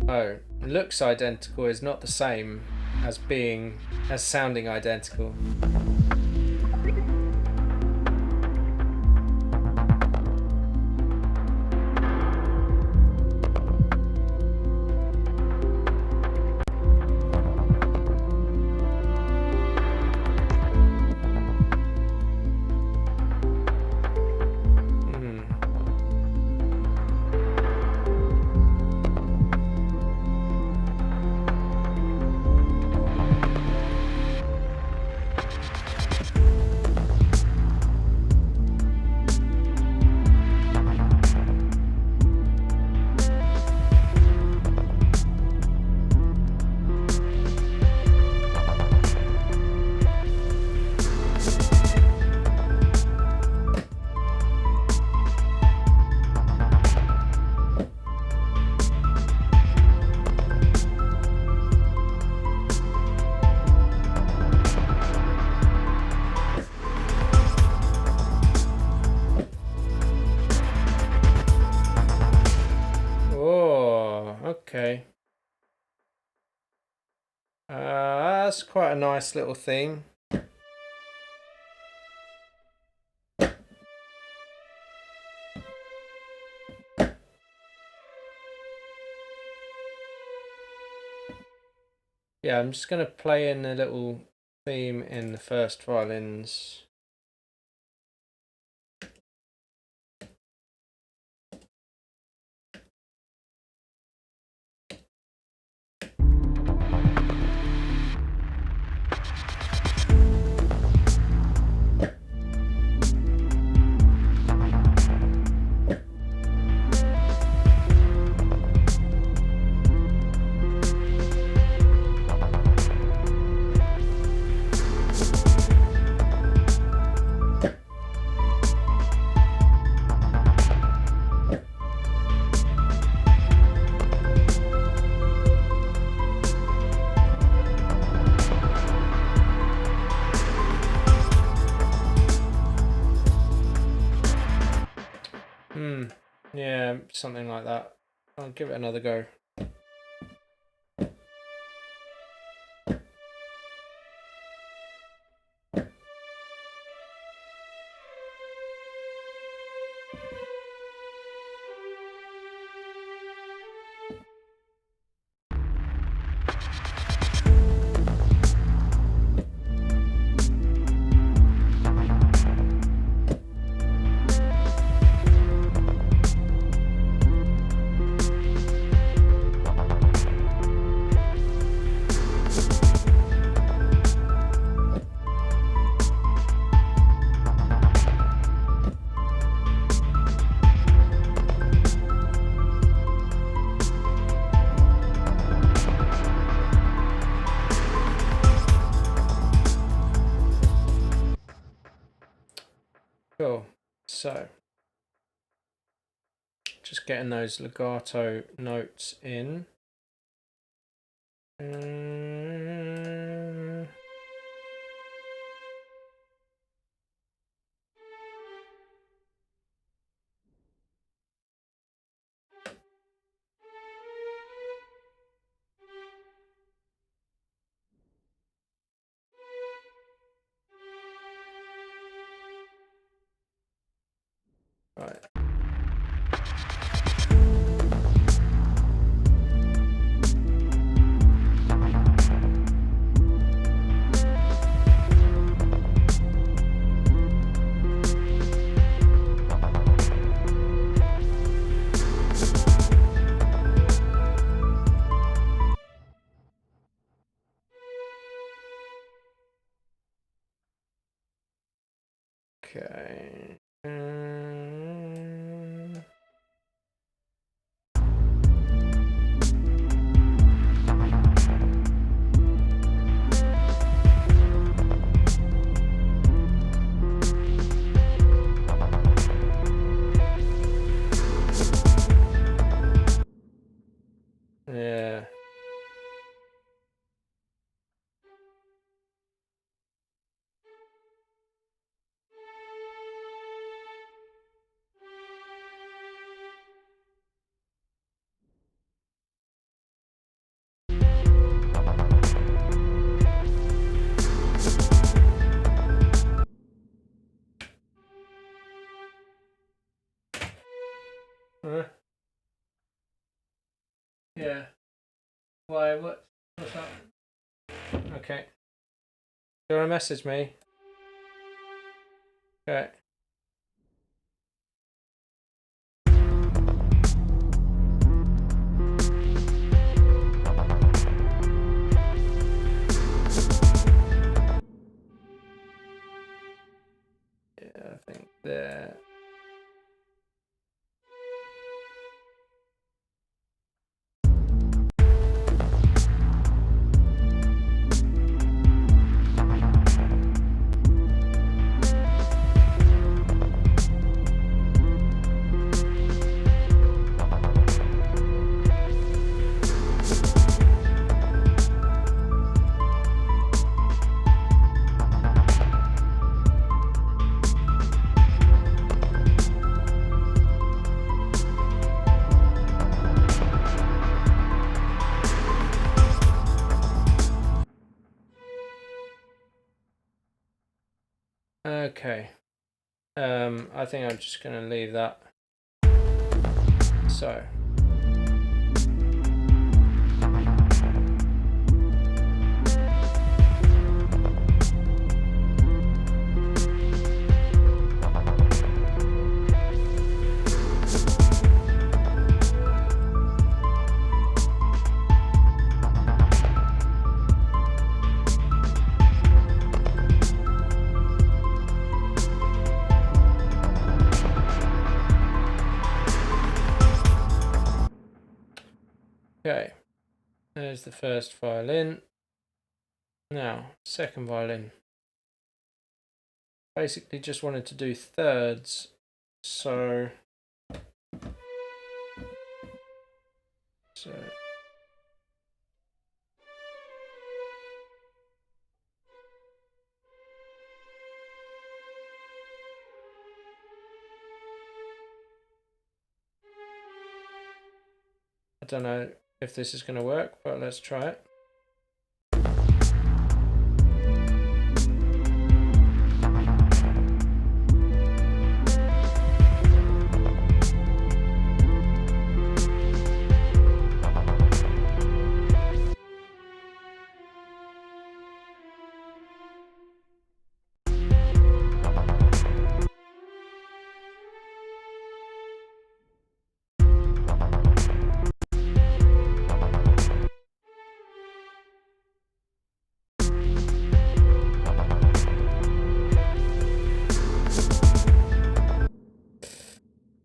Oh, looks identical is not the same as sounding identical. Okay. That's quite a nice little theme. Yeah, I'm just going to play in a little theme in the first violins. Yeah, something like that. I'll give it another go. Cool. So, just getting those legato notes in. Right. Okay. Yeah. Yeah. Why? What? What's up? Okay. Do you want to message me? Okay. Yeah, I think there. Okay. I think I'm just going to leave that. So. Okay, there's the first violin. Now, second violin. Basically just wanted to do thirds, so I don't know if this is going to work, but let's try it.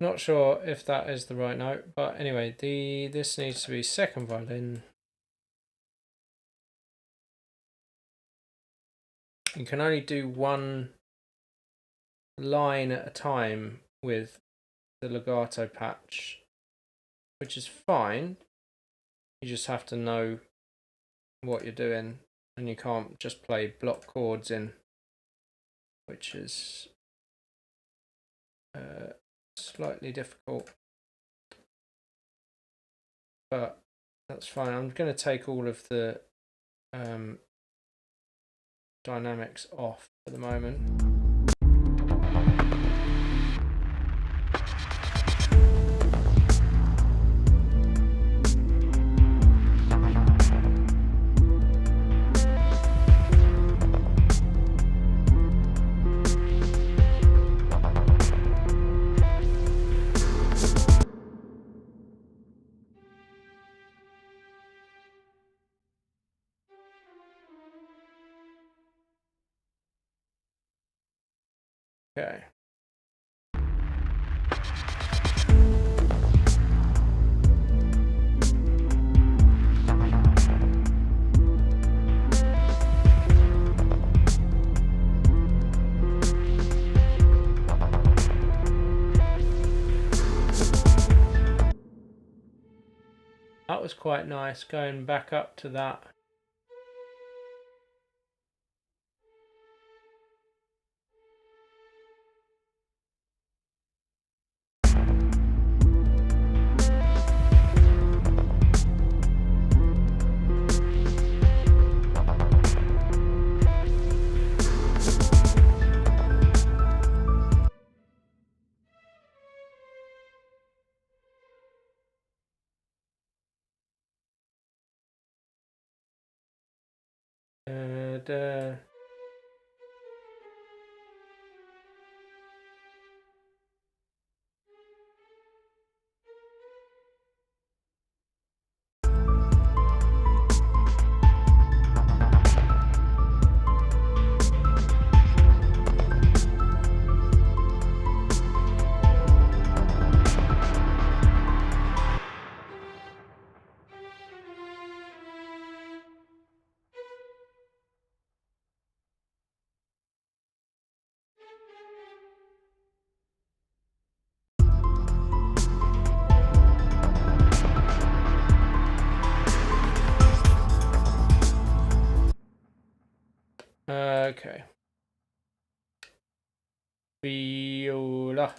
Not sure if that is the right note, but anyway, this needs to be second violin. You can only do one line at a time with the legato patch, which is fine. You just have to know what you're doing, and you can't just play block chords in, which is slightly difficult, but that's fine. I'm going to take all of the dynamics off for the moment. That was quite nice, going back up to that. Okay. Viola.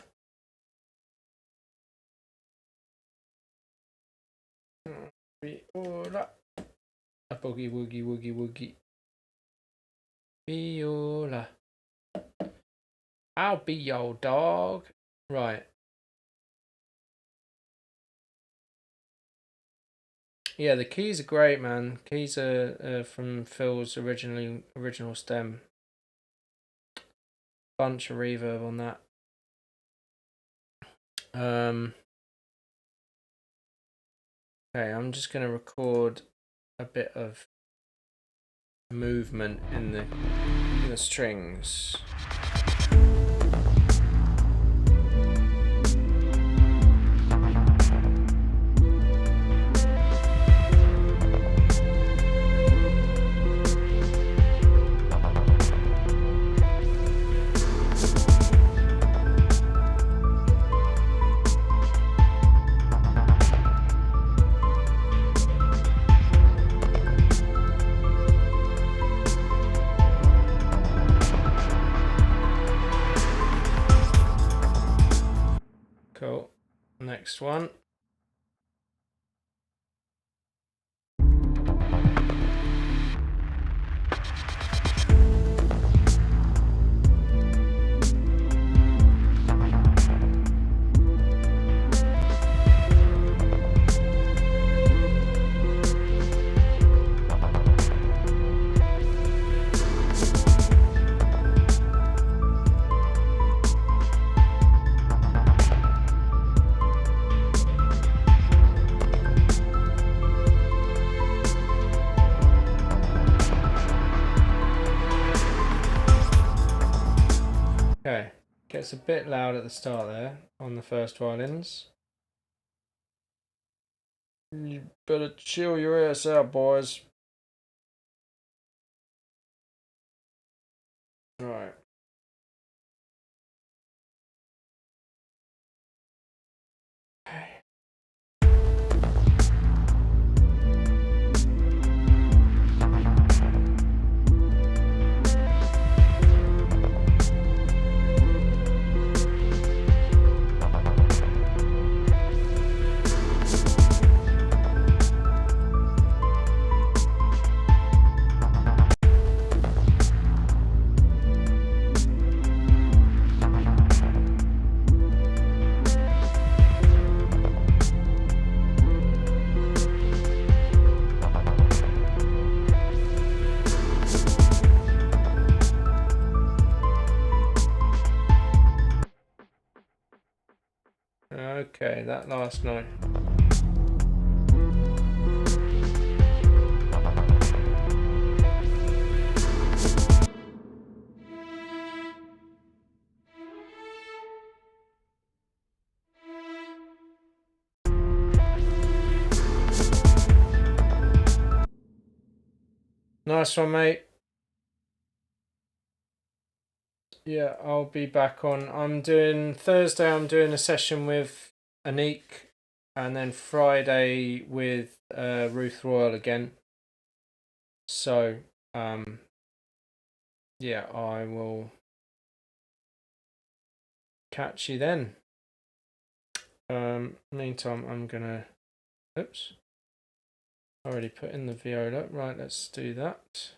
Viola. A boogie woogie woogie woogie. Viola. I'll be your dog. Right. Yeah, the keys are great, man. Keys are from Phil's original stem. Bunch of reverb on that. Okay, I'm just gonna record a bit of movement in the strings. Cool. Next one. Okay, gets a bit loud at the start there on the first violins. You better chill your ass out, boys. Right. Okay. Okay, that last note. Nice one, mate. Yeah, I'll be back on. I'm doing Thursday. I'm doing a session with Anik and then Friday with Ruth Royal again. So yeah, I will catch you then. Meantime, I'm gonna. Oops. Already put in the viola. Right, let's do that.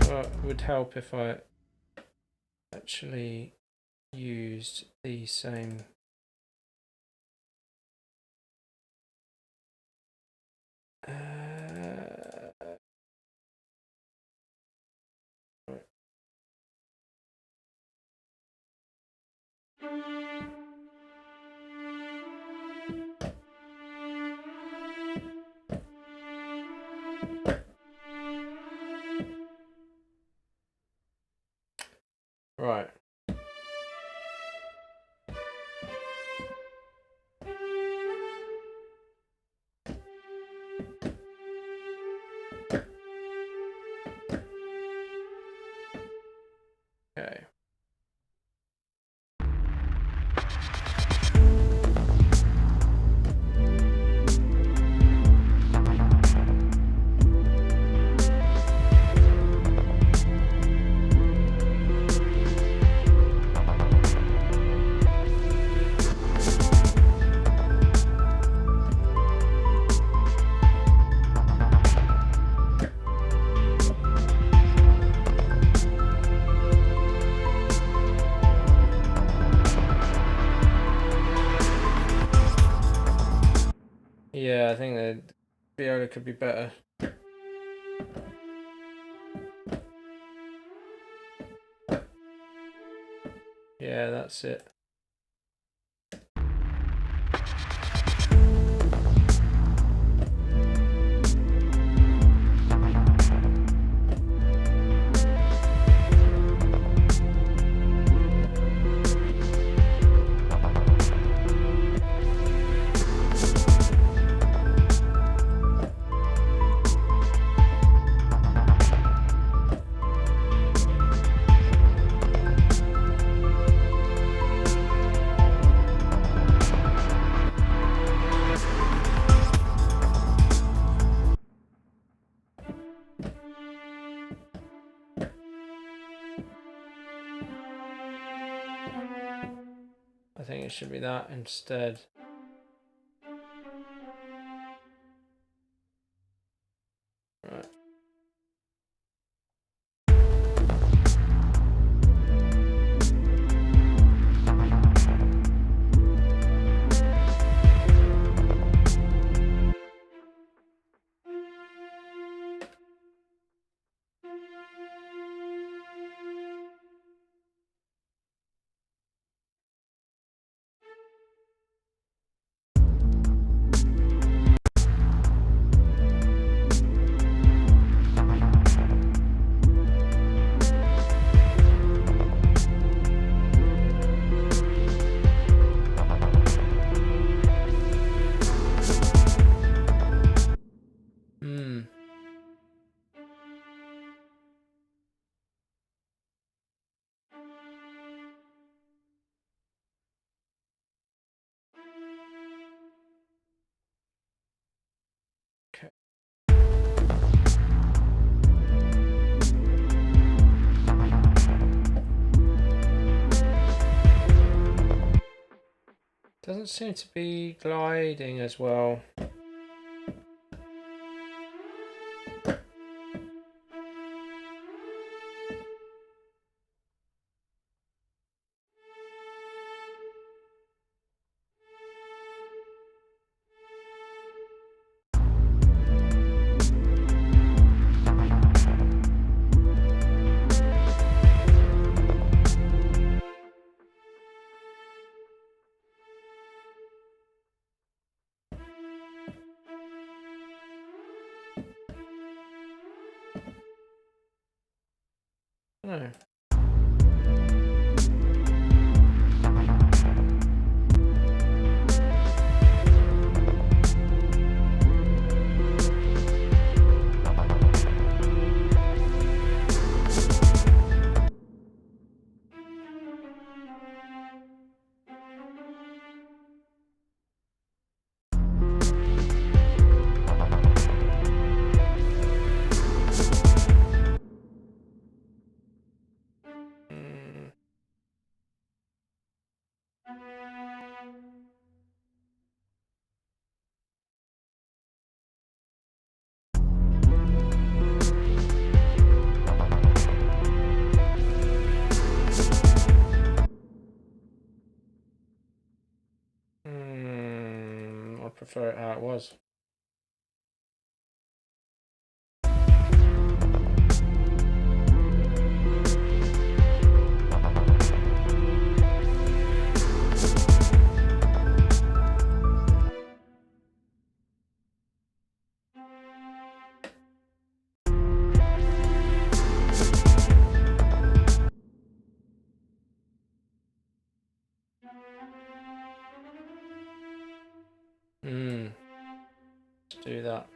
Well, it would help if I actually used the same. Right. Okay. Yeah, I think the viola could be better. Yeah, that's it. I think it should be that instead. Right. Hmm. Okay. Doesn't seem to be gliding as well. No. prefer it how it was. Let's do that.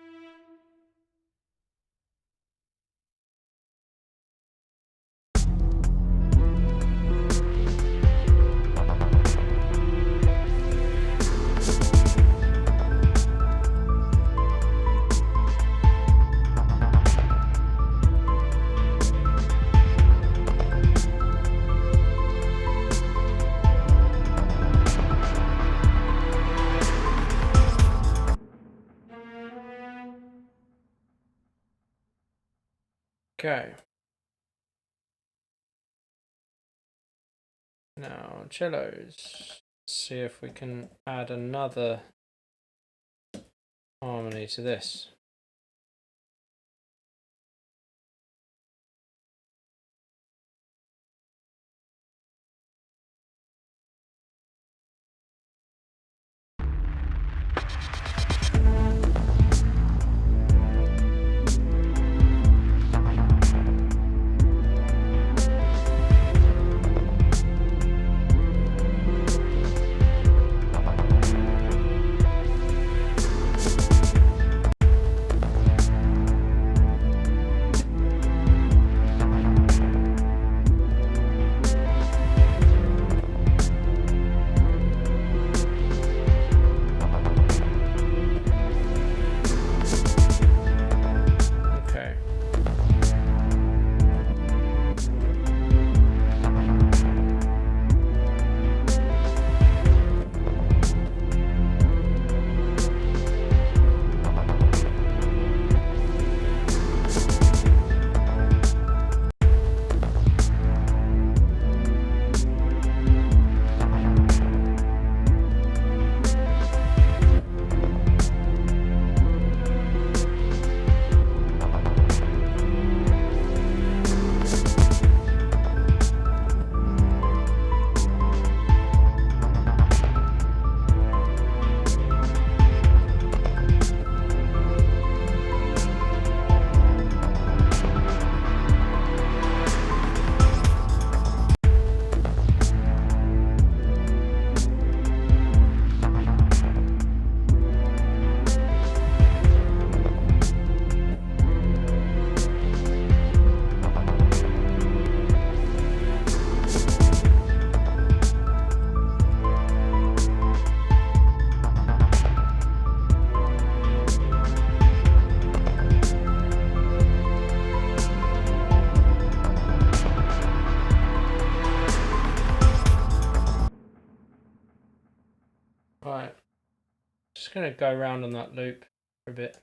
Okay. Now, cellos. Let's see if we can add another harmony to this. Right, just going to go around on that loop for a bit.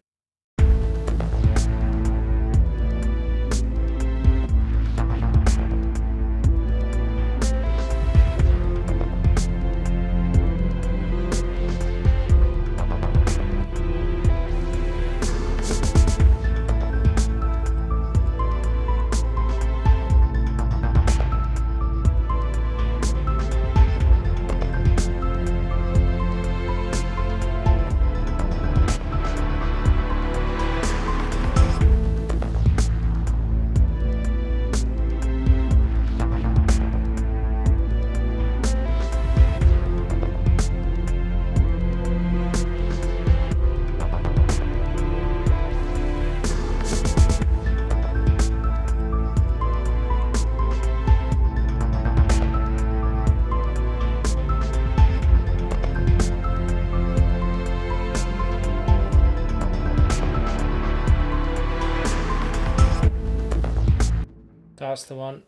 That's the one.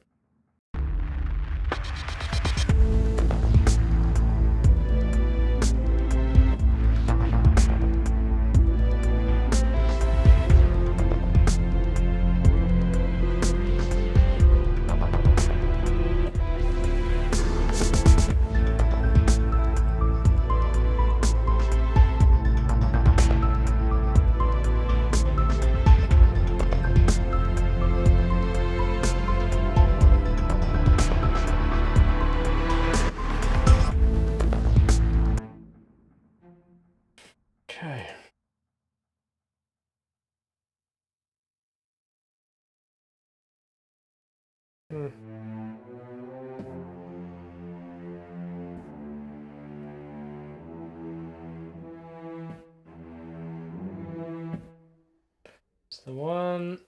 Hmm. It's the one.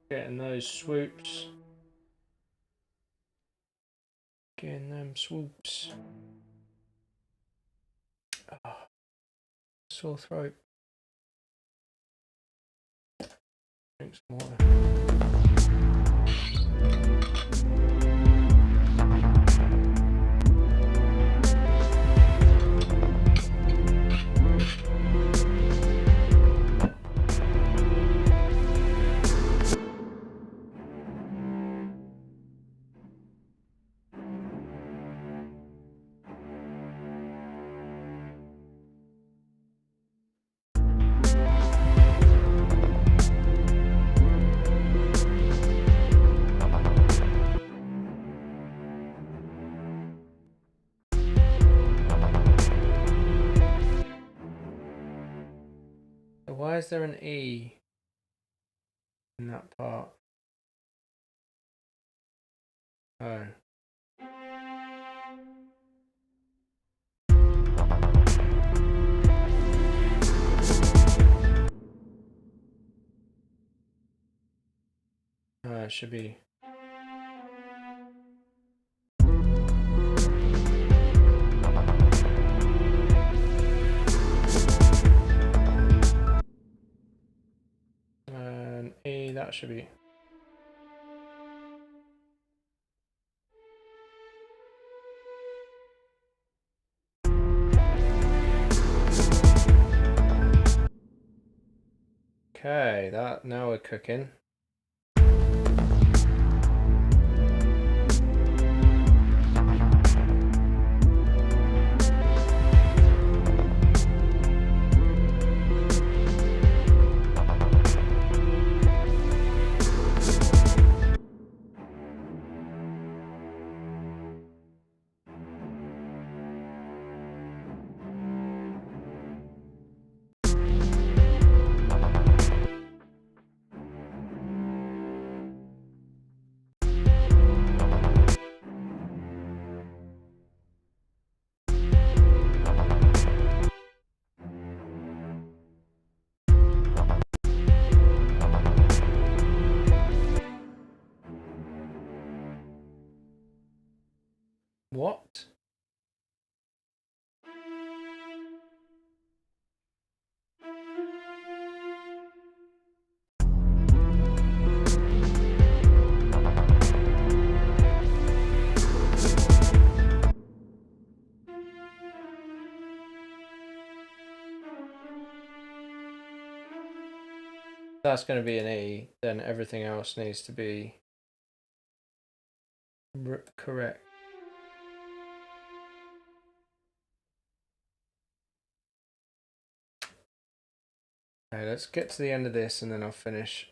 Getting those swoops. Getting them swoops. Oh, sore throat. Drink some water. Why is there an E in that part? Oh. It should be. And E, that should be. Okay, that now we're cooking. What? That's going to be an E, then everything else needs to be correct. Okay, let's get to the end of this and then I'll finish.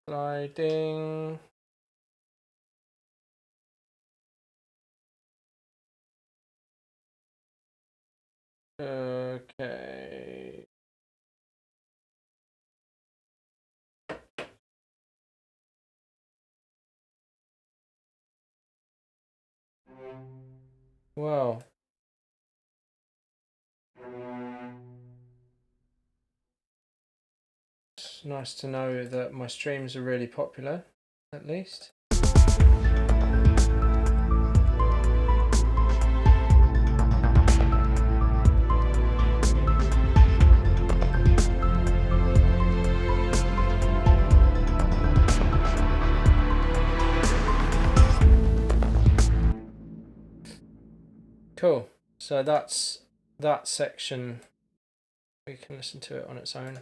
Sliding. Okay. Well, it's nice to know that my streams are really popular, at least. Cool. So that's that section. We can listen to it on its own.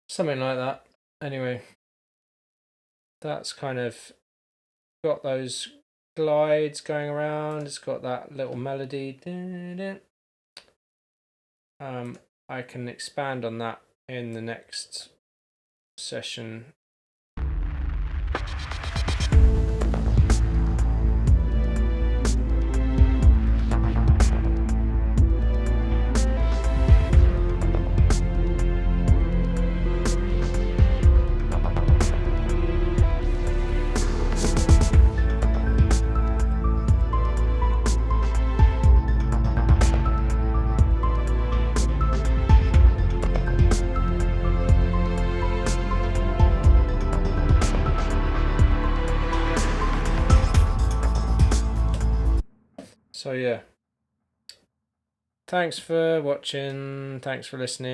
Something like that. Anyway, that's kind of got those glides going around. It's got that little melody. I can expand on that in the next session. So yeah, thanks for watching, thanks for listening.